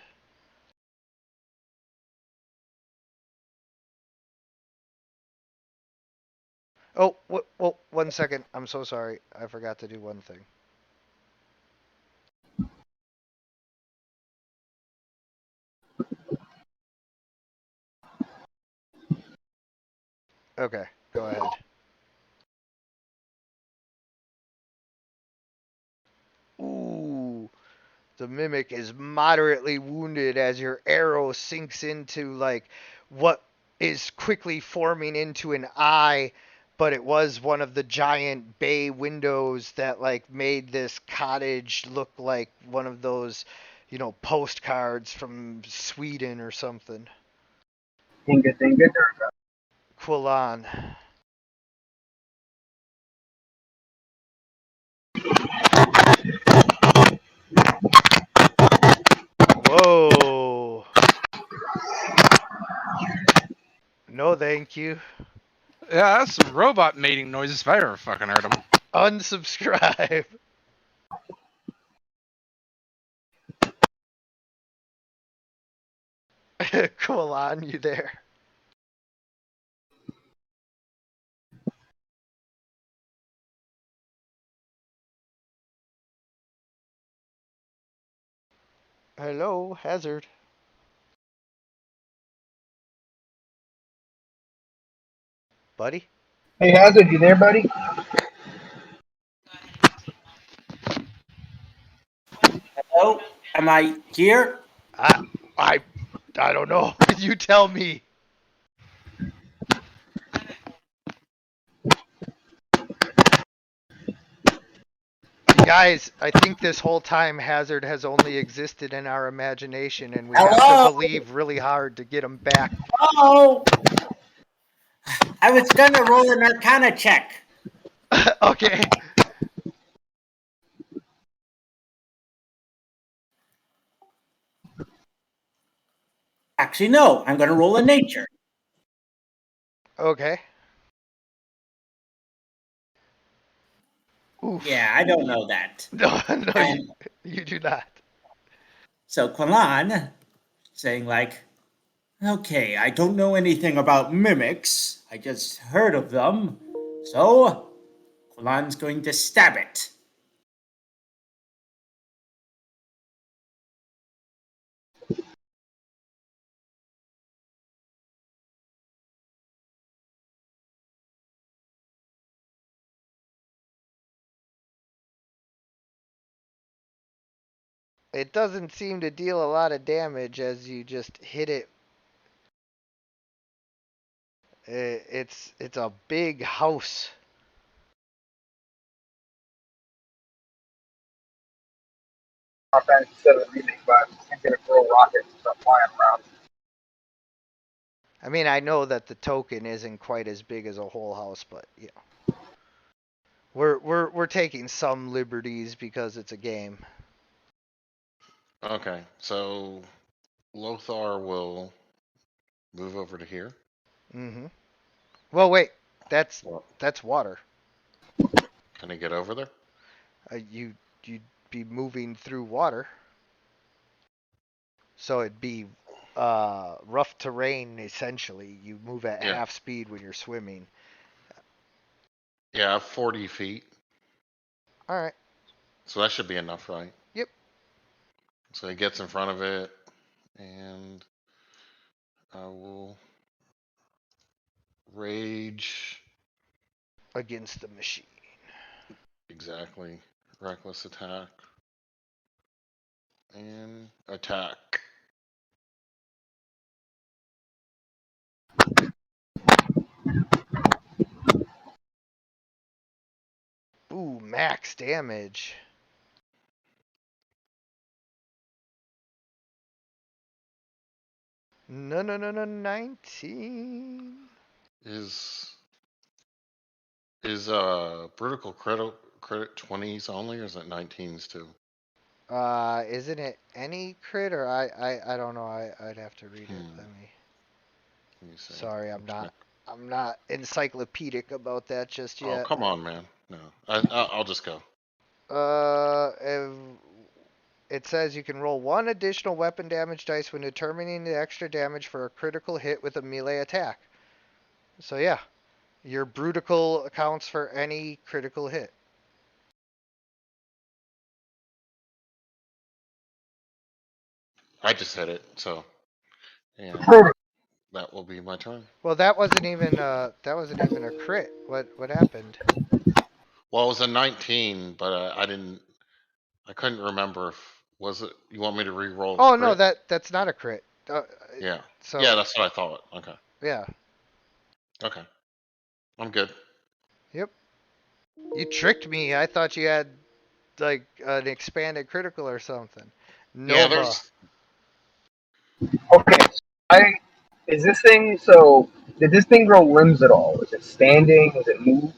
Oh, well, 1 second. I'm so sorry. I forgot to do one thing. Okay, go ahead. Ooh, the mimic is moderately wounded as your arrow sinks into like what is quickly forming into an eye, but it was one of the giant bay windows that like made this cottage look like one of those, postcards from Sweden or something. Dinga dinga. Quillan. Whoa. No, thank you. Yeah, that's some robot mating noises if I ever fucking heard them. Unsubscribe. Quillan, you there? Hello, Hazard. Buddy? Hey Hazard, you there, buddy? Hello, am I here? I I I don't know. You tell me. Guys, I think this whole time Hazard has only existed in our imagination and we have to Hello, believe really hard to get him back. hello. I was gonna roll an Arcana check. Okay. Actually, no. I'm gonna roll a Nature. Okay. Yeah, Oof. I don't know that. No, no, you And you do not. so Quillan saying like, "Okay, I don't know anything about mimics. I just heard of them. So Quillan's going to stab it." It doesn't seem to deal a lot of damage as you just hit it. It's a big house. Offense instead of leaving, but I'm gonna throw rockets and stuff flying around. I mean, I know that the token isn't quite as big as a whole house, but we're taking some liberties because it's a game. Okay, so Lothar will move over to here. Mm-hmm. Well, wait, that's Well, that's water. can he get over there? You'd be moving through water, so it'd be rough terrain essentially. You move at Yeah. half speed when you're swimming. Yeah, 40 feet. All right. So that should be enough, right? Yep. So he gets in front of it, and I will Rage. against the machine. Exactly. Reckless attack. And attack. Ooh, max damage. No, 19. Is critical credit 20s only, or is it 19s too? Isn't it any crit or I don't know. I'd have to read it. Let me see. Sorry, I'm not encyclopedic about that just Oh, yet. come on, man. No, I'll just go. It says you can roll one additional weapon damage dice when determining the extra damage for a critical hit with a melee attack. So yeah, your brutical accounts for any critical hit. I just hit it, so and that will be my turn. Well, that wasn't even a crit. What happened? Well, it was a 19, but I couldn't remember if was it. You want me to re-roll Oh no, crit? that's not a crit. Yeah. So Yeah, that's what I thought. Okay. yeah, Okay. I'm good. yep. You tricked me. I thought you had like an expanded critical or something. Yeah, Nova. there's Okay, I is this thing so? Did this thing grow limbs at all? Is it standing? Is it moved?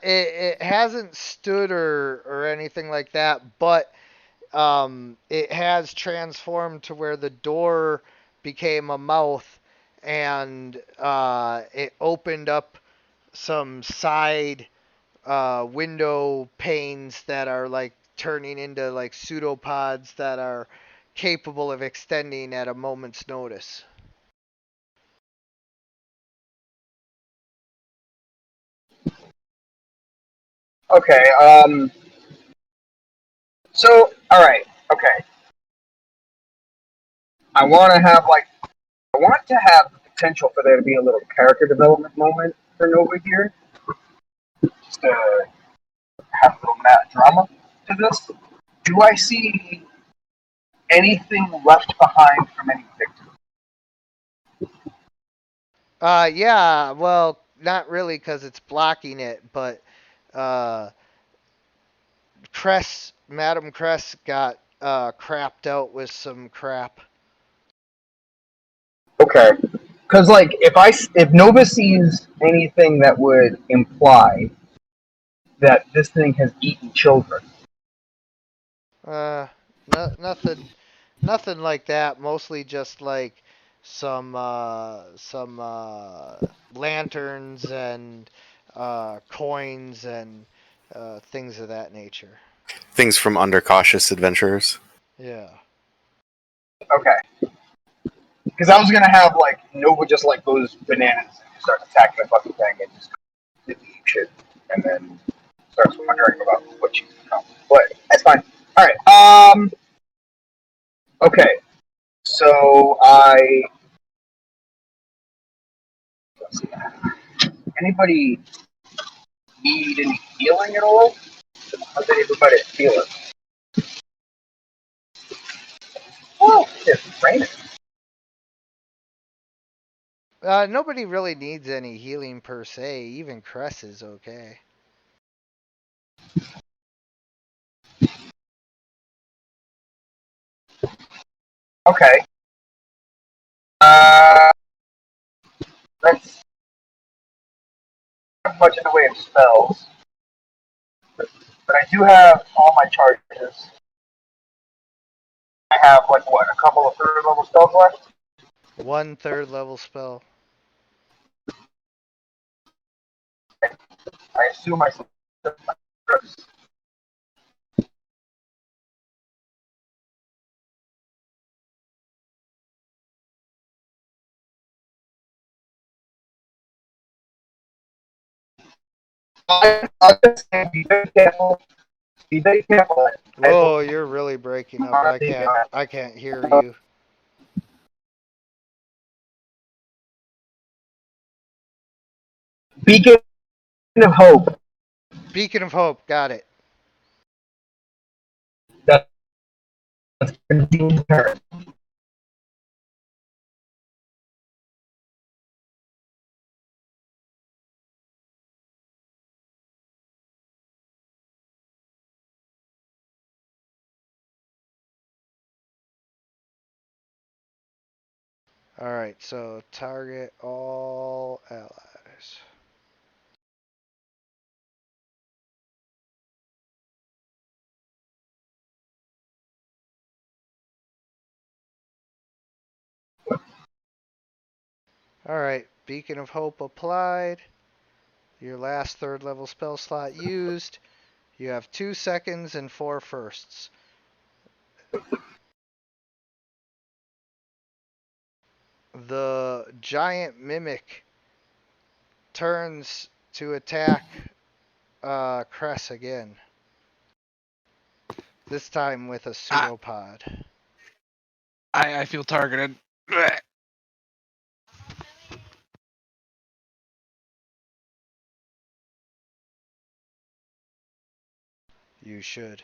It hasn't stood or anything like that, but it has transformed to where the door became a mouth, and it opened up some side window panes that are like turning into like pseudopods that are capable of extending at a moment's notice. Okay. So, all right. Okay. I want to have like I want to have the potential for there to be a little character development moment for Nova here, just to have a little drama to this. Do I see anything left behind from any victim? Yeah, well, not really because it's blocking it, but uh, Madam Cress got crapped out with some crap. Okay. Because like if Nova sees anything that would imply that this thing has eaten children. No, nothing like that. Mostly just like some lanterns and coins and things of that nature. Things from Undercautious Adventurers. Yeah. Okay. Because I was gonna have like Nova just like goes bananas and starts attacking the fucking thing and just eat shit, and then starts wondering about what she's become. But that's fine. All right. Okay. So anybody need any healing at all? How's everybody feeling? Oh, it's raining. Nobody really needs any healing per se. Even Cress is okay. Okay. Let's not much in the way of spells, but I do have all my charges. I have like what, a couple of third level spells left. 1/3 level spell. I assume I. I'll just say be very careful. Be very careful. Whoa, you're really breaking up. I can't hear you. Beacon of Hope. Beacon of Hope. Got it. That's Dean's turn. All right. So target all allies. All right. Beacon of Hope applied. Your last 3rd level spell slot used. You have 2 seconds and 4 firsts. The giant mimic turns to attack Cress again. This time with a pseudopod. I feel targeted. Blech. You should.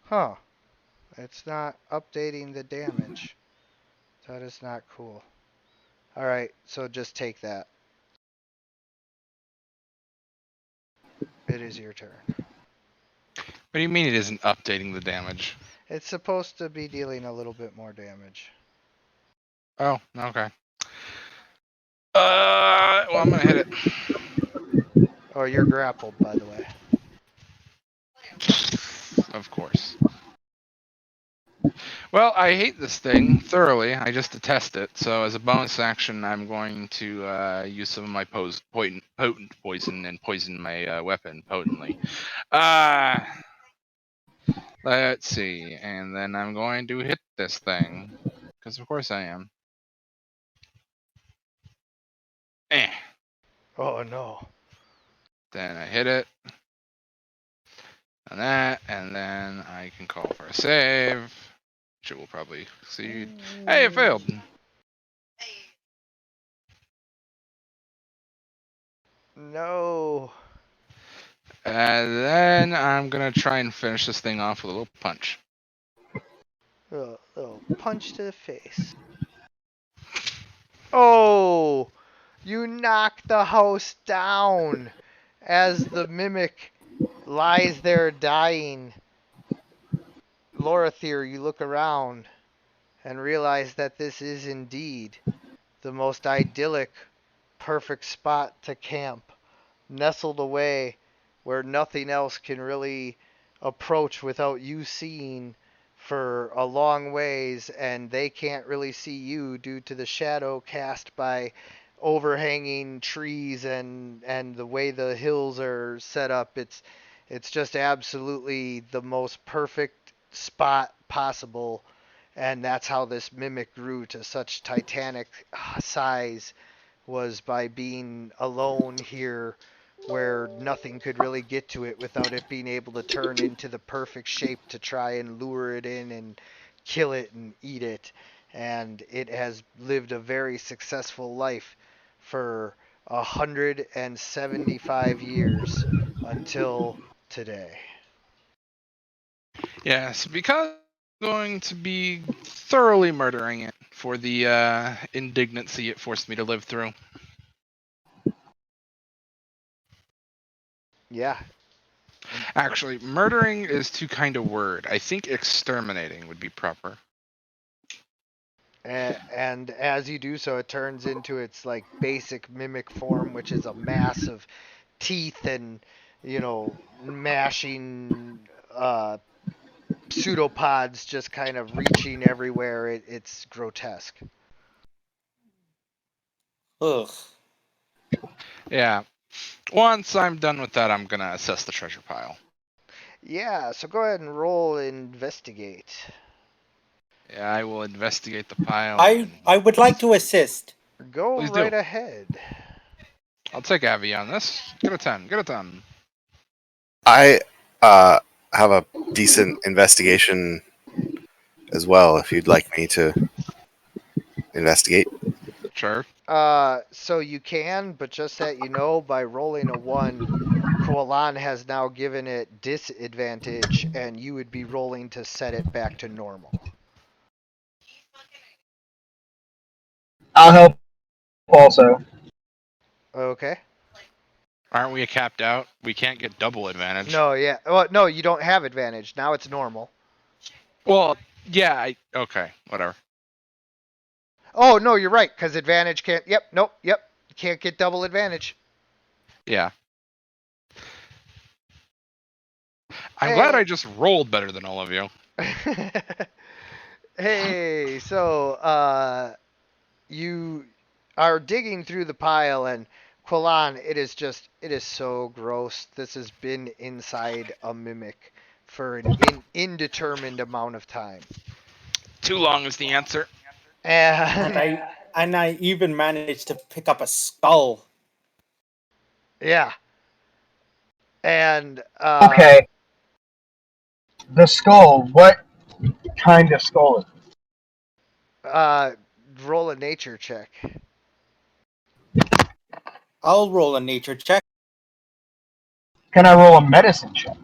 Huh. It's not updating the damage. That is not cool. Alright, so just take that. It is your turn. What do you mean it isn't updating the damage? It's supposed to be dealing a little bit more damage. Oh, okay. Well, I'm gonna hit it. Oh, you're grappled, by the way. Of course. Well, I hate this thing thoroughly. I just detest it. So as a bonus action, I'm going to use some of my potent poison and poison my weapon potently. Let's see. And then I'm going to hit this thing. Because of course I am. Oh no. Then I hit it. And that. And then I can call for a save. Which it will probably succeed. Hey, it failed. No. And then I'm gonna try and finish this thing off with a little punch. Little punch to the face. Oh! You knocked the house down as the mimic lies there dying. Lorathier, you look around and realize that this is indeed the most idyllic, perfect spot to camp, nestled away where nothing else can really approach without you seeing for a long ways, and they can't really see you due to the shadow cast by overhanging trees and the way the hills are set up. It's just absolutely the most perfect spot possible, and that's how this mimic grew to such titanic size, was by being alone here where nothing could really get to it without it being able to turn into the perfect shape to try and lure it in and kill it and eat it. And it has lived a very successful life for 175 years until today. Yes, because I'm going to be thoroughly murdering it for the indignancy it forced me to live through. Yeah. Actually, murdering is too kind of word. I think exterminating would be proper. And as you do so, it turns into its like basic mimic form, which is a mass of teeth and mashing pseudopods just kind of reaching everywhere. It's grotesque. Ugh. Yeah. Once I'm done with that, I'm gonna assess the treasure pile. Yeah, so go ahead and roll investigate. Yeah, I will investigate the pile. I would like to assist. Go Please right do. ahead. I'll take Avi on this. Get a 10. Get a 10. I have a decent investigation as well. If you'd like me to investigate, Sure. So you can, but just that you know, by rolling a 1, Koalan has now given it disadvantage, and you would be rolling to set it back to normal. I'll help also. Okay. Aren't we capped out? We can't get double advantage. No, yeah. Well, no, you don't have advantage. Now it's normal. Well, yeah. Okay. Whatever. Oh, no, you're right, because advantage can't. Yep, nope, yep. You can't get double advantage. Yeah. I'm glad Hey. I just rolled better than all of you. Hey, so you are digging through the pile, and Quillan, it is so gross. This has been inside a mimic for an indeterminate amount of time. Too long is the answer. And And I even managed to pick up a skull. yeah, and Okay. The skull. What kind of skull is it? roll a nature check. I'll roll a nature check. Can I roll a medicine check?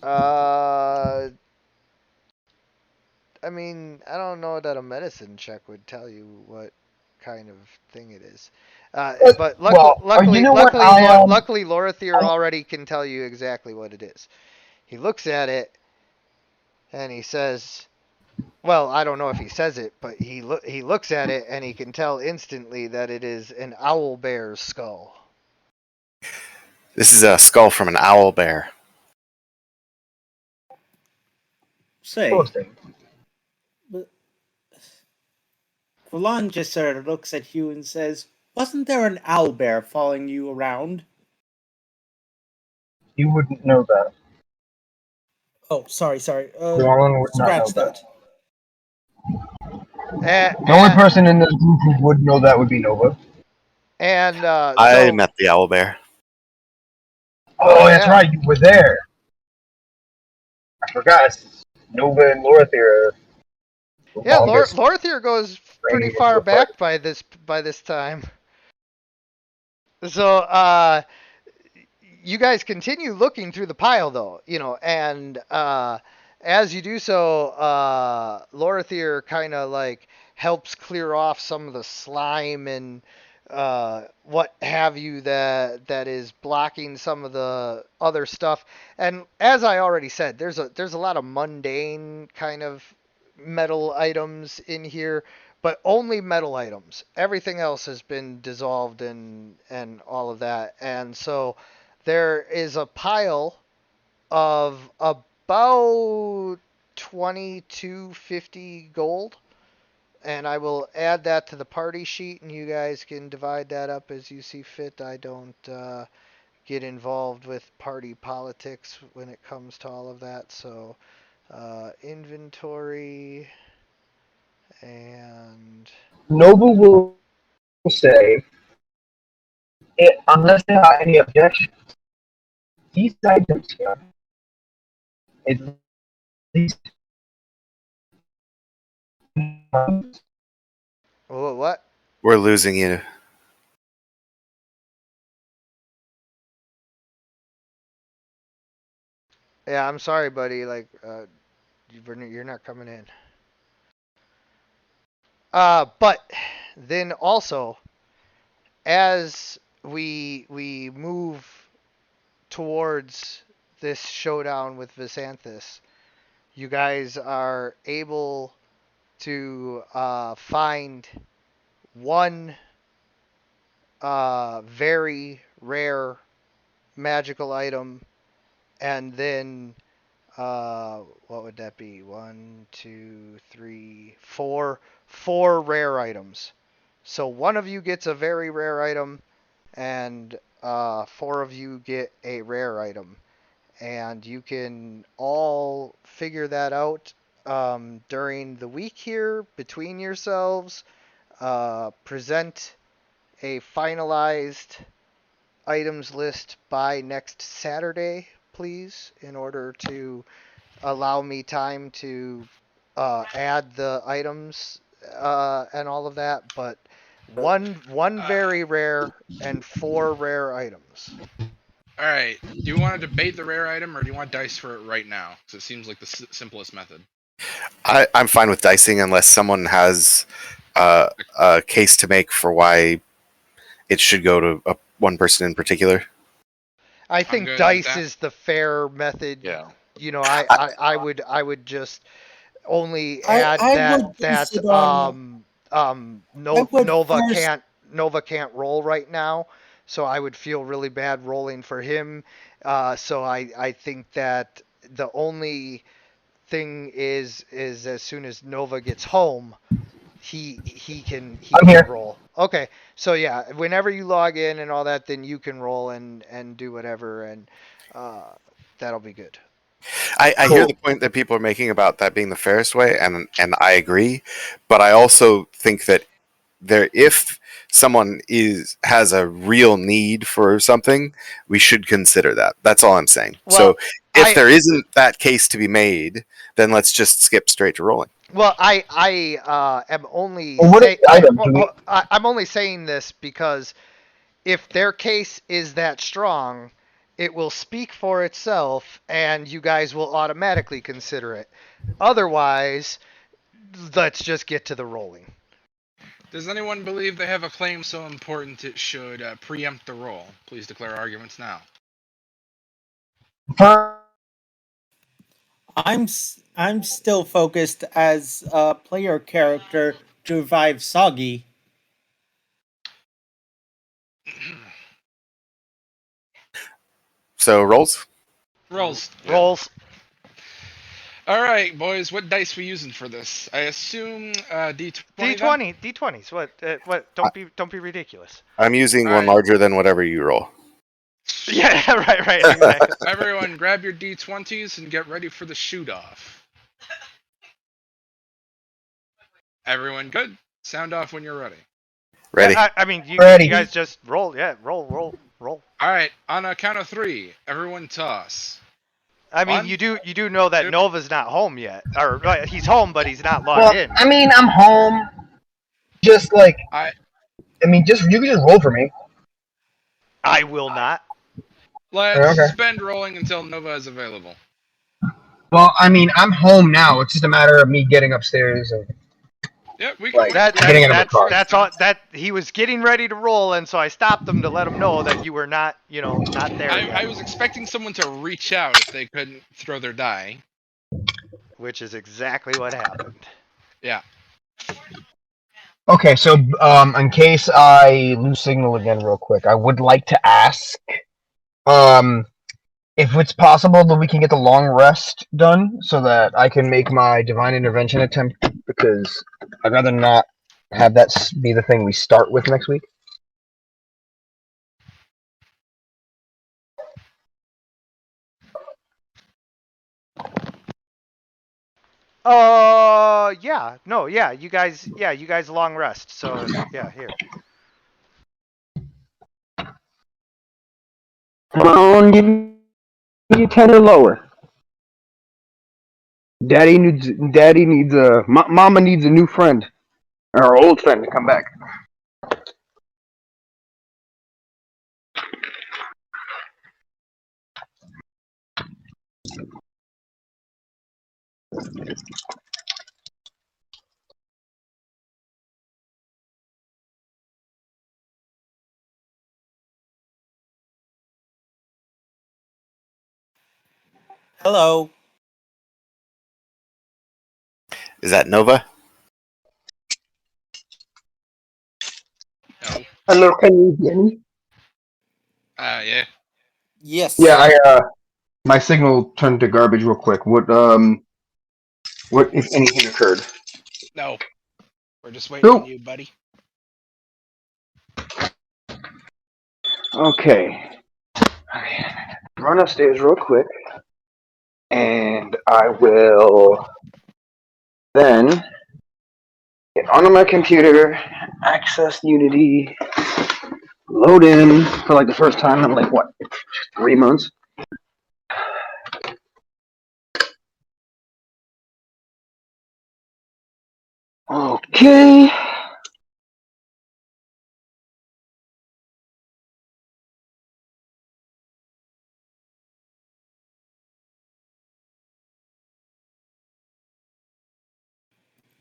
I mean, I don't know that a medicine check would tell you what kind of thing it is. But Well, you know what? luckily, Lorathier already can tell you exactly what it is. He looks at it and he says, "Well, I don't know if he says it, but he looks at it and he can tell instantly that it is an owl bear's skull." this is a skull from an owl bear. Say, Interesting. but Quillan just sort of looks at you and says, "Wasn't there an owl bear following you around?" You wouldn't know that. Oh, sorry. Warren would not know Scratch that. The only person in this group who would know that would be Nova. And I so, met the owl bear. Oh, that's yeah. right. You were there. I forgot. Nova and Lorthier are the Yeah, longest Lorathier goes pretty reigning far of the back by this time. So, you guys continue looking through the pile, though, and as you do so, Lorathier kind of like helps clear off some of the slime and what have you that is blocking some of the other stuff. And as I already said, there's a lot of mundane kind of metal items in here, but only metal items. Everything else has been dissolved and all of that. And so there is a pile of about 2250 gold, and I will add that to the party sheet, and you guys can divide that up as you see fit. I don't get involved with party politics when it comes to all of that. So inventory and Nova will say, unless there are any objections, these items here, at least what? We're losing you. Yeah, I'm sorry, buddy. Like, you're not coming in. But then also, as we move towards this showdown with Visanthus, you guys are able to find one very rare magical item, and then what would that be? One, two, three, four rare items. So one of you gets a very rare item, and four of you get a rare item, and you can all figure that out during the week here between yourselves. Present a finalized items list by next Saturday, please, in order to allow me time to add the items and all of that. But one very rare and four rare items. All right. Do you want to debate the rare item, or do you want dice for it right now? Because it seems like the simplest method. I'm fine with dicing unless someone has a case to make for why it should go to one person in particular. I think good with dice that. is the fair method. Yeah. You know, I would just only add I that would base it on. I no, would first. Nova can't roll right now, so I would feel really bad rolling for him. So I think that the only thing is as soon as Nova gets home, he I'm can here. roll. Okay, so yeah, whenever you log in and all that, then you can roll and do whatever, and uh, that'll be good. I hear the Cool. point that people are making about that being the fairest way, and I agree, but I also think that if someone has a real need for something, we should consider that. That's all I'm saying. So Well, if I there isn't that case to be made, then let's just skip straight to rolling. Well, I am only Well, what is say the item? Do we? I'm only saying this because if their case is that strong, it will speak for itself, and you guys will automatically consider it. Otherwise, let's just get to the rolling. Does anyone believe they have a claim so important it should preempt the roll? Please declare arguments now. I'm still focused as a player character to revive Soggy. So rolls. Rolls. Yep. Rolls. All right, boys. What dice we using for this? I assume D20. D20. D20s. What? Don't be ridiculous. I'm using All one right. larger than whatever you roll. Yeah. Right. Exactly. Everyone, grab your D20s and get ready for the shoot off. Everyone, good. Sound off when you're ready. Ready? I mean, Ready. you guys just roll. Yeah. Roll. All right. On a count of three, everyone toss. I mean, One, you do know that two. Nova's not home yet, or he's home, but he's not logged Well, in. I mean, I'm home. Just like, I just you can just roll for me. I will not. let's Okay. suspend rolling until Nova is available. Well, I mean, I'm home now. It's just a matter of me getting upstairs and Yep, we can like wait. getting out of the car. That's all. That he was getting ready to roll, and so I stopped him to let him know that you were not, not there I yet. was expecting someone to reach out if they couldn't throw their die. Which is exactly what happened. Yeah. Okay, so in case I lose signal again, real quick, I would like to ask, if it's possible that we can get the long rest done so that I can make my divine intervention attempt, because I'd rather not have that be the thing we start with next week. Yeah, no, yeah, you guys long rest. So yeah, here. Come on, give me a 10 or lower. Daddy needs Mama needs a new friend, or our old friend to come back. Hello. Is that Nova? No. Hello, can you hear me? Yeah. Yes. Yeah, my signal turned to garbage real quick. What if anything occurred? No. We're just waiting on Cool. you, buddy. Okay. Run upstairs real quick, and I will then get onto my computer, access Unity, load in for like the first time in like what, 3 months? Okay.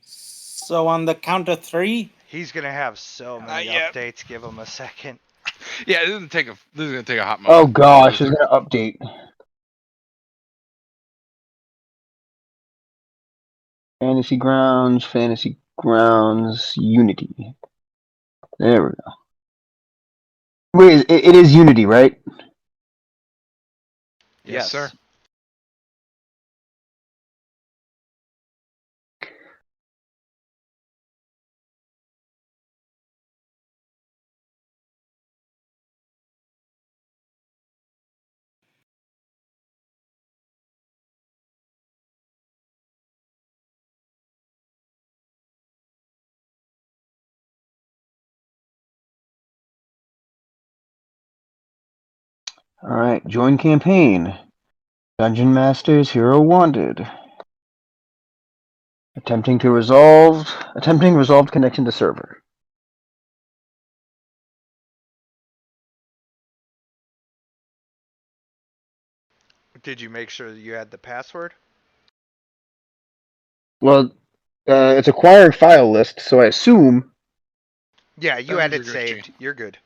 So on the count of 3. He's gonna have so many yet. updates. Give him a second. Yeah, this is gonna take a hot Oh moment. gosh, it's gonna update. Fantasy Grounds, Unity. There we go. Wait, it is Unity, right? Yes, sir. Alright, join campaign. Dungeon Masters Hero Wanted. Attempting resolved connection to server. Did you make sure that you had the password? Well, it's acquired file list, so I assume. Yeah, you That had means it you're good, saved. You're good.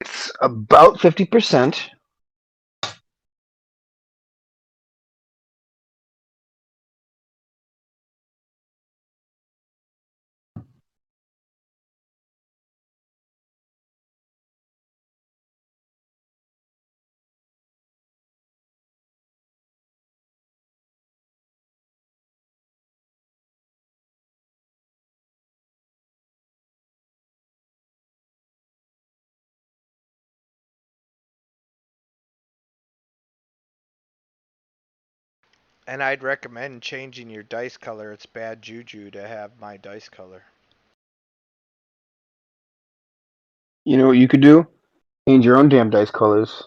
It's about 50%. And I'd recommend changing your dice color. It's bad juju to have my dice color. You know what you could do? Change your own damn dice colors.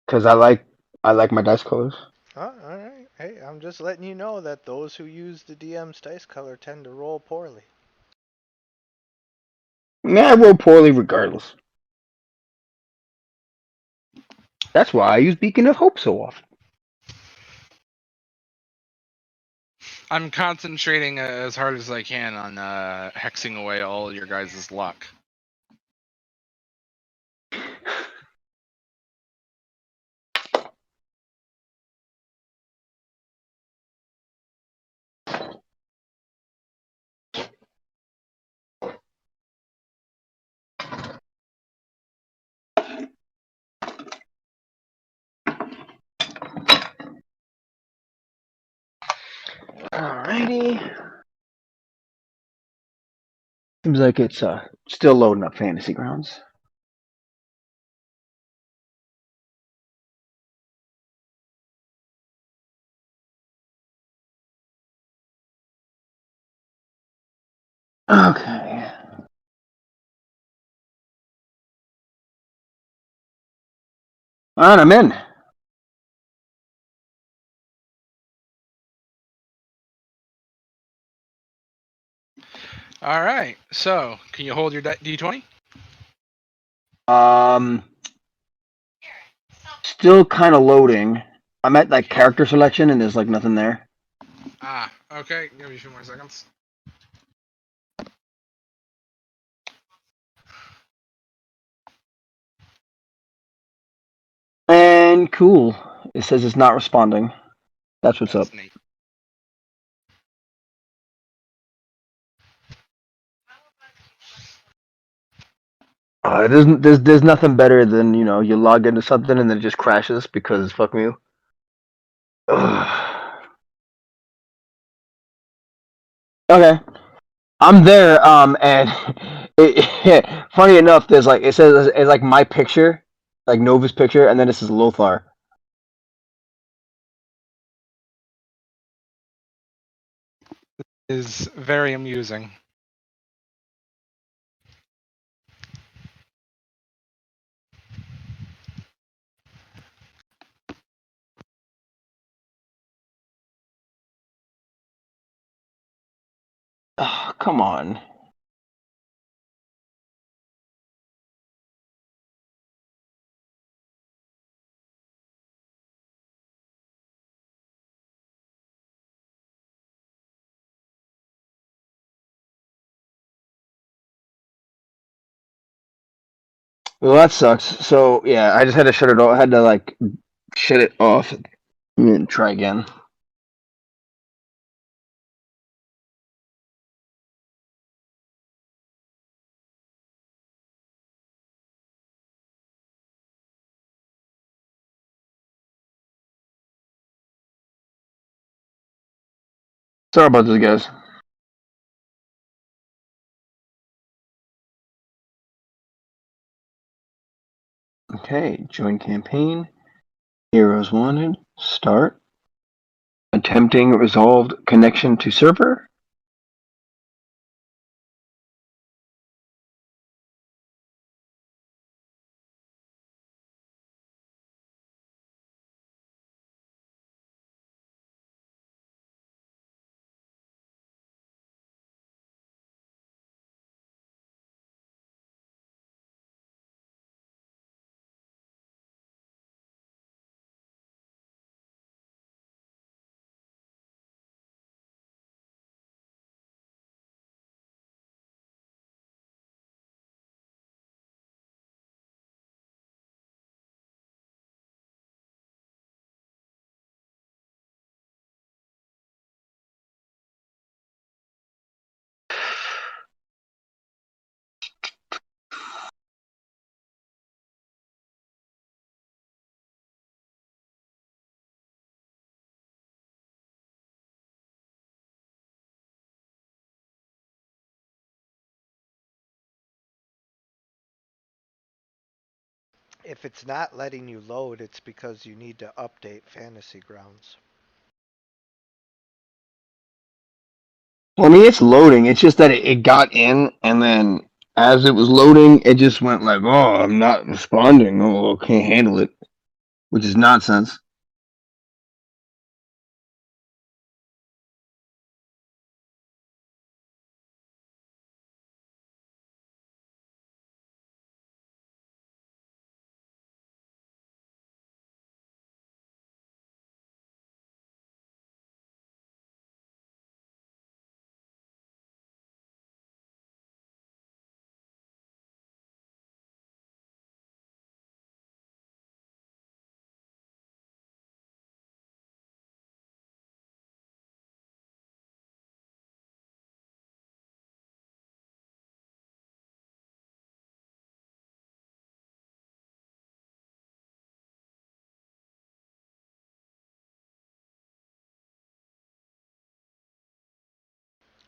Cause I like my dice colors. Oh, alright. Hey, I'm just letting you know that those who use the DM's dice color tend to roll poorly. Nah, I roll poorly regardless. That's why I use Beacon of Hope so often. I'm concentrating as hard as I can on hexing away all your guys' luck. Alrighty. Seems like it's still loading up Fantasy Grounds. Okay. Alright, I'm in. All right. So, can you hold your D20? Still kind of loading. I'm at like character selection and there's like nothing there. Ah, okay. Give me a few more seconds. And cool. It says it's not responding. That's what's up. That's neat. There's nothing better than you log into something and then it just crashes because fuck you. Okay, I'm there. And funny enough, there's like it says it's like my picture, like Nova's picture, and then it says Lothar. Is very amusing. Oh, come on. Well, that sucks. So yeah, I just had to shut it off. I had to like shut it off and try again. Sorry about this, guys. Okay, join campaign. Heroes wanted. Start. Attempting resolved connection to server. If it's not letting you load, it's because you need to update Fantasy Grounds. Well, I mean, it's loading. It's just that it got in, and then as it was loading, it just went like, "Oh, I'm not responding. Oh, I can't handle it," which is nonsense.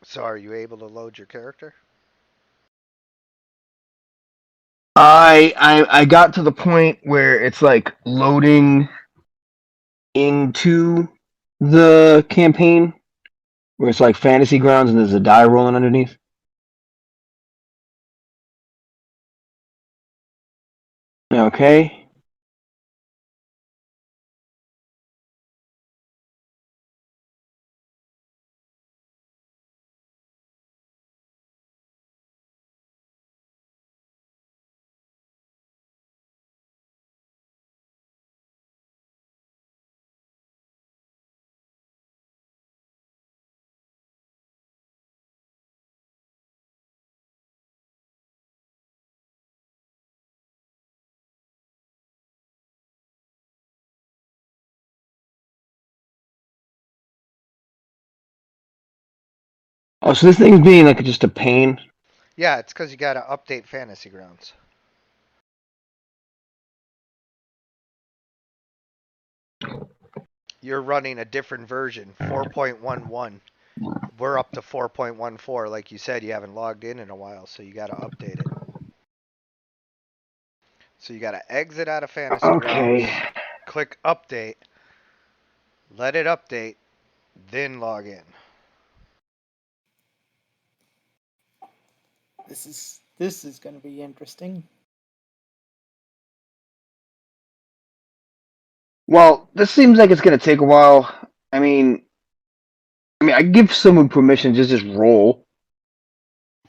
So are you able to load your character? I got to the point where it's like loading into the campaign, where it's like Fantasy Grounds, and there's a die rolling underneath. Okay. Oh, so this thing's being like just a pain. Yeah, it's because you got to update Fantasy Grounds. You're running a different version, 4.11. We're up to 4.14. Like you said, you haven't logged in a while, so you got to update it. So you got to exit out of Fantasy Grounds, Okay. click Update, let it update, then log in. This is going to be interesting. Well, this seems like it's gonna take a while. I mean, I give someone permission to just roll.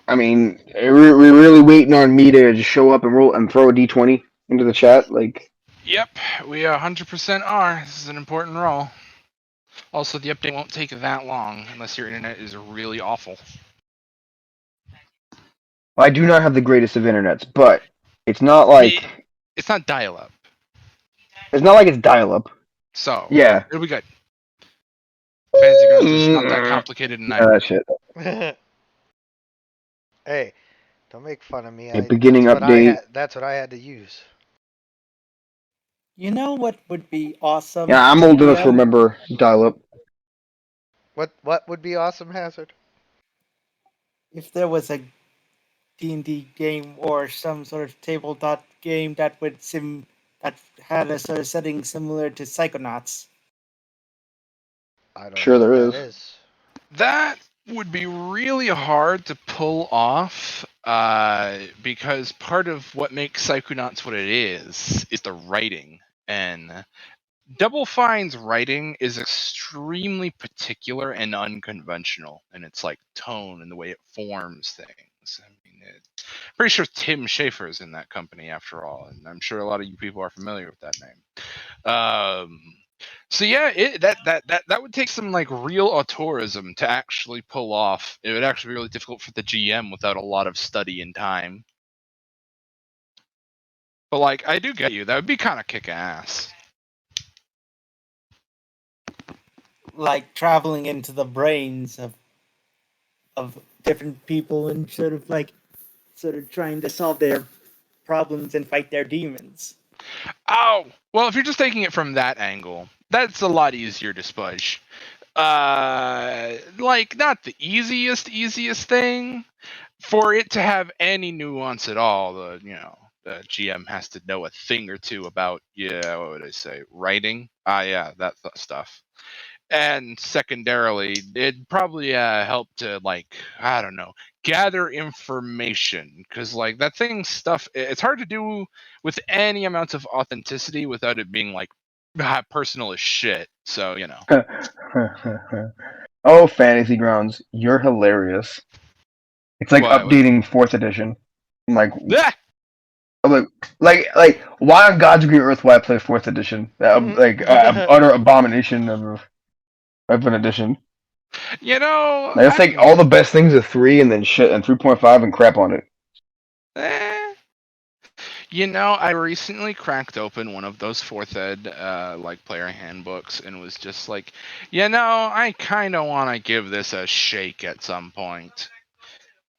I mean, we're really waiting on me to just show up and roll and throw a d20 into the chat. Like, Yep, we 100% are. This is an important role. Also, the update won't take that long unless your internet is really awful. I do not have the greatest of internets, but it's not like It's not dial-up, it's dial-up. so Yeah. it'll be good. Fantasy Grounds is not that complicated and That shit. Hey, don't make fun of me. A beginning update. That's what I had to use. You know what would be awesome? Yeah, I'm old enough to remember dial-up. What would be awesome, Hazard? If there was a D&D game or some sort of tabletop game that had a sort of setting similar to Psychonauts. I don't Sure know there what that is. is. That would be really hard to pull off because part of what makes Psychonauts what it is the writing. And Double Fine's writing is extremely particular and unconventional in its like tone and the way it forms things. I mean, pretty sure Tim Schafer's in that company after all, and I'm sure a lot of you people are familiar with that name. So yeah, that would take some like real auteurism to actually pull off. It would actually be really difficult for the GM without a lot of study and time. But like, I do get you. That would be kind of kick ass. Like traveling into the brains of different people and sort of trying to solve their problems and fight their demons. Oh, well, if you're just taking it from that angle, that's a lot easier to spudge. Like not the easiest thing. For it to have any nuance at all, the GM has to know a thing or two about what would I say, writing? Yeah, that stuff. And secondarily, it'd probably help to like, I don't know, gather information, because like that thing stuff, it's hard to do with any amounts of authenticity without it being like personal as shit. So Oh, Fantasy Grounds, you're hilarious. It's like what? updating 4th edition. I'm like, Ah! like, why on God's green earth would I play 4th edition? Utter abomination of an edition. Like, let's take all the best things of 3 and then shit and 3.5 and crap on it. I recently cracked open one of those 4th ed like player handbooks and was just like, I kind of want to give this a shake at some point.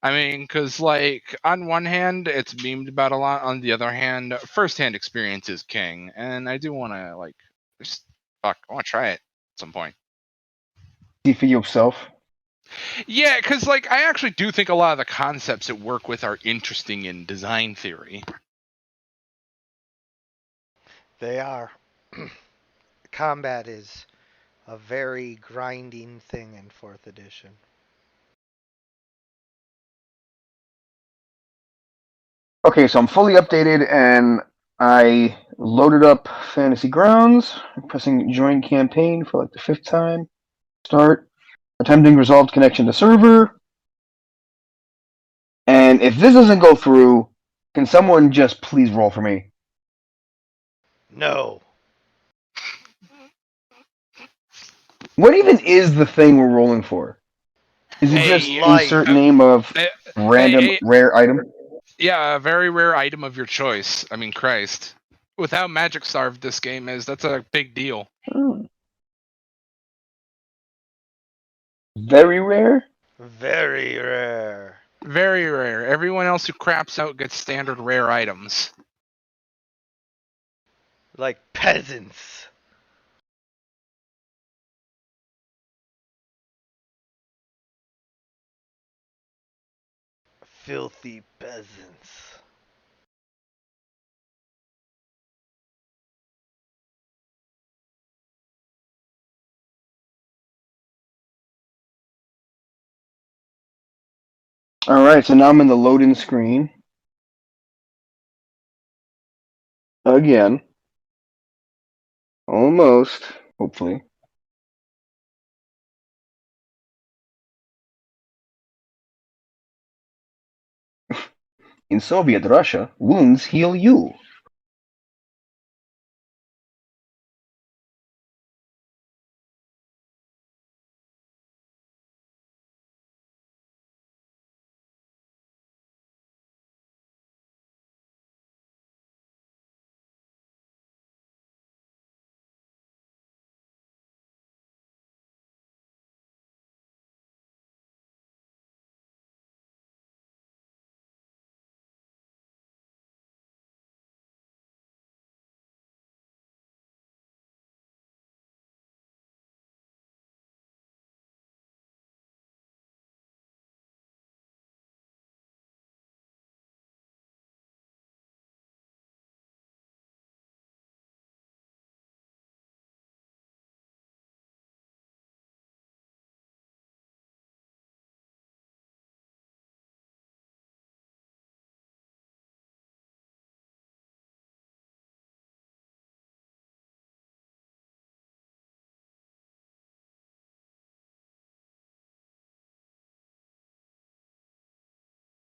I mean, because like on one hand, it's memed about a lot. On the other hand, first-hand experience is king, and I do want to like, I want to try it at some point. See for yourself. Yeah, because like I actually do think a lot of the concepts it work with are interesting in design theory. They are. Combat is a very grinding thing in 4th edition. Okay, so I'm fully updated and I loaded up Fantasy Grounds. I'm pressing join campaign for like the 5th time. Start. Attempting resolved connection to server. And if this doesn't go through, can someone just please roll for me? No. What even is the thing we're rolling for? Is it just insert name of random rare item? Yeah, a very rare item of your choice. I mean, Christ. With how magic starved this game is, that's a big deal. Very rare? Very rare. Very rare. Everyone else who craps out gets standard rare items. Like peasants. Filthy peasants. All right, so now I'm in the loading screen again. Almost, hopefully. In Soviet Russia, wounds heal you.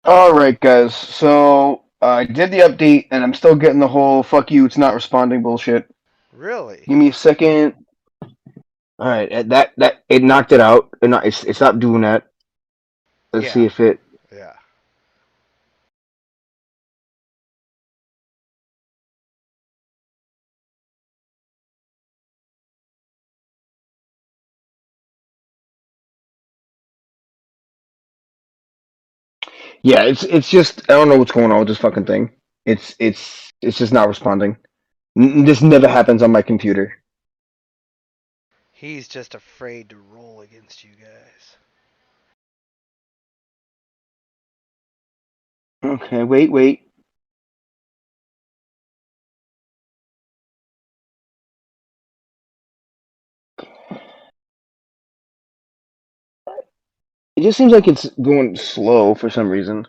All right, guys. So I did the update, and I'm still getting the whole "fuck you, it's not responding" bullshit. Really? Give me a second. All right, that it knocked it out. It stopped doing that. Let's see Yeah. if it. Yeah. Yeah, it's just I don't know what's going on with this fucking thing. It's just not responding. This never happens on my computer. He's just afraid to roll against you guys. Okay, wait. It just seems like it's going slow for some reason.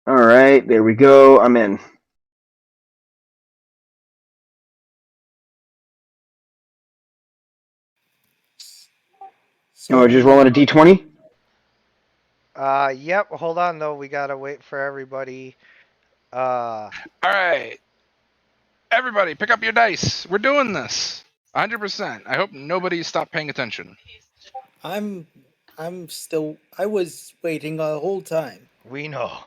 All right, there we go. I'm in. Oh, just So rolling a d20. Yep, hold on though. We gotta wait for everybody. Uh, All right, everybody, pick up your dice. We're doing this. 100%. I hope nobody stopped paying attention. I'm still. I was waiting a whole time. we know.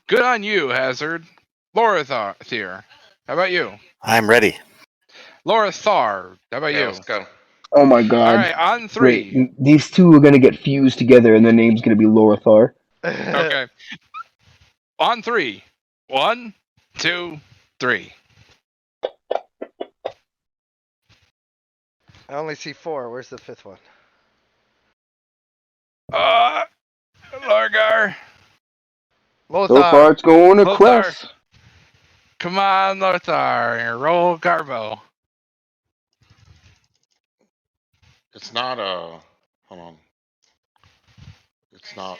Good on you, Hazard. Laura Thier. How about you? I'm ready. Laura Thar. How about Yeah, you? let's go. Oh my All god. right, on Wait, three. these two are gonna get fused together, and their name's gonna be Lorathar. Okay. On three. 1, 2, 3. I only see 4. Where's the 5th one? Largar. So far, Lothar. it's going to Lothar. Cress. Come on, Lothar. Roll Garbo. It's not a. Hold on. It's not.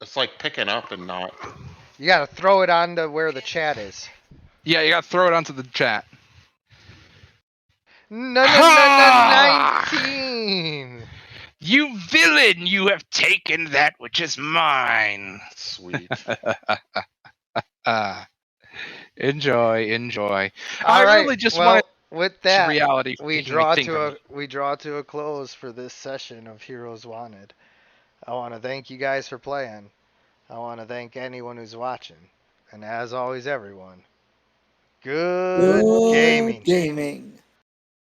It's like picking up and not. You gotta throw it onto where the chat is. Yeah, you got to throw it onto the chat. No, 19! You villain, you have taken that which is mine. Sweet. Enjoy. All I right, really just well, wanted with that, reality we making me draw think of it. we draw to a close for this session of Heroes Wanted. I want to thank you guys for playing. I want to thank anyone who's watching, and as always, everyone, good Good gaming. gaming.